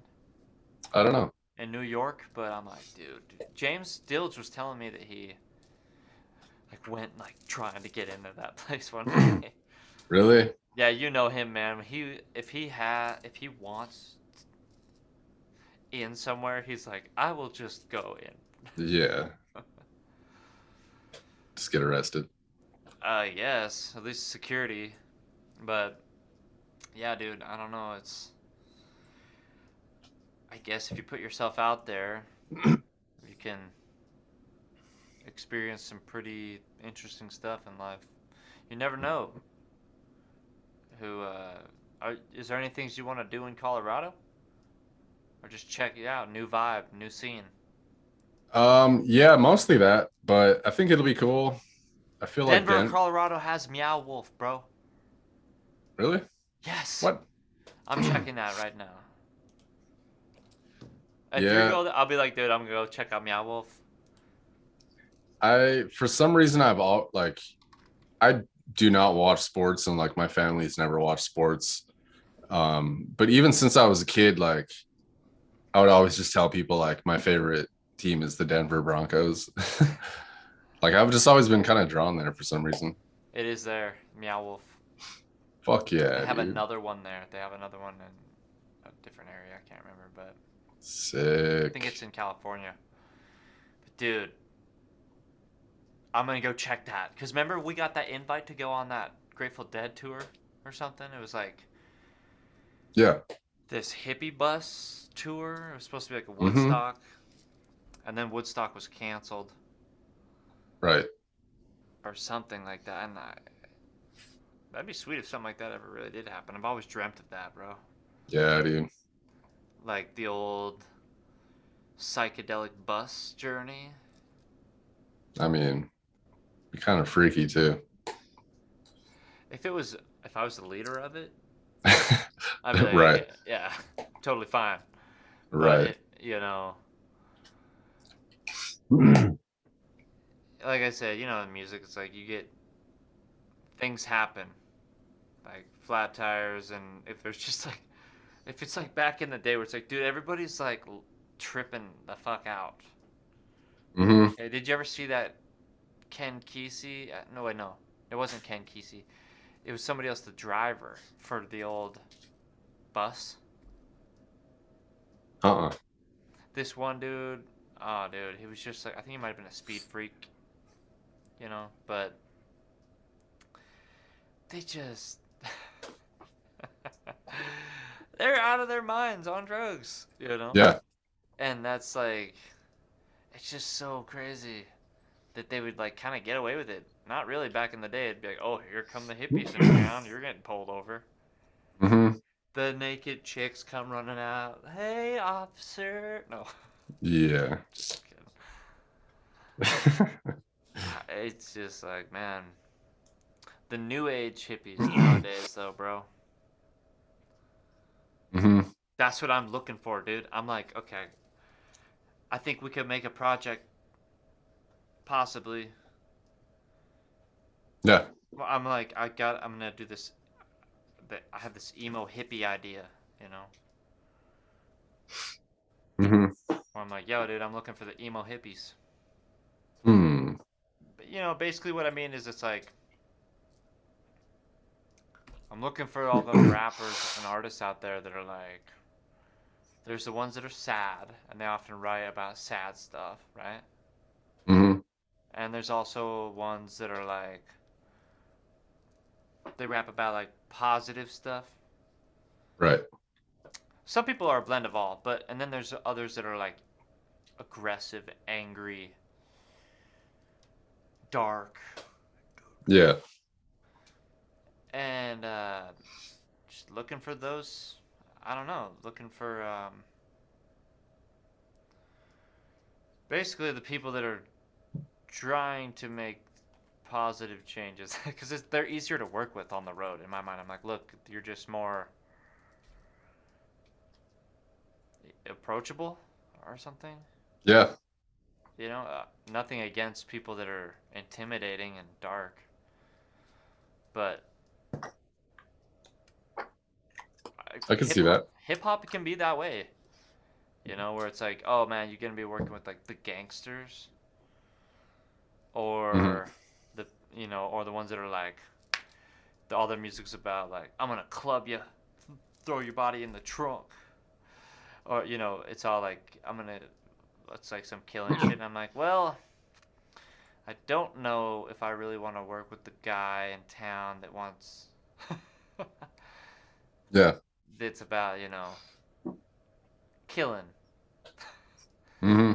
I don't know. in New York, but I'm like, dude, James Dilge was telling me that he like went like trying to get into that place one day. Really? Yeah, you know him, man. If he wants in somewhere, he's like, I will just go in. Yeah. Just get arrested. Yes, at least security. But yeah, dude, I don't know. I guess if you put yourself out there, you can experience some pretty interesting stuff in life. You never know. Is there any things you want to do in Colorado, or just check it out? New vibe, new scene. Yeah, mostly that, but I think it'll be cool. I feel like Denver, Den Colorado has Meow Wolf, bro. really? Yes, What? I'm checking that right now. If you Yeah, go, I'll be like, dude, I'm gonna go check out Meow Wolf. I for some reason I've all like I do not watch sports and like my family's never watched sports. But even since I was a kid, like I would always just tell people like my favorite team is the Denver Broncos. Like I've just always been kind of drawn there for some reason. It is there, Meow Wolf. Fuck They yeah, have dude. another one there. They have another one in a different area. I can't remember, but I think it's Sick. in California. But dude, I'm gonna go check that. Cause remember we got that invite to go on that Grateful Dead tour or something. It was like Yeah. this hippie bus tour. It was supposed to be like a Mm-hmm. Woodstock, and then Woodstock was canceled Right. or something like that. And that'd be sweet if something like that ever really did happen. I've always dreamt of that, bro. Yeah, dude. Like the old psychedelic bus journey. I mean, be kind of freaky too. If it was, if I was the leader of it, I'd be like, Right. yeah, yeah, totally fine. But Right. like I said, in music, it's like you get things happen, like flat tires, and if there's just like, if it's like back in the day where it's like, dude, everybody's like tripping the fuck out. Hmm. Did you ever see that Ken Kesey? No, wait, no. It wasn't Ken Kesey. It was somebody else, the driver for the old bus. Uh-uh. This one dude, oh dude, he was just like, I think he might have been a speed freak, you know, but they just they're out of their minds on drugs, you know? Yeah. And that's like it's just so crazy that they would like kind of get away with it. Not really back in the day. It'd be like, "Oh, here come the hippies in town. You're getting pulled over." Hmm. The naked chicks come running out. Hey, officer. No. Yeah. Just kidding. It's just like, man, the new age hippies nowadays, though, bro. Hmm. That's what I'm looking for, dude. I'm like, okay, I think we could make a project, possibly. Yeah. Well, I'm gonna do this. I have this emo hippie idea, you know. Hmm. Where I'm like, yo, dude, I'm looking for the emo hippies. Hmm. But, you know, basically what I mean is it's like, I'm looking for all the rappers and artists out there that are like, there's the ones that are sad, and they often write about sad stuff, right? Hmm. And there's also ones that are like, they rap about like positive stuff. Right. Some people are a blend of all, but, and then there's others that are like aggressive, angry, dark, Yeah. and just looking for those. I don't know, looking for basically the people that are trying to make positive changes because they're easier to work with on the road. In my mind, I'm like, look, you're just more approachable or something. Yeah. You know, nothing against people that are intimidating and dark, but I can see that. hip hop can be that way. You know, where it's like, oh man, you're gonna be working with like the gangsters Hmm. or the or the ones that are like all their music's about like I'm gonna club you, throw your body in the trunk, or it's all like it's like some killing shit, and I'm like, well, I don't know if I really want to work with the guy in town that wants Yeah. that's about killing. Hmm.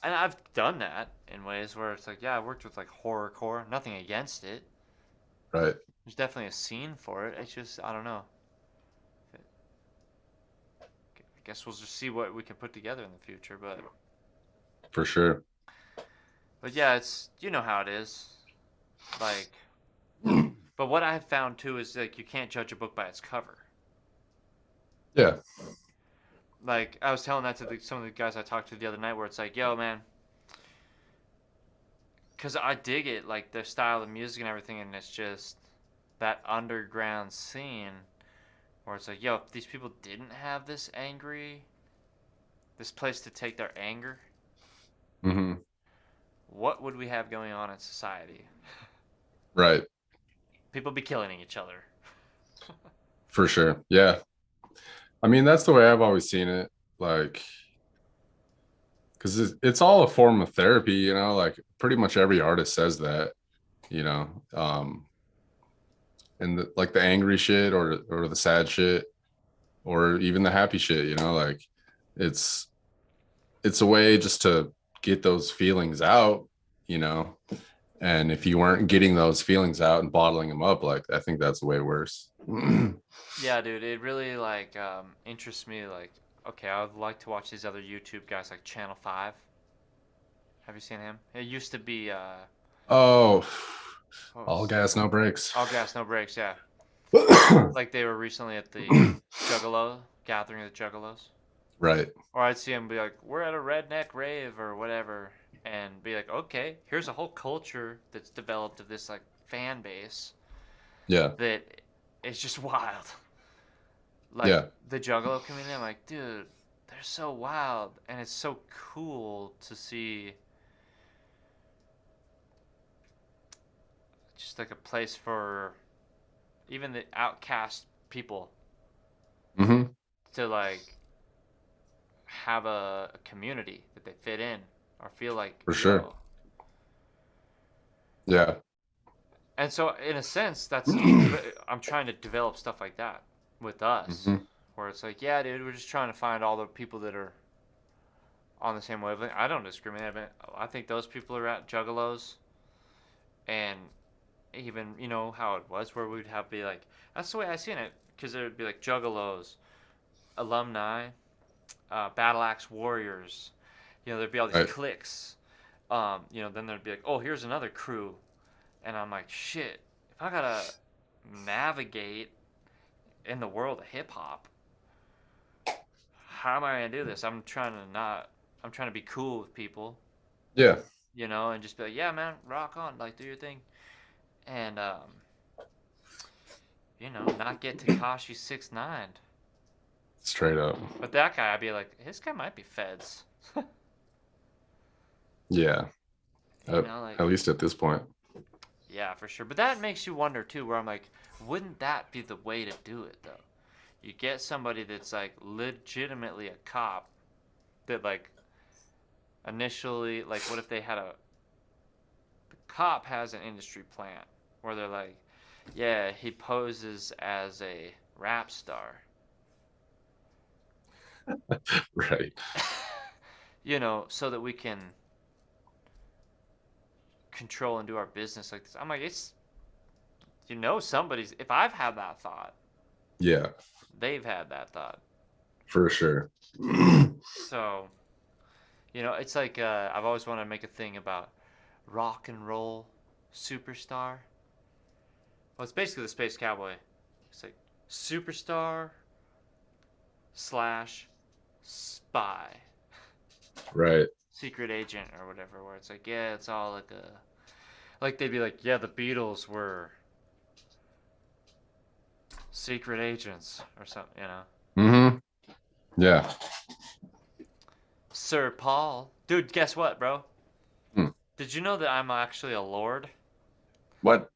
And I've done that in ways where it's like, yeah, I worked with like horrorcore, nothing against it. Right. There's definitely a scene for it. It's just I don't know. I guess we'll just see what we can put together in the future, For sure. but yeah, it's how it is. Like, but what I've found too is like you can't judge a book by its cover. Yeah. Like I was telling that to some of the guys I talked to the other night, where it's like, yo, man, because I dig it, like their style of music and everything, and it's just that underground scene where it's like, yo, if these people didn't have this place to take their anger, Hmm. what would we have going on in society? Right. People be killing each other. For sure. Yeah. I mean, that's the way I've always seen it. Like, because it's all a form of therapy, like pretty much every artist says that, you know, and like the angry shit or the sad shit or even the happy shit, like it's it's a way just to get those feelings out, you know. And if you weren't getting those feelings out and bottling them up, like I think that's way worse. Yeah, dude, it really like interests me. Like, okay, I would like to watch these other YouTube guys like Channel 5. Have you seen him? It used to be Oh, what all was gas, no brakes. All Gas No Breaks, yeah. Like they were recently at the Juggalo gathering of the Juggalos. Right. Or I'd see him be like, "We're at a redneck rave or whatever," and be like, "Okay, here's a whole culture that's developed of this like fan base Yeah. that is just wild." Like Yeah. the Juggalo community, I'm like, dude, they're so wild, and it's so cool to see just like a place for even the outcast people Mm-hmm. to like have a community that they fit in or feel like, For sure. yo. Yeah. And so in a sense, I'm trying to develop stuff like that with us, Mm-hmm. where it's like, yeah, dude, we're just trying to find all the people that are on the same wavelength. I don't discriminate. I think those people are at juggalos, and even how it was, where we'd have be like, that's the way I seen it, because there'd be like juggalos, alumni, battle axe warriors. There'd be all these Right. cliques. Then there'd be like, oh, here's another crew, and I'm like, shit, if I gotta navigate in the world of hip hop, how am I gonna do this? I'm trying to be cool with people, Yeah. and just be like, yeah, man, rock on, like do your thing, and not get Takashi 6ix9ine. Straight up. But that guy, I'd be like, this guy might be feds. Yeah. Like, At least at this point. yeah, for sure. But that makes you wonder too, where I'm like, wouldn't that be the way to do it though? You get somebody that's like legitimately a cop that like initially, like, what if they had the cop has an industry plant where they're like, yeah, he poses as a rap star. Right. So that we can control and do our business like this. I'm like, somebody's, if I've had that thought, Yeah. they've had that thought. For sure. So, it's like, I've always wanted to make a thing about rock and roll superstar. Well, it's basically the Space Cowboy. It's like superstar slash spy, Right. secret agent or whatever. Where it's like, yeah, it's all like they'd be like, yeah, the Beatles were secret agents or something. Mm-hmm. Yeah. Sir Paul, dude, guess what, bro? Hmm. Did you know that I'm actually a lord? What?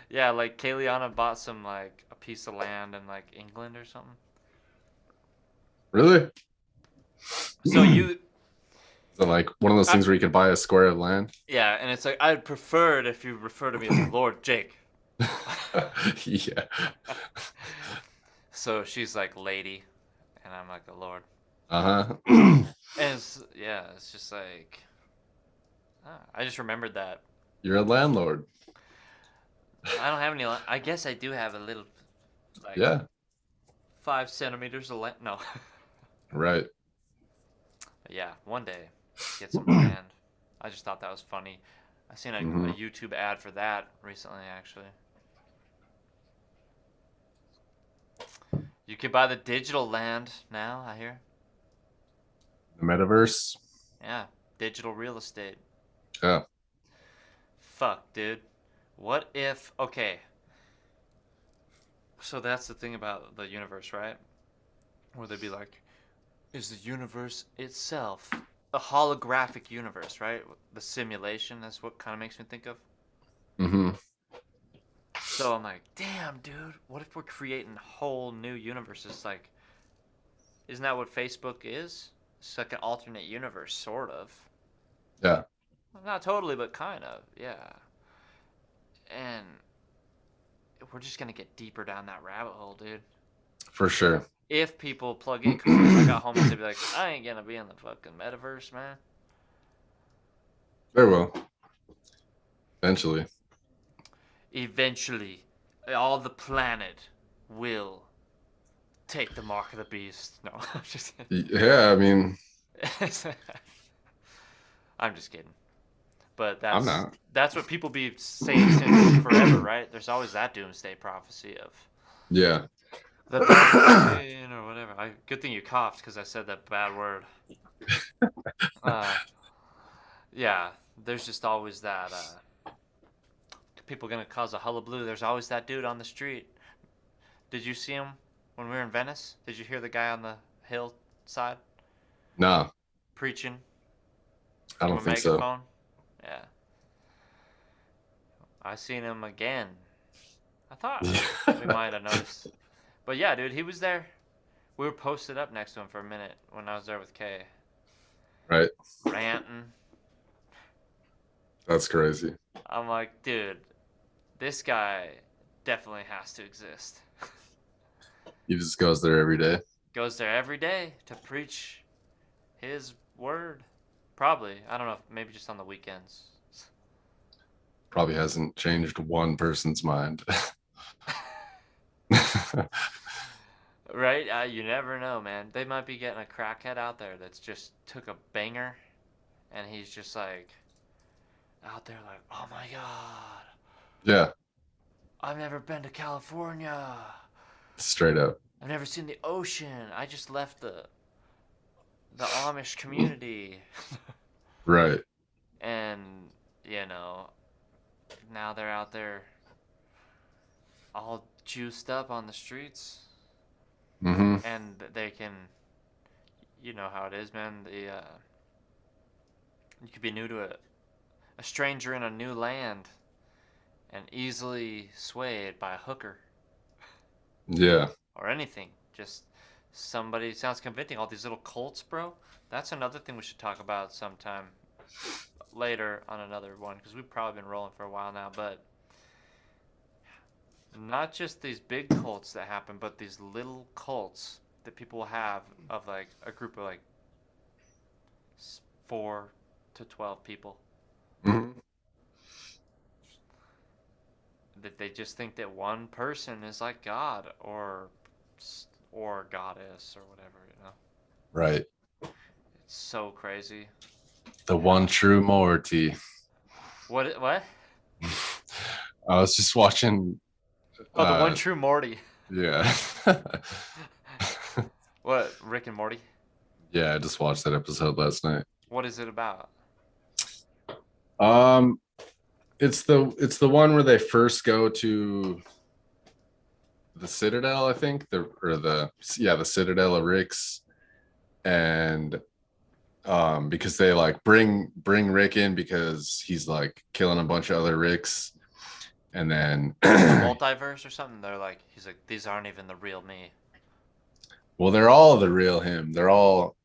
Yeah, like Kayliana bought like a piece of land in like England or something. Really? So you, So like one of those I, things where you could buy a square of land? yeah, and it's like I'd prefer it if you refer to me as Lord Jake. Yeah. So she's like lady, and I'm like a lord. Uh-huh. And it's just like I just remembered that. You're a landlord. I don't have any. I guess I do have a little, like Yeah. 5 centimeters of land. No, Right. but yeah, one day get some land. I just thought that was funny. I seen a Hmm. YouTube ad for that recently, actually. You can buy the digital land now, I hear. The metaverse. Yeah, digital real estate. Yeah. Fuck, dude. What if? Okay, so that's the thing about the universe, right? Where they'd be like, is the universe itself a holographic universe, right? The simulation, that's what kind of makes me think of. Hmm. So I'm like, damn, dude, what if we're creating whole new universes? Like, isn't that what Facebook is? It's like an alternate universe, sort of. Yeah. Not totally, but kind of, yeah. And we're just gonna get deeper down that rabbit hole, dude. For sure. If people plug in, because I got homies that be like, I ain't gonna be in the fucking metaverse, man. Very well. Eventually. Eventually, all the planet will take the mark of the beast. No, I'm just Yeah, I mean, kidding. I'm just kidding. But I'm that's not. that's what people be saying since forever, right? There's always that doomsday prophecy of Yeah. the vaccine or whatever. Good thing you coughed because I said that bad word. Uh, yeah, there's just always that. People gonna cause a hullabaloo. There's always that dude on the street. Did you see him when we were in Venice? Did you hear the guy on the hillside No, preaching I from don't a think so. megaphone? Yeah. I seen him again. I thought we Yeah. might have noticed. But yeah, dude, he was there. We were posted up next to him for a minute when I was there with Kay. Right. Ranting. That's crazy. I'm like, dude, this guy definitely has to exist. He just goes there every day. Goes there every day to preach his word. Probably. I don't know. Maybe just on the weekends. Probably hasn't changed one person's mind. Right? You never know, man. They might be getting a crackhead out there that's just took a banger and he's just like out there like, oh my god, Yeah, I've never been to California. straight up. I've never seen the ocean. I just left the Amish community. Right. And, you know, now they're out there all juiced up on the streets. Hmm. And they can, you know how it is, man. You could be new to a stranger in a new land and easily swayed by a hooker Yeah. or anything. Just somebody sounds convincing. All these little cults, bro. That's another thing we should talk about sometime later on another one because we've probably been rolling for a while now. But not just these big cults that happen, but these little cults that people have of like a group of like 4 to 12 people Hmm. that they just think that one person is like God or goddess or whatever, you know. Right. It's so crazy. The one true Morty. What? I was just watching. Oh, the one uh true Morty. yeah. What? Rick and Morty? Yeah, I just watched that episode last night. What is it about? Um, it's the one where they first go to the Citadel, I think, the Citadel of Rick's, and because they like bring Rick in because he's like killing a bunch of other Ricks, and then Like the multiverse or something? They're like, he's like, these aren't even the real me. well, they're all the real him. They're all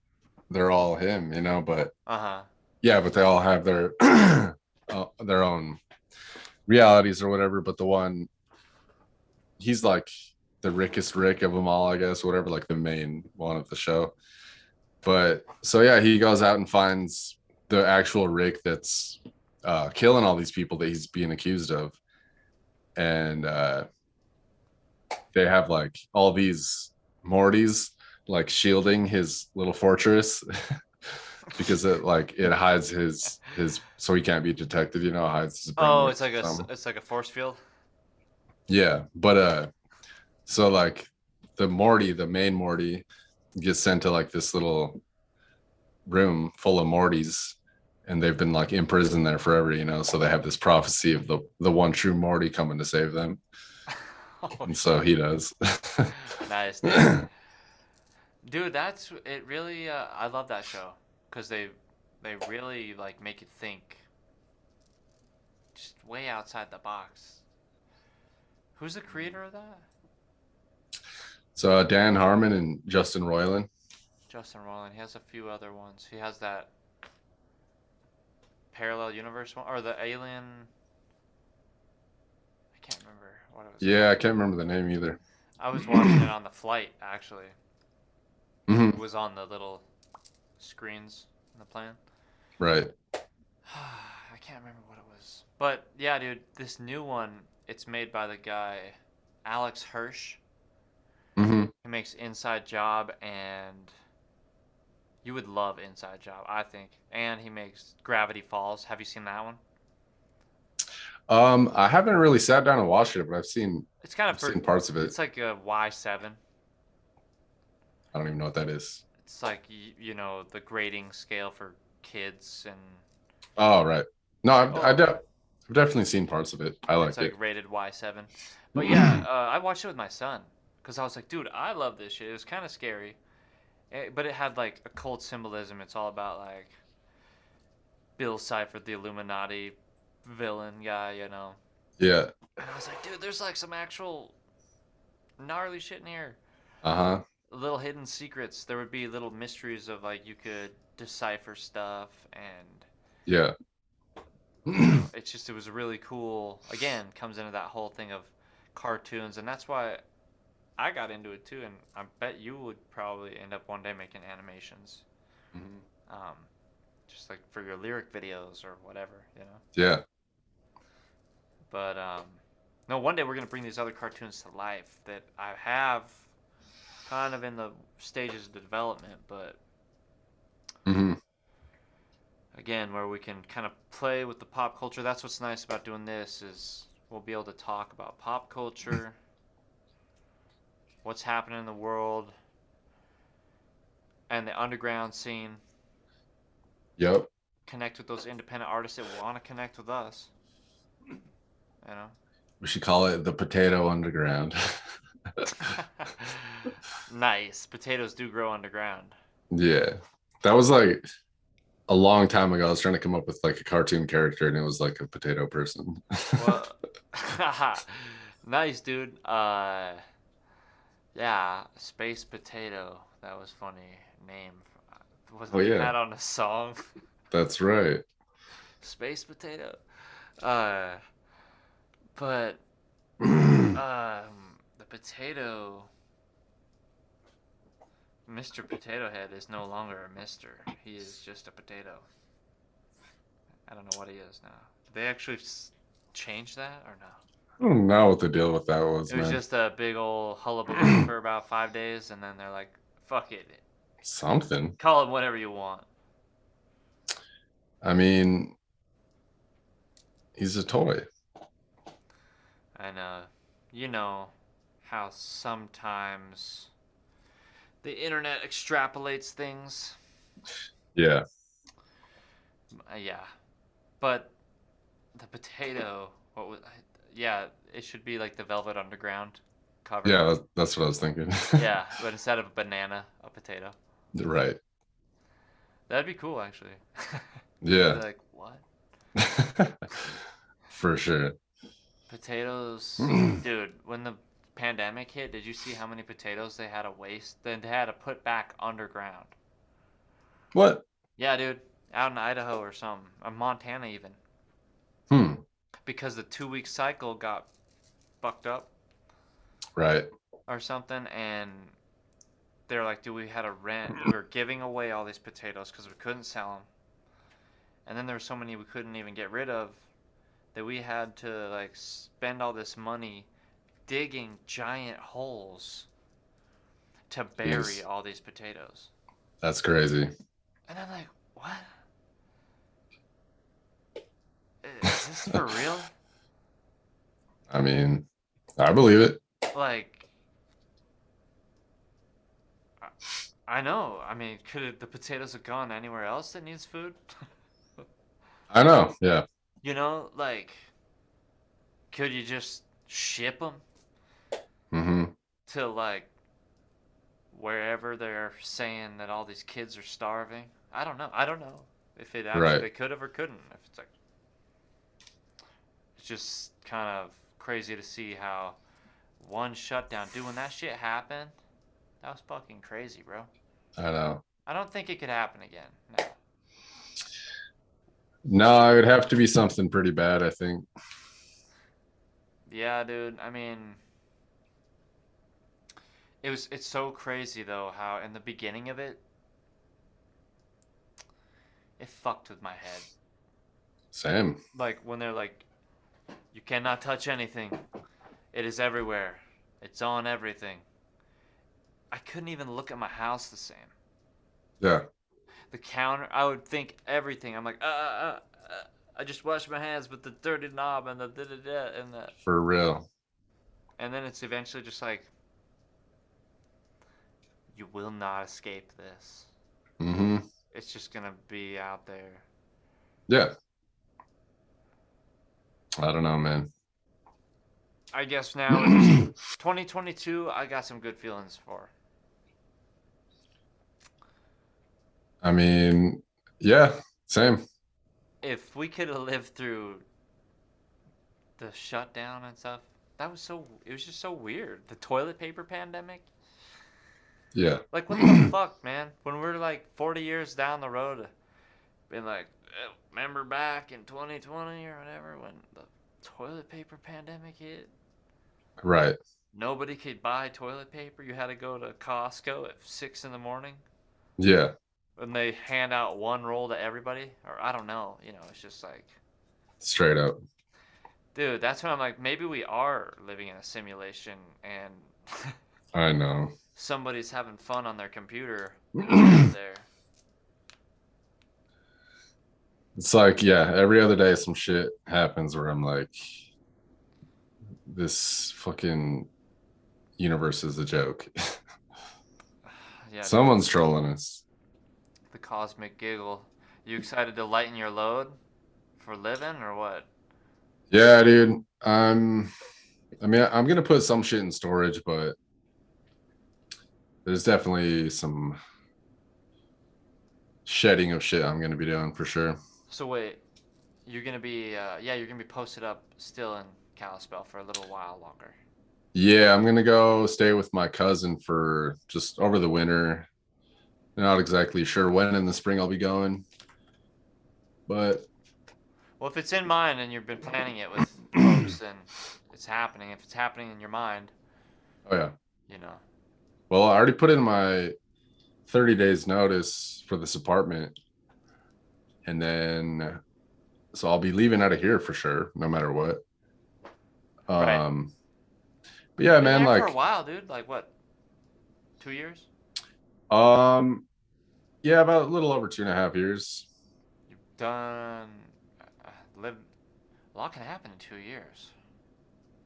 him, but Uh huh. yeah, but they all have their own realities or whatever. But the one he's like the rickest Rick of them all, I guess, whatever, like the main one of the show. But so yeah, he goes out and finds the actual Rick that's killing all these people that he's being accused of, and they have like all these Mortys like shielding his little fortress because it hides his so he can't be detected, hides his Oh, brainwaves or something. it's like a force field. Yeah, but so like the main Morty gets sent to like this little room full of Mortys, and they've been like imprisoned there forever, so they have this prophecy of the one true Morty coming to save them, Oh and so shit. he does. Nice, dude. Dude, that's it. Really, I love that show because they really like make you think, just way outside the box. Who's the creator of that? So Dan Harmon and Justin Roiland. Justin Roiland. He has a few other ones. He has that parallel universe one or the Alien. I can't remember what it was Yeah, called. I can't remember the name either. I was watching it on the flight actually. It Hmm. was on the little screens in the plane. Right. I can't remember what it was. But yeah, dude, this new one, it's made by the guy Alex Hirsch. Hmm. He makes Inside Job and you would love Inside Job, I think. And he makes Gravity Falls. Have you seen that one? I haven't really sat down and watched it, but I've seen It's kind of I've seen for parts of it. it's like a Y7. I don't even know what that is. It's like the grading scale for kids and Oh, right. No, it's like, oh, I've definitely seen parts of it. I it's liked like it. rated Y7. But yeah, I watched it with my son because I was like, dude, I love this shit. It was kind of scary. But it had like occult symbolism. It's all about like Bill Cipher, the Illuminati villain guy, Yeah. And I was like, dude, there's like some actual gnarly shit in here. Uh-huh. Little hidden secrets. There would be little mysteries of like you could decipher stuff, and Yeah. it was really cool. Again, comes into that whole thing of cartoons, and that's why I got into it too. And I bet you would probably end up one day making animations, Mhm. um, just like for your lyric videos or whatever, you know. Yeah. But no, one day we're gonna bring these other cartoons to life that I have kind of in the stages of development, but Hmm. again, where we can kind of play with the pop culture. That's what's nice about doing this is we'll be able to talk about pop culture, what's happening in the world, and the underground scene. Yep. Connect with those independent artists that want to connect with us. You know. We should call it the Potato Underground. Nice. Potatoes do grow underground. Yeah. That was like a long time ago. I was trying to come up with like a cartoon character and it was like a potato person. Well, nice, dude. Yeah, Space Potato. That was funny name. Oh Wasn't even yeah, that on a song? that's right. Space Potato. Uh, but the potato, Mr. Potato Head is no longer a Mister. He is just a potato. I don't know what he is now. Did they actually change that or no? I don't know what the deal with that was, It was man. just a big old hullabaloo for about 5 days, and then they're like, "Fuck it, Something. call him whatever you want." I mean, he's a toy. And you know how sometimes the internet extrapolates things. Yeah. Yeah, but the potato, what was? Yeah, it should be like the Velvet Underground cover. Yeah, that's what I was thinking. Yeah, but instead of a banana, a potato. Right. That'd be cool, actually. They'd be Yeah. like, "What? For sure. Potatoes, dude?" When the pandemic hit, did you see how many potatoes they had to waste? Then they had to put back underground. What? Yeah, dude, out in Idaho or something, or Montana even, Hmm. because the 2 week cycle got fucked up Right. or something, and they're like, dude, we had to rent. We were giving away all these potatoes because we couldn't sell them, and then there were so many we couldn't even get rid of that we had to like spend all this money digging giant holes to bury Jeez. all these potatoes. That's crazy. And I'm like, what? Is this for real? I mean, I believe it. Like, I know. I mean, the potatoes have gone anywhere else that needs food? I know. Yeah. You know, like, could you just ship them Hmm. to like wherever they're saying that all these kids are starving? I don't know. I don't know if it actually Right. they could have or couldn't. If it's like, it's just kind of crazy to see how one shutdown, dude. When that shit happened, that was fucking crazy, bro. I know. I don't think it could happen again. No. No, it would have to be something pretty bad, I think. Yeah, dude. I mean, it's so crazy though how in the beginning of it, it fucked with my head. Same. Like when they're like, you cannot touch anything. It is everywhere. It's on everything. I couldn't even look at my house the same. Yeah. The counter, I would think everything. I'm like, I just washed my hands with the dirty knob and the da da da For real. and then it's eventually just like, you will not escape this. Hmm. It's just gonna be out there. Yeah. I don't know, man. I guess now we're just 2022. I got some good feelings for. I mean, yeah, same. If we could have lived through the shutdown and stuff. That was so. It was just so weird. The toilet paper pandemic. Yeah. Like what the fuck, man? When we're like 40 years down the road, being like, remember back in 2020 or whatever when the toilet paper pandemic hit? Right. Nobody could buy toilet paper. You had to go to Costco at 6 in the morning, Yeah. and they hand out one roll to everybody. Or I don't know. It's just like, Straight up. dude, that's when I'm like, maybe we are living in a simulation, and I know. somebody's having fun on their computer over there. It's like, yeah, every other day some shit happens where I'm like, this fucking universe is a joke. Yeah, dude, Someone's trolling us. the cosmic giggle. You excited to lighten your load for living or what? Yeah, dude. I'm gonna put some shit in storage, but there's definitely some shedding of shit I'm gonna be doing for sure. So wait, you're gonna be yeah, you're gonna be posted up still in Kalispell for a little while longer. Yeah, I'm gonna go stay with my cousin for just over the winter. Not exactly sure when in the spring I'll be going, but Well, if it's in mind and you've been planning it with folks, then it's happening. If it's happening in your mind, oh yeah. you know. Well, I already put in my 30 days notice for this apartment, and then so I'll be leaving out of here for sure, no matter what. Right. But yeah, You've been man, there for a like while, dude. Like what? 2 years? um yeah, about a little over 2.5 years. You've done lived. A lot can happen in 2 years.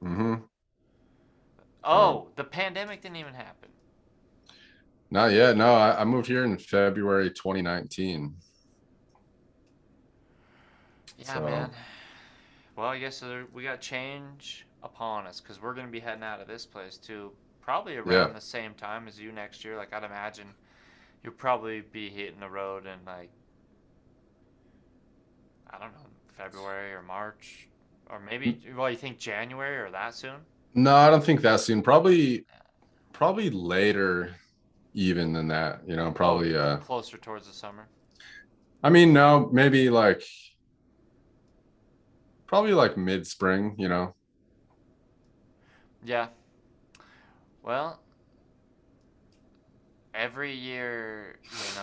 Mm-hmm. Oh, the pandemic didn't even happen. Not yet. No, I moved here in February 2019. Yeah, man. So Well, I guess we got change upon us because we're gonna be heading out of this place too, probably yeah, around the same time as you next year. Like I'd imagine you'll probably be hitting the road in like I don't know February or March or maybe well you think January or that soon? no, I don't think that soon. Probably later even than that, Oh, probably closer towards the summer. I mean, no, maybe like probably like mid-spring, Yeah. Well, every year,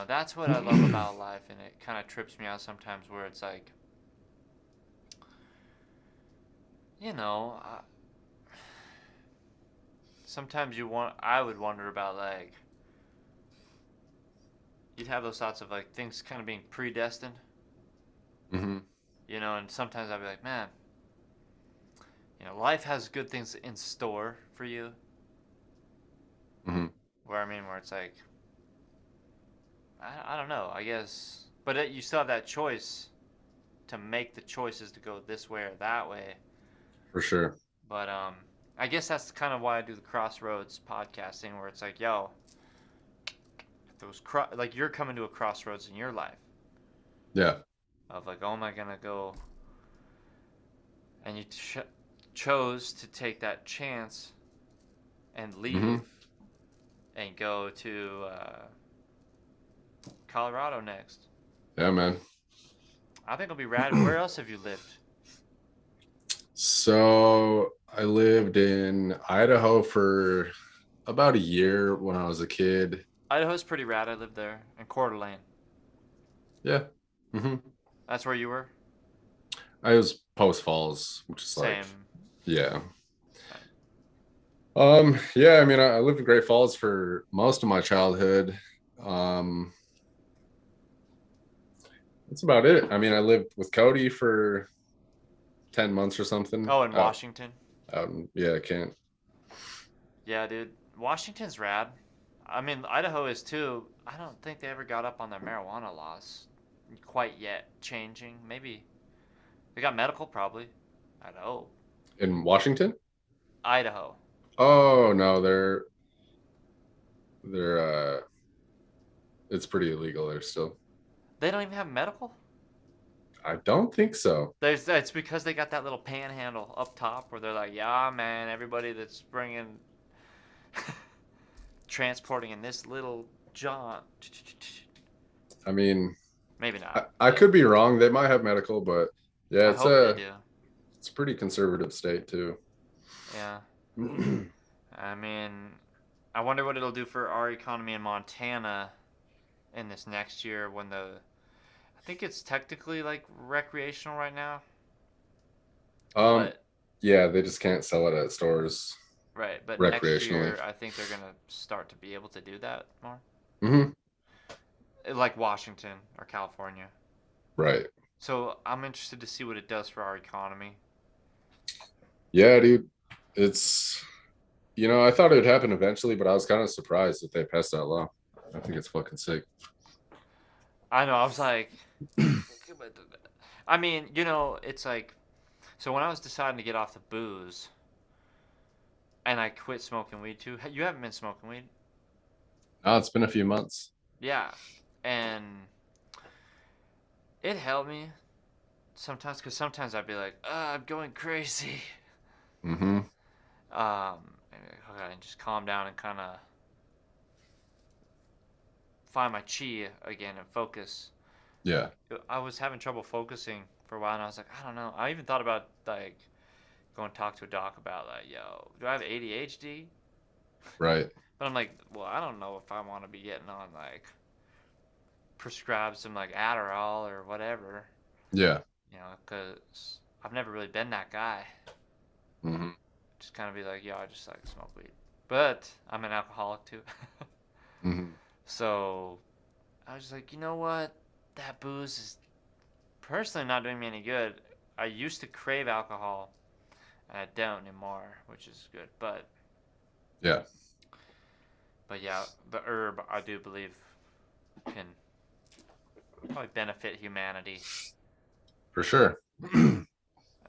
that's what I love about life, and it kind of trips me out sometimes where it's like, you know, sometimes I would wonder about like, you'd have those thoughts of like things kind of being predestined, hmm and sometimes I'd be like, man, life has good things in store for you. hmm Where it's like, I don't know, I guess, but you still have that choice to make the choices to go this way or that way. for sure. But I guess that's kind of why I do the Crossroads podcasting, where it's like, yo, like you're coming to a crossroads in your life Yeah. of like, oh, am I gonna go? And you chose to take that chance and leave hmm and go to Colorado next. Yeah, man. I think it'll be rad. Where else have you lived? So I lived in Idaho for about a year when I was a kid. Idaho's pretty rad. I lived there in Coeur d'Alene. Yeah. hmm That's where you were. I was Post Falls, which is like, Same. yeah. Yeah, I mean, I lived in Great Falls for most of my childhood. Um, that's about it. I mean, I lived with Cody for 10 months or something Oh, in Washington. yeah, I can't. Yeah, dude. Washington's rad. I mean, Idaho is too. I don't think they ever got up on their marijuana laws quite yet. Changing. Maybe. They got medical, probably. Idaho. In Washington? Idaho. Oh no, they're it's pretty illegal there still. They don't even have medical? I don't think so. It's because they got that little panhandle up top where they're like, yeah, man, everybody that's bringing, transporting in this little jaunt. I mean, Maybe not, I but could be wrong. They might have medical, but yeah, I hope they do. it's a pretty conservative state too. Yeah. I mean, I wonder what it'll do for our economy in Montana in this next year when I think it's technically like recreational right now, um, but yeah, they just can't sell it at stores right, but next recreationally. year I think they're gonna start to be able to do that more, Hmm. like Washington or California. Right. So I'm interested to see what it does for our economy. Yeah, dude. It's I thought it would happen eventually, but I was kind of surprised that they passed that law. I think it's fucking sick. I know. I was like, I mean, it's like, so when I was deciding to get off the booze and I quit smoking weed too. You haven't been smoking weed, Oh, it's been a few months. yeah, and it helped me sometimes because sometimes I'd be like, I'm going crazy. Hmm. And just calm down and kind of find my chi again and focus. Yeah. I was having trouble focusing for a while, and I was like, I don't know. I even thought about like going to talk to a doc about like, yo, do I have ADHD? Right. But I'm like, well, I don't know if I want to be getting on like prescribed some like Adderall or whatever, Yeah. because I've never really been that guy. Hmm. Just kind of be like, yo, I just like to smoke weed. But I'm an alcoholic too. Hmm. So I was like, you know what? That booze is personally not doing me any good. I used to crave alcohol, and I don't anymore, which is good. Yeah. But yeah, the herb I do believe can probably benefit humanity. For sure. I'm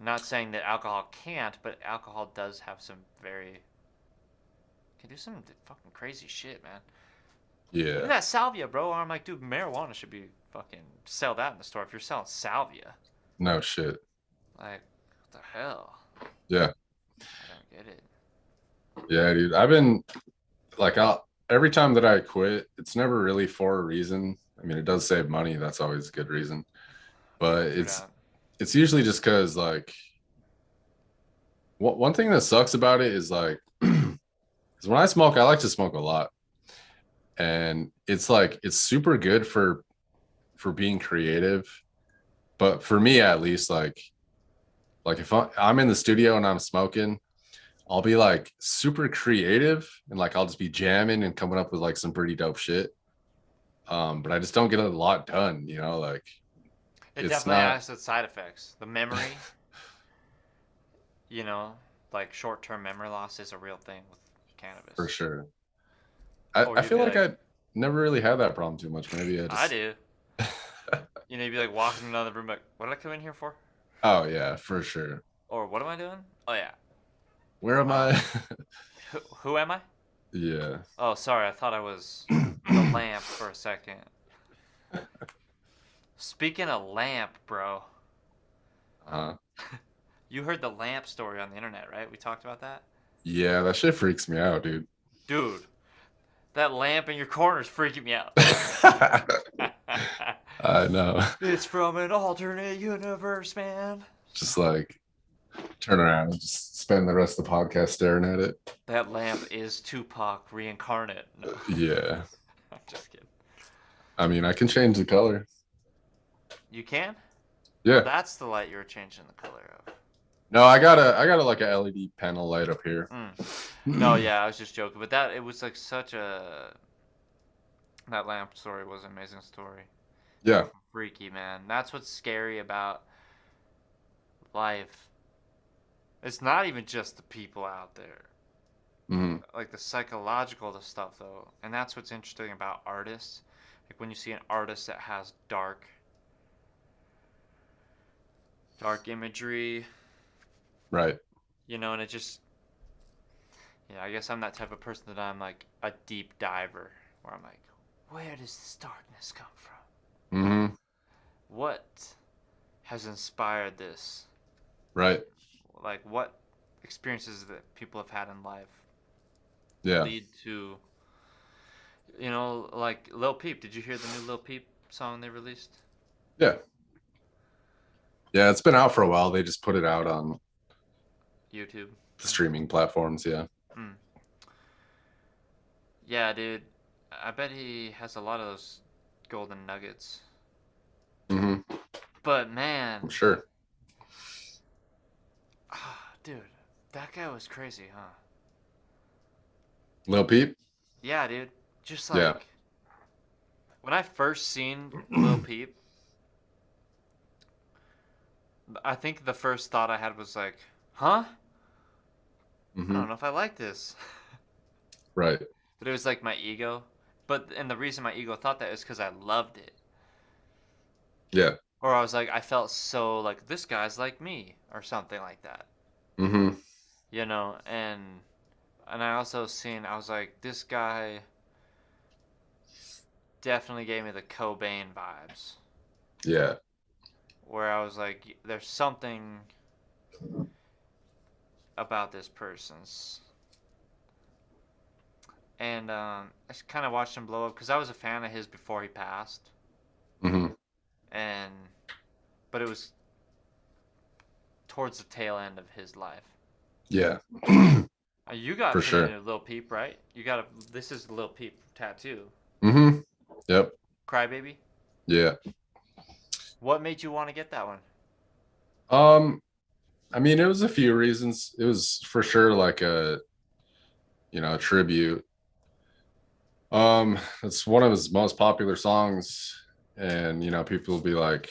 not saying that alcohol can't, but alcohol does have some can do some fucking crazy shit, man. Even Yeah. that salvia, bro. I'm like, dude, marijuana should be fucking sell that in the store if you're selling salvia. No shit. Like, what the hell? Yeah. I don't get it. Yeah, dude. I've been like every time that I quit, it's never really for a reason. I mean, it does save money. That's always a good reason. But True it's that. it's usually just because like one thing that sucks about it is like because when I smoke, I like to smoke a lot. And it's like it's super good for being creative. But for me at least, like if I'm in the studio and I'm smoking, I'll be like super creative and like I'll just be jamming and coming up with like some pretty dope shit. But I just don't get a lot done, like It it's definitely not has its side effects. The memory, you know, like short-term memory loss is a real thing with for cannabis. sure. I, Or I you'd feel be like like, I never really had that problem too much. Maybe I I just do. You'd be like walking in another room, like, what did I come in here for? oh yeah, for sure. Or what am I doing? Oh yeah. Where am Um, I? who am I? Yeah. Oh, sorry, I thought I was the lamp for a second. Speaking of lamp, bro, uh, you heard the lamp story on the internet, right? We talked about that? yeah, that shit freaks me out, dude. Dude, that lamp in your corner is freaking me out. I know. It's from an alternate universe, man. Just like turn around and just spend the rest of the podcast staring at it. That lamp is Tupac reincarnate. No, Yeah. I'm just kidding. I mean, I can change the color. You can? Oh, Yeah. that's the light you were changing the color of. No, I got a like a LED panel light up here. Mm. No, yeah, I was just joking. But it was like such a. That lamp story was an amazing story. Yeah. Freaky, man. That's what's scary about life. It's not even just the people out there. Hmm. Like the psychological stuff, though. And that's what's interesting about artists. Like when you see an artist that has dark imagery, Right. and it just. Yeah, I guess I'm that type of person that I'm like a deep diver. Where I'm like, where does this darkness come from? Hmm. What has inspired this? Right. Like, what experiences that people have had in life Yeah. lead to, like Lil Peep. Did you hear the new Lil Peep song they released? Yeah. Yeah. It's been out for a while. They just put it out on YouTube. the streaming platforms. Yeah. Mm. Yeah, dude. I bet he has a lot of those golden nuggets. Hmm. But man, I'm sure. dude, that guy was crazy, huh? Lil Peep. Yeah, dude. Just Yeah. like when I first seen Lil Peep, I think the first thought I had was like, huh? I Hmm. don't know if I like this. Right. But it was like my ego. And the reason my ego thought that is because I loved it. Yeah. Or I was like, I felt so like this guy's like me or something like that. Hmm. And I also seen I was like, this guy definitely gave me the Cobain vibes. Yeah. Where I was like, there's something about this person's. And I just kind of watched him blow up because I was a fan of his before he passed. Hmm. And but it was towards the tail end of his life. Yeah. You got For pretty sure. into Lil Peep, right? You got a this is Lil Peep tattoo. Hmm. Yep. Crybaby. Yeah. What made you want to get that one? Um, I mean, it was a few reasons. It was for sure like a tribute. It's one of his most popular songs, and people will be like,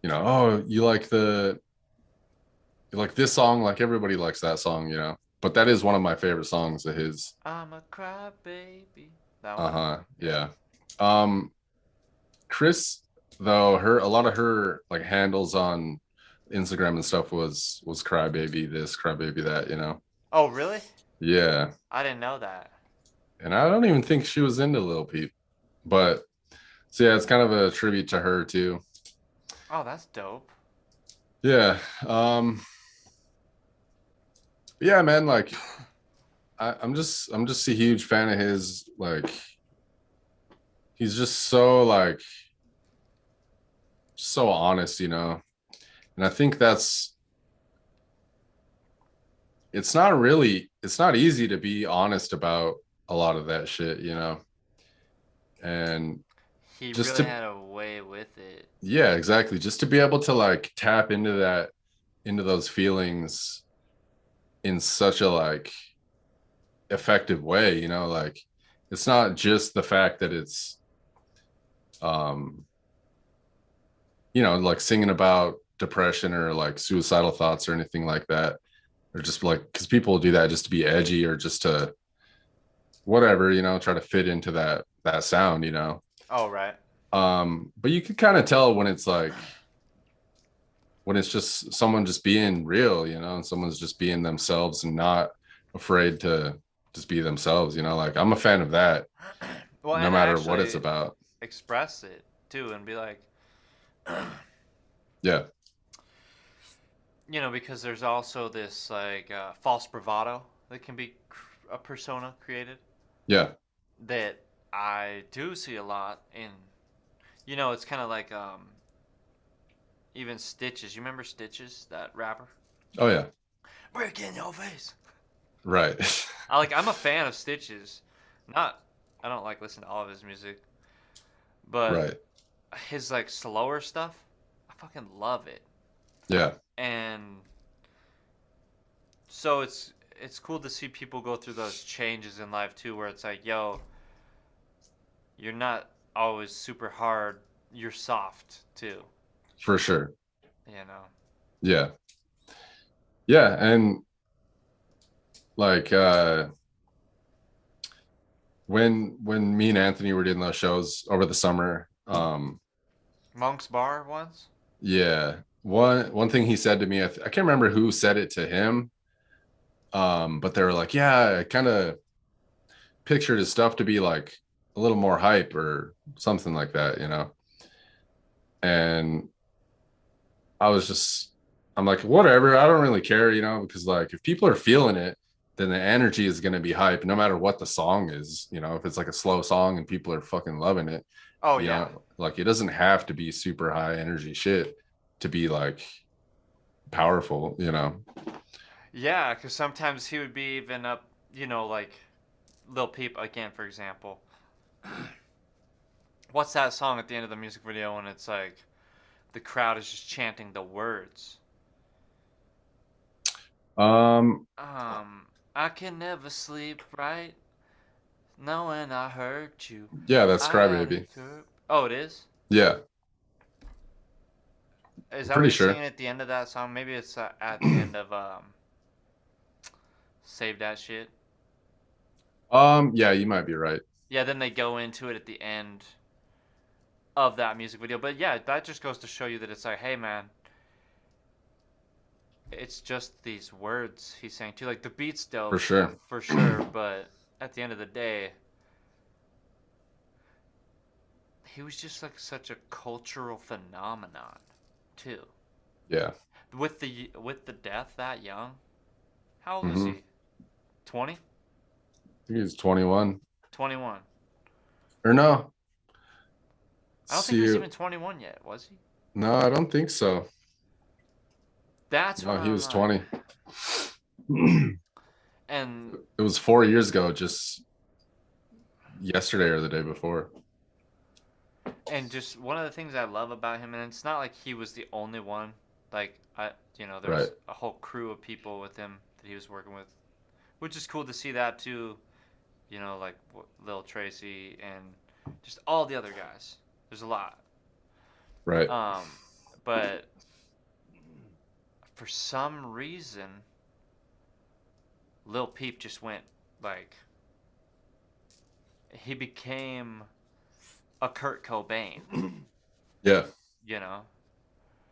oh, you like this song, like everybody likes that song. But that is one of my favorite songs of his. I'm a crybaby. That one. Uh-huh. Yeah. Yeah. Um, Chris, though, a lot of her like handles on Instagram and stuff was crybaby this, crybaby that. Oh, really? Yeah. I didn't know that. And I don't even think she was into Lil Peep. But so yeah, it's kind of a tribute to her too. Oh, that's dope. Yeah. Yeah, man, like I'm just a huge fan of his. Like he's just so like so honest. And I think it's not easy to be honest about a lot of that shit. And He just really to had a way with it. yeah, exactly. Just to be able to like tap into those feelings in such a like effective way. Like it's not just the fact that it's um like singing about depression or like suicidal thoughts or anything like that, or just like because people do that just to be edgy or just to whatever, try to fit into that sound. Oh, right. But you can kind of tell when it's just someone just being real, and someone's just being themselves and not afraid to just be themselves. Like I'm a fan of that Well, no and matter what it's actually about. express it too and be like, Yeah. because there's also this like false bravado that can be a persona created Yeah. that I do see a lot in. It's kind of like even Stitches. You remember Stitches, that rapper? Oh yeah. Break in your face. Right. I'm a fan of Stitches. Not I don't like listen to all of his music, but Right. his like slower stuff, I fucking love it. Yeah. And so it's cool to see people go through those changes in life too, where it's like, yo, you're not always super hard. You're soft too. For sure. You know. Yeah. Yeah. And like when me and Anthony were doing those shows over the summer, Monk's Bar once. yeah, one thing he said to me, I can't remember who said it to him, but they were like, yeah, I kind of pictured his stuff to be like a little more hype or something like that. And I'm like, whatever, I don't really care, you know, because like if people are feeling it, then the energy is going to be hype no matter what the song is, you know. If it's like a slow song and people are fucking loving it, Oh you yeah, know, like it doesn't have to be super high energy shit to be like powerful, you know. yeah. Because sometimes he would be even up, like Lil Peep again, for example. What's that song at the end of the music video when it's like the crowd is just chanting the words? um I can never sleep right knowing I hurt you. yeah, that's I got a Crybaby. curb. Oh, it is. Yeah, Is I'm that what pretty he's sure. singing at the end of that song? Maybe it's at the end of Save That Shit. Yeah, you might be right. Yeah, then they go into it at the end of that music video. But yeah, that just goes to show you that it's like, hey man, it's just these words he's saying too. Like the beat's For dope sure. for sure, but at the end of the day, he was just like such a cultural phenomenon too. Yeah. With the death that young. How old was Hmm. he? 20? I think he's 21. 21. Or no. I don't think he was See, even 21 yet, was he? no, I don't think so. That's what No, he I'm was like. 20. It And was 4 years ago, just yesterday or the day before. just one of the things I love about him, and it's not like he was the only one. Like there Right. was a whole crew of people with him that he was working with, which is cool to see that too. Like Lil Tracy and just all the other guys. There's a lot. Right. Um, but for some reason, Lil Peep just went like he became a Kurt Cobain, Yeah. you know.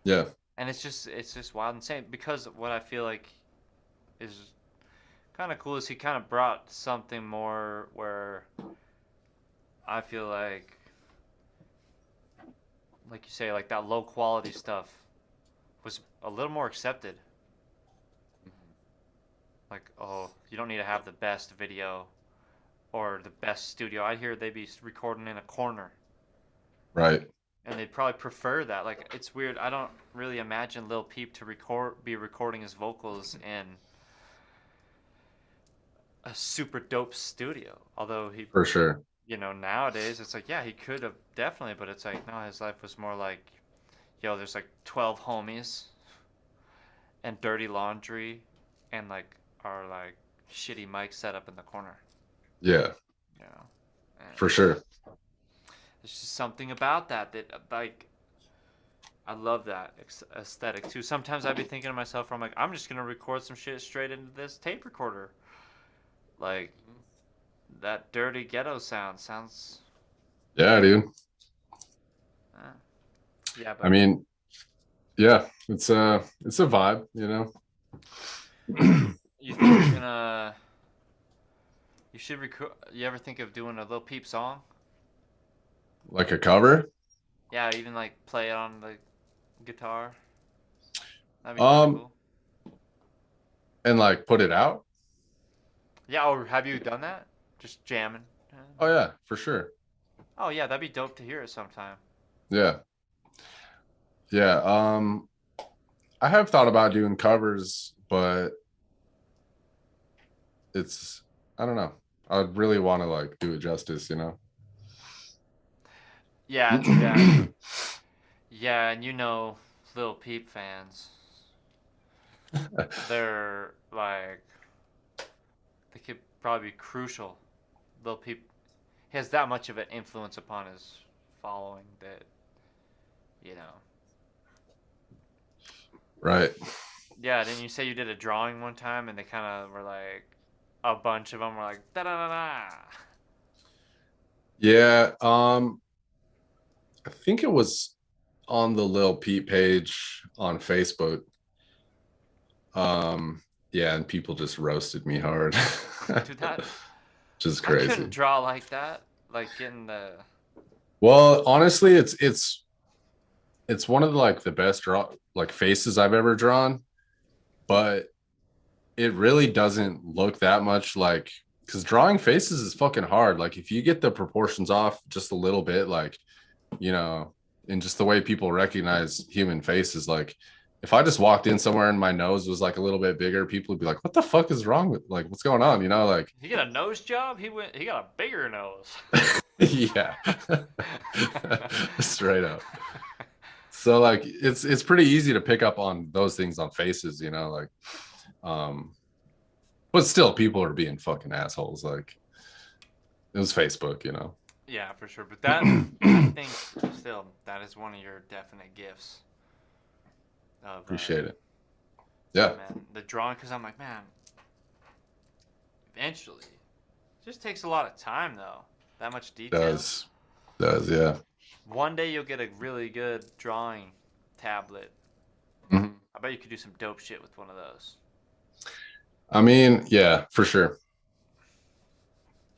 Yeah. And it's just wild and insane because what I feel like is kind of cool is he kind of brought something more where I feel like you say, like that low quality stuff was a little more accepted. Like, oh, you don't need to have the best video or the best studio. I hear they'd be recording in a corner, Right. and they'd probably prefer that. Like, it's weird. I don't really imagine Lil Peep to be recording his vocals in a super dope studio. Although he, For sure. nowadays it's like, yeah, he could have definitely, but it's like, no, his life was more like, yo, there's like 12 homies and dirty laundry and like our like shitty mic set up in the corner, Yeah. you know. And For sure. there's just something about that like I love that aesthetic too. Sometimes I'd be thinking to myself, I'm like, I'm just gonna record some shit straight into this tape recorder. Like that dirty ghetto sounds. Yeah, dude. Uh, yeah, I but mean, yeah, it's a vibe, you know. you think you're gonna? You should record. You ever think of doing a Lil Peep song? Like a cover. Yeah, even like play it on the guitar. That'd be kind of Um, cool. and like put it out. Yeah, or have you done that? Just jamming. Oh yeah, for sure. Oh yeah, that'd be dope to hear it sometime. Yeah. Yeah. I have thought about doing covers, but it's I don't know. I'd really want to like do it justice, you know. Yeah, yeah, yeah, and Lil Peep fans, they're like they could probably be crucial. Lil Peep he has that much of an influence upon his following that you know. Right. Yeah, didn't you say you did a drawing one time and they kind of were like a bunch of them were like da da da da. Yeah. I think it was on the Lil Peep page on Facebook. Yeah, and people just roasted me hard. Dude, that Just I couldn't crazy. draw like that. Like getting Well, honestly, it's one of the like the best draw like faces I've ever drawn, but it really doesn't look that much like, because drawing faces is fucking hard. Like if you get the proportions off just a little bit, like, you know, and just the way people recognize human faces, like if I just walked in somewhere and my nose was like a little bit bigger, people would be like, what the fuck is wrong with, like, what's going on, you know, like. He got a nose job. He got a bigger nose. Yeah. Straight up. So like it's pretty easy to pick up on those things on faces, you know, like um but still people are being fucking assholes. Like it was Facebook, you know. Yeah, for sure. But that, I think, still, that is one of your definite gifts of, Appreciate it. yeah, Yeah. man, the drawing. Because I'm like, man, eventually, it just takes a lot of time though. That much detail. Does. Does, yeah. One day you'll get a really good drawing tablet. Mhm. I bet you could do some dope shit with one of those. I mean, yeah, for sure.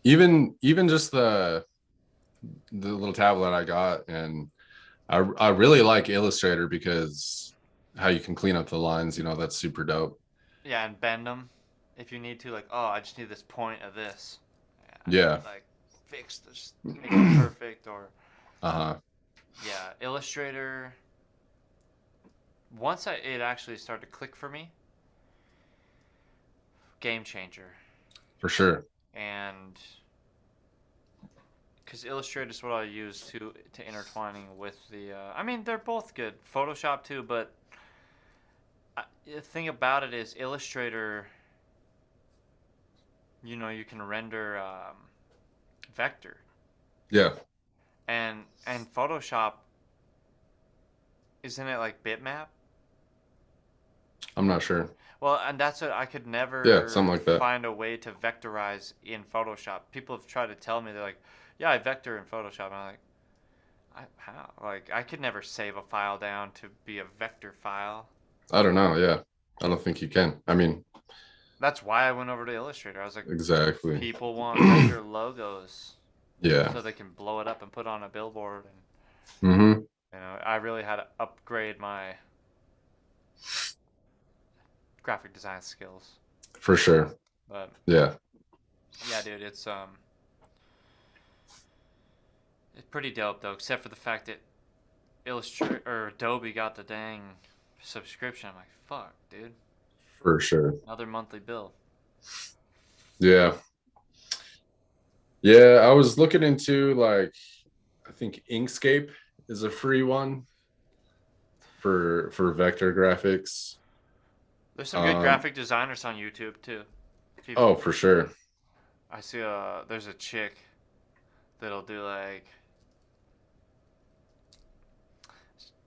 Even just the little tablet I got, and I really like Illustrator because how you can clean up the lines, you know, that's super dope. Yeah, and bend them if you need to. Like, oh, I just need this point of this. Yeah, I need Yeah. to, like, fix this, make it perfect. Or Uh-huh. yeah, Illustrator. Once it actually started to click for me, game changer. For sure. And because Illustrator is what I use to intertwining with the. I mean, they're both good. Photoshop too, but the thing about it is Illustrator. You know, you can render vector, Yeah. and Photoshop, isn't it like bitmap? I'm not sure. Well, and that's what I could Yeah, never something like that. find a way to vectorize in Photoshop. People have tried to tell me, they're like, "Yeah, I vector in Photoshop." And I'm like, how? Like, I could never save a file down to be a vector file. I don't know. Yeah. I don't think you can. I mean, That's why I went over to Illustrator. I was like, exactly. people want vector logos Yeah. so they can blow it up and put it on a billboard, and Mm-hmm. I really had to upgrade my graphic design skills. For sure. But Yeah. yeah, dude, it's pretty dope though, except for the fact that Illustrator or Adobe got the dang subscription. I'm like, fuck, dude, For sure. another monthly bill. Yeah. Yeah. I was looking into like, I think Inkscape is a free one for vector graphics. There's some good Um, graphic designers on YouTube too. If you, oh, for sure. I see there's a chick that'll do like,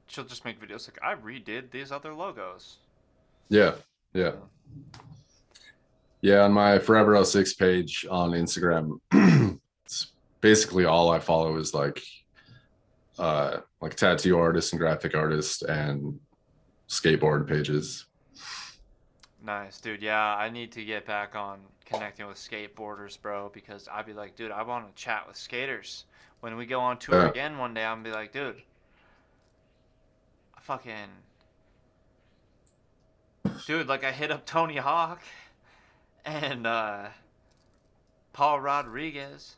she'll just make videos like, I redid these other logos. Yeah. Yeah. Yeah. Yeah. On my Forever '06 page on Instagram, it's basically all I follow is like tattoo artists and graphic artists and skateboard pages. Nice, dude. Yeah, I need to get back on connecting with skateboarders, bro, because I'd be like, dude, I want to chat with skaters. When we go on tour Yeah. again one day, I'm gonna be like, dude, I fucking, dude, like I hit up Tony Hawk and Paul Rodriguez,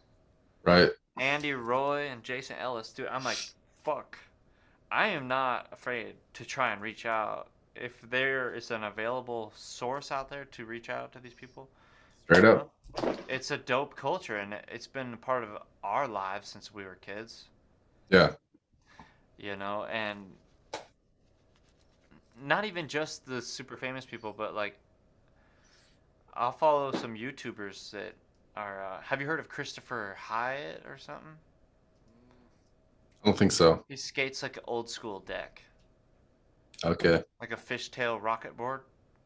Right. Andy Roy, and Jason Ellis, dude. I'm like, fuck. I am not afraid to try and reach out. If there is an available source out there to reach out to these people, Straight you up. know, it's a dope culture, and it's been a part of our lives since we were kids, Yeah. and not even just the super famous people, but like I'll follow some YouTubers that are. Have you heard of Christopher Hyatt or something? I don't think so. He skates like an old school deck, Okay. like a fishtail rocket board.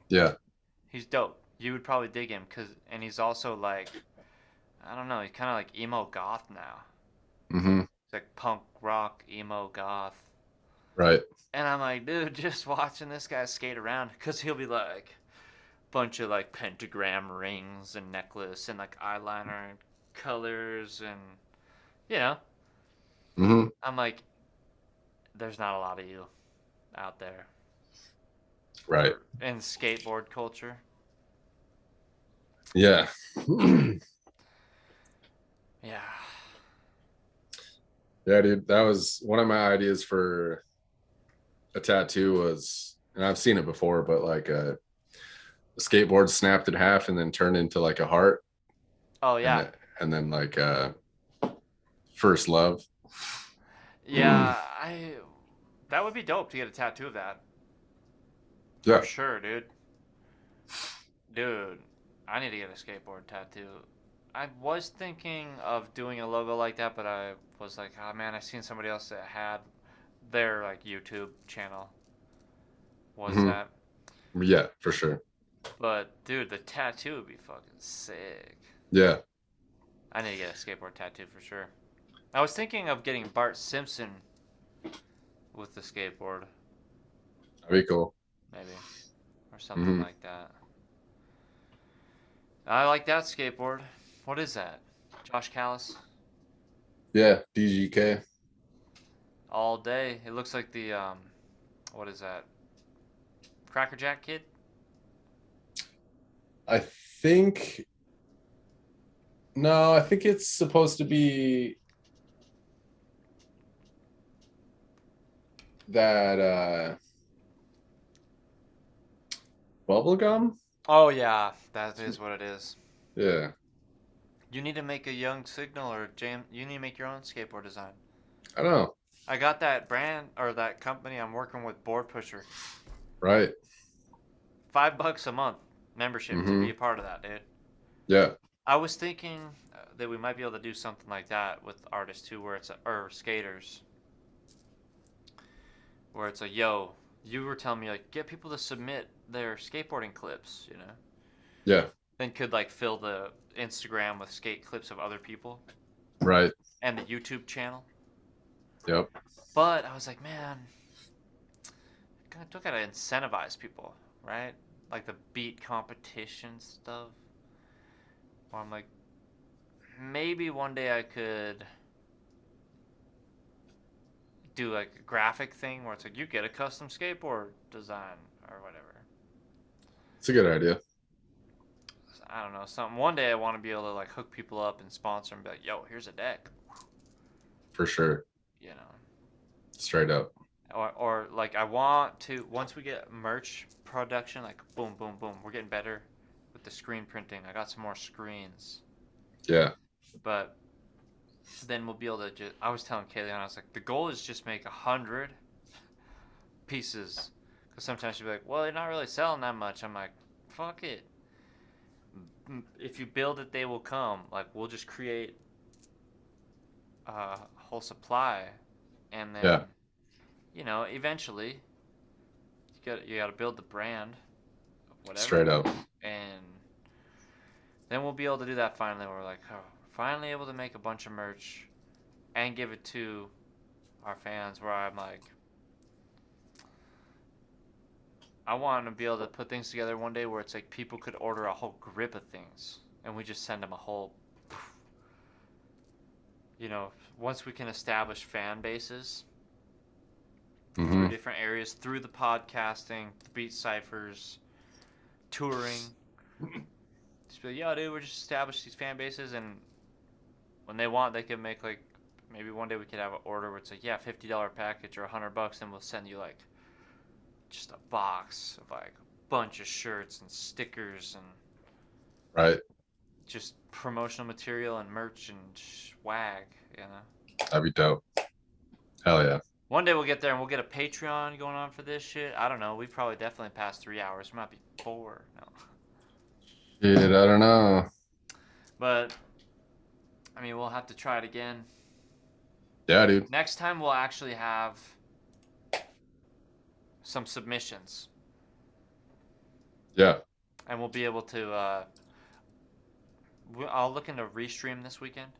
Yeah. He's dope. You would probably dig him, and he's also like, I don't know, he's kind of like emo goth now. Mm-hmm. It's like punk rock emo goth. Right. And I'm like, dude, just watching this guy skate around, because he'll be like, bunch of like pentagram rings and necklace and like eyeliner and colors, and you know, Mm-hmm. I'm like, there's not a lot of you out there. Right. for in skateboard culture. Yeah. Yeah. Yeah, dude. That was one of my ideas for a tattoo was, and I've seen it before, but like a skateboard snapped in half and then turned into like a heart, Oh and yeah. then like first love. Yeah, I that would be dope to get a tattoo of that. For Yeah. sure, dude. Dude, I need to get a skateboard tattoo. I was thinking of doing a logo like that, but I was like, oh man, I seen somebody else that had their like YouTube channel was Hmm. that. Yeah, for sure. But dude, the tattoo would be fucking sick. Yeah. I need to get a skateboard tattoo for sure. I was thinking of getting Bart Simpson with the skateboard, That'd be cool. maybe, or something Hmm. like that. I like that skateboard. What is that? Josh Callis? Yeah. DGK. All day. It looks like the what is that? Cracker Jack kid? I think no, I think it's supposed to be that bubblegum. Oh yeah, that is what it is. Yeah. You need to make a young signal or jam. You need to make your own skateboard design. I don't know. I got that brand or that company I'm working with, Board Pusher. Right. $5 a month membership to be Hmm. a part of that, dude. Yeah. I was thinking that we might be able to do something like that with artists too, where it's or skaters, where it's a yo. You were telling me like get people to submit their skateboarding clips, you know, Yeah. then could like fill the Instagram with skate clips of other people Right. and the YouTube channel. Yep. But I was like, man, I don't gotta incentivize people, right? Like the beat competition stuff. Or I'm like, maybe one day I could do like a graphic thing where it's like you get a custom skateboard design or whatever. It's a good idea. I don't know, something. One day I want to be able to like hook people up and sponsor and be like, yo, here's a deck, For sure. you know. Straight up. Or like I want to once we get merch production, like boom, boom, boom, we're getting better with the screen printing. I got some more screens, Yeah. but then we'll be able to just. I was telling Kaylee, I was like, the goal is just make 100 pieces, because sometimes she'll be like, well, they're not really selling that much. I'm like, fuck it. If you build it, they will come. Like we'll just create a whole supply, and then Yeah. eventually you got to build the brand of whatever, Straight up. and then we'll be able to do that finally. We're like, oh, finally able to make a bunch of merch and give it to our fans. Where I'm like, I want to be able to put things together one day where it's like people could order a whole grip of things, and we just send them a whole. Once we can establish fan bases through Hmm. different areas, through the podcasting, the beat ciphers, touring. Just be like, yeah, dude, we're just establish these fan bases, and when they want, they can make like maybe one day we could have an order where it's like, yeah, $50 package or $100, and we'll send you like just a box of like a bunch of shirts and stickers and Right. just promotional material and merch and swag, you know. That'd be dope. Hell yeah. One day we'll get there and we'll get a Patreon going on for this shit. I don't know. We probably definitely passed 3 hours. We might be 4. No. Shit, I don't know. But I mean, we'll have to try it again. Yeah, dude. Next time we'll actually have some submissions, Yeah. and we'll be able to. I'll look into restream this weekend,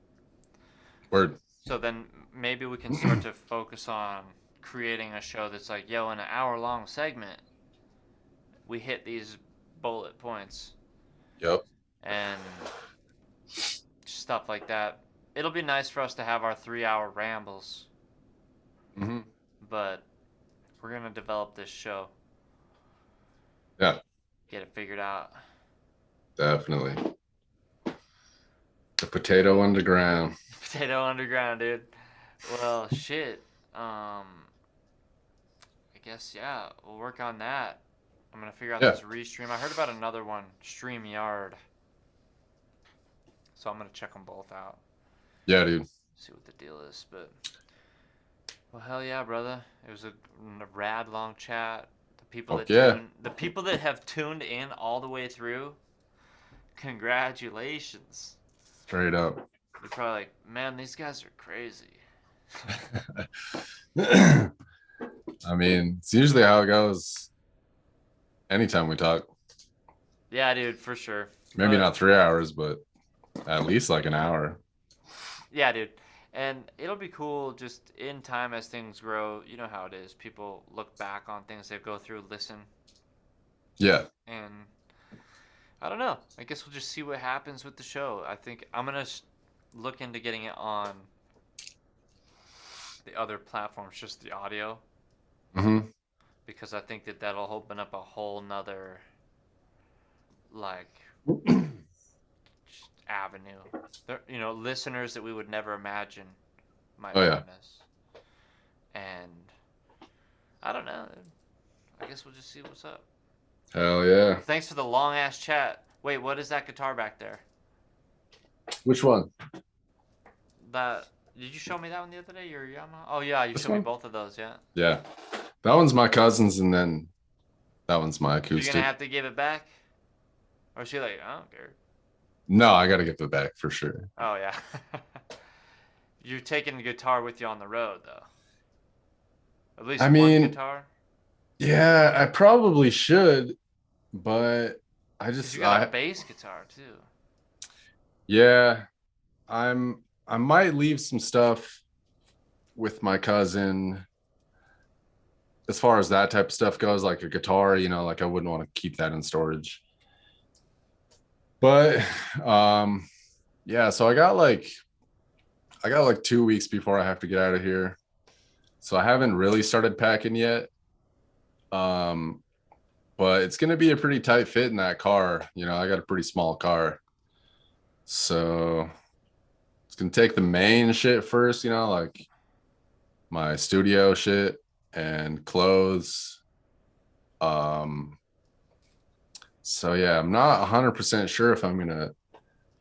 Word. so then maybe we can start to focus on creating a show that's like, yo, in an hour-long segment, we hit these bullet points Yep. and stuff like that. It'll be nice for us to have our 3-hour rambles, Hmm. but we're gonna develop this show. Yeah, Get it figured out. definitely. The potato underground. Potato underground, dude. Well, shit. I guess yeah, we'll work on that. I'm gonna figure out Yeah, this restream. I heard about another one, StreamYard. So I'm gonna check them both out. yeah, dude. See what the deal is. But well, hell yeah, brother. It was a rad long chat. Fuck yeah, The people that have tuned in all the way through, congratulations. straight up. You're probably like, man, these guys are crazy. I mean, it's usually how it goes anytime we talk. Yeah, dude, for sure. Maybe But not 3 hours, but at least like an hour. yeah, dude. And it'll be cool just in time as things grow. You know how it is. People look back on things they go through, listen, Yeah. and I don't know. I guess we'll just see what happens with the show. I think I'm gonna look into getting it on the other platforms, just the audio, Hmm. because I think that that'll open up a whole nother like avenue. There, listeners that we would never imagine might Oh yeah. find us, and I don't know. I guess we'll just see what's up. Hell yeah. Thanks for the long ass chat. Wait, what is that guitar back there? Which one? That did you show me that one the other day? Your Yamaha? Oh yeah, you This showed me one? both of those. Yeah. Yeah. That one's my cousin's, and then that one's my So you're gonna acoustic. have to give it back, or is she like, I don't care. No, I gotta get the back for sure. Oh yeah. You're taking the guitar with you on the road though. At I least one mean, guitar, yeah, I probably should, but I cause just you got a I bass guitar too. yeah, I might leave some stuff with my cousin as far as that type of stuff goes, like a guitar, like I wouldn't want to keep that in storage. But um yeah, so I got like 2 weeks before I have to get out of here. So I haven't really started packing yet. Um, but it's gonna be a pretty tight fit in that car. I got a pretty small car. So it's gonna take the main shit first, like my studio shit and clothes. Um, so yeah, I'm not 100% sure if I'm gonna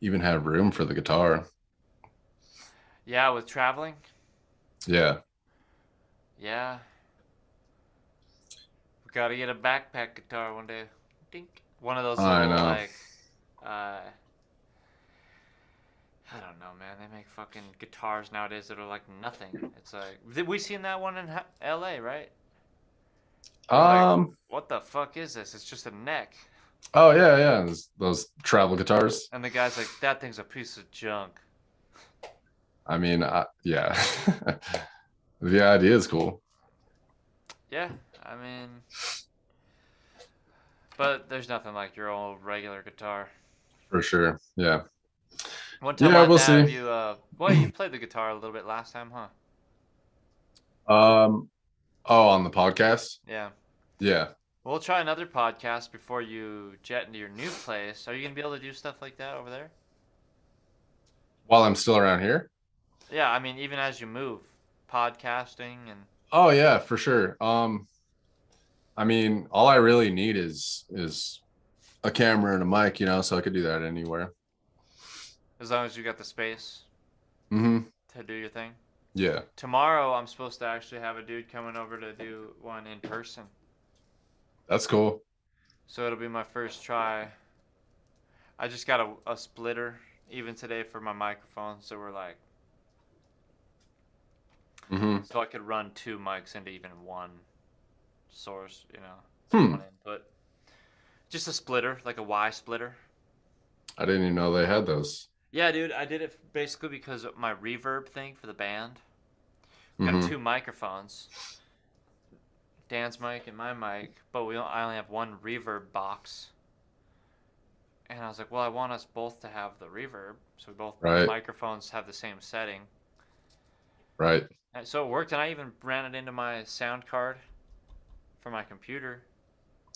even have room for the guitar. Yeah, with traveling. Yeah, Yeah, we gotta get a backpack guitar one day. Dink. One of those I little know. like, uh, I don't know, man. They make fucking guitars nowadays that are like nothing. It's like we seen that one in L.A., right? We're like, Um, what the fuck is this? It's just a neck. oh yeah, yeah, those travel guitars. And the guy's like, that thing's a piece of junk. I mean, yeah, the idea is cool Yeah, I mean, but there's nothing like your old regular guitar. for sure. Yeah, One time yeah, I'll have we'll to have see. you, well, you played the guitar a little bit last time, huh? Um, oh, on the podcast. Yeah. Yeah, We'll try another podcast before you jet into your new place. Are you gonna be able to do stuff like that over there? while I'm still around here. Yeah, I mean, even as you move, podcasting and Oh yeah, for sure. I mean, all I really need is a camera and a mic, so I could do that anywhere. as long as you got the space Mm-hmm. to do your thing. Yeah, Tomorrow, I'm supposed to actually have a dude coming over to do one in person. that's cool. So it'll be my first try. I just got a splitter even today for my microphone, so we're like, Mm-hmm. so I could run two mics into even one source, one Hmm. input. Just a splitter, like a Y splitter. I didn't even know they had those. Yeah, dude, I did it basically because of my reverb thing for the band. We got Mm-hmm. two microphones, Dan's mic and my mic, but I only have one reverb box. And I was like, well, I want us both to have the reverb, so both Right. microphones have the same setting. Right. And so it worked, and I even ran it into my sound card for my computer.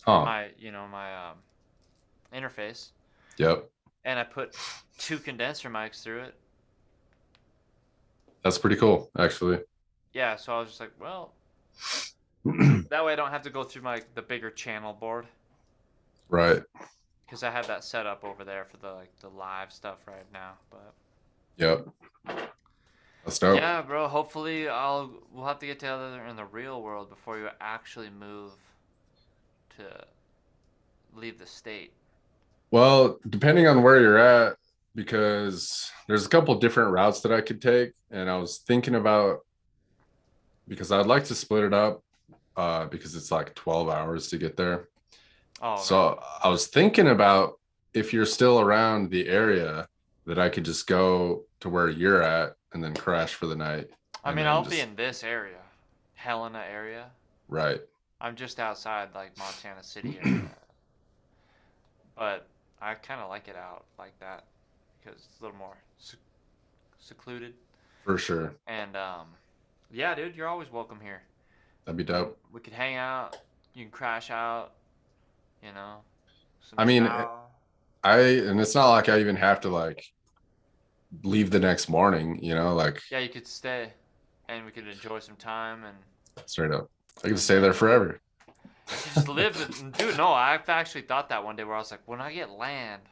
Huh. my interface, Yep. and I put 2 condenser mics through it. That's pretty cool, actually. Yeah, so I was just like, well, that way I don't have to go through the bigger channel board Right. because I have that set up over there for the live stuff right now. But Yep. That's dope. yeah, bro. Hopefully, we'll have to get together in the real world before you actually move to leave the state. Well, depending on where you're at, because there's a couple different routes that I could take, and I was thinking about because I'd like to split it up because it's like 12 hours to get there. Oh, right. So I was thinking about if you're still around the area that I could just go to where you're at and then crash for the night I and mean, then I'll be just in this area, Helena area. right. I'm just outside like Montana City area, but I kind of like it out like that because it's a little more secluded. For sure. And yeah, dude, you're always welcome here. That'd be And dope. we could hang out. You can crash out. You know, some I mean, chow. and it's not like I even have to like leave the next morning, like Yeah, you could stay, and we could enjoy some time and straight up. I can and stay there then forever. you could just live. Dude, no, I've actually thought that one day where I was like, when I get land,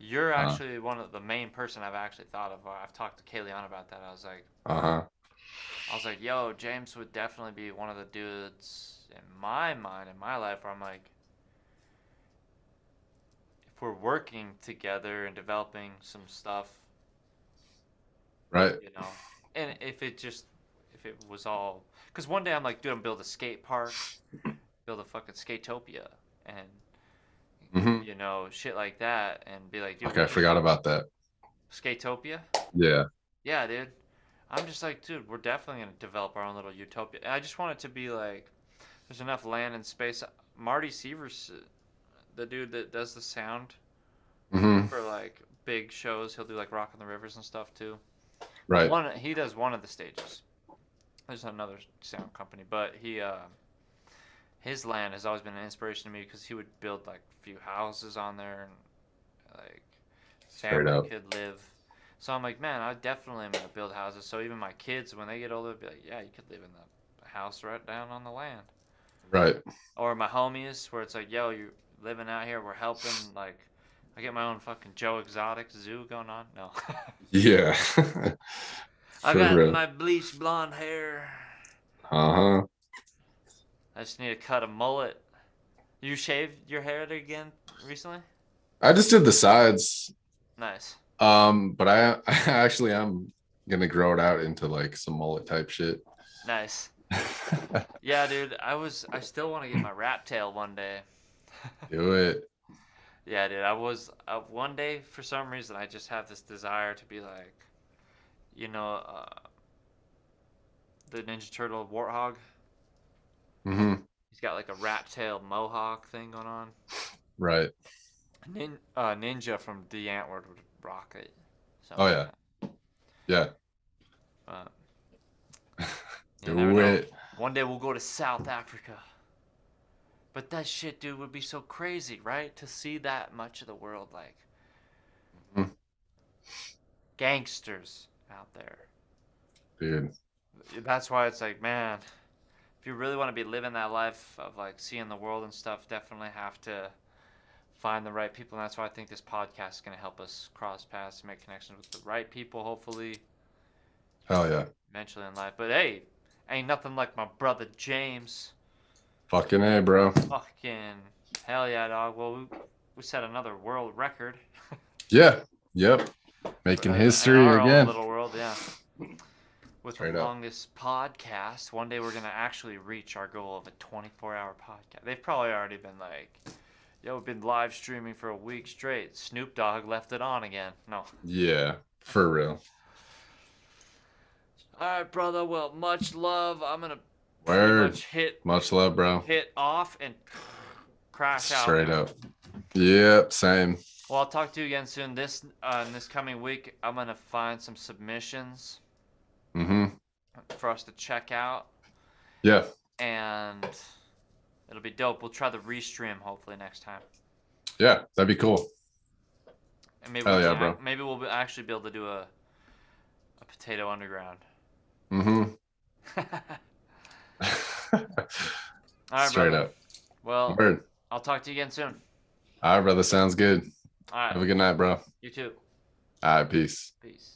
you're Uh, actually one of the main person I've actually thought of. I've talked to Kayleon about that. uh-huh. I was like, yo, James would definitely be one of the dudes in my mind, in my life, where I'm like, if we're working together and developing some stuff, Right. you know, and if it was all, because one day I'm like, dude, I'm build a skate park, build a fucking Skatopia, and Hmm. shit like that, and be like, dude, Okay, we I just forgot about that. Skatopia. Yeah. Yeah, dude. I'm just like, dude, we're definitely gonna develop our own little utopia. And I just want it to be like, there's enough land and space. Marty Sievers, the dude that does the sound Hmm. for like big shows, he'll do like Rock on the Rivers and stuff too. Right. He does one of the stages. There's another sound company, but his land has always been an inspiration to me because he would build like a few houses on there and like Straight family up. could live. So I'm like, man, I definitely am gonna build houses. So even my kids, when they get older, be like, yeah, you could live in the house right down on the land. Right. Or my homies, where it's like, yo, you're living out here, we're helping. Like, I get my own fucking Joe Exotic zoo going on. No, Yeah. I For got real. my bleached blonde hair. Uh-huh. I just need to cut a mullet. You shaved your hair again recently? I just did the sides. Nice, But I actually am gonna grow it out into like some mullet type shit. nice. Yeah, dude, I still want to get my rat tail one day. Do it. Yeah, dude, one day for some reason I just have this desire to be like, you know, the Ninja Turtle Warthog. Hmm. He's got like a rat tail mohawk thing going on. Right. Ninja from the Antwoord would rock it. Oh Something like yeah. that. Yeah. But you never Do know. it. One day we'll go to South Africa. But that shit, dude, would be so crazy, right? To see that much of the world, like Mhm. gangsters out there. Dude. That's why it's like, man, if you really want to be living that life of like seeing the world and stuff, definitely have to find the right people. And that's why I think this podcast is going to help us cross paths and make connections with the right people, hopefully, Hell yeah. eventually in life. But hey, ain't nothing like my brother James. Fucking A, bro. Fucking hell yeah, dog. Well, we set another world record Yeah. Yep. Making in history our own again. little world, yeah. With the Straight up. longest podcast. One day we're gonna actually reach our goal of a 24-hour podcast. They've probably already been like, "Yo, we've been live streaming for a week straight. Snoop Dogg left it on again." No. Yeah. For real. All right, brother. Well, much love. I'm gonna pretty Word. much hit Much love, bro. hit off and crash out Straight now. up. Yep. Same. Well, I'll talk to you again soon. In this coming week, I'm gonna find some submissions Hmm. for us to check out Yeah. and It'll be dope. We'll try the restream hopefully next time. Yeah, that'd be cool. And maybe Hell yeah, bro. maybe we'll actually be able to do a potato underground. Mm-hmm. All right, Straight brother. up. Well, Word. I'll talk to you again soon. All right, brother. Sounds good. All right. Have a good night, bro. You too. All right, peace. Peace.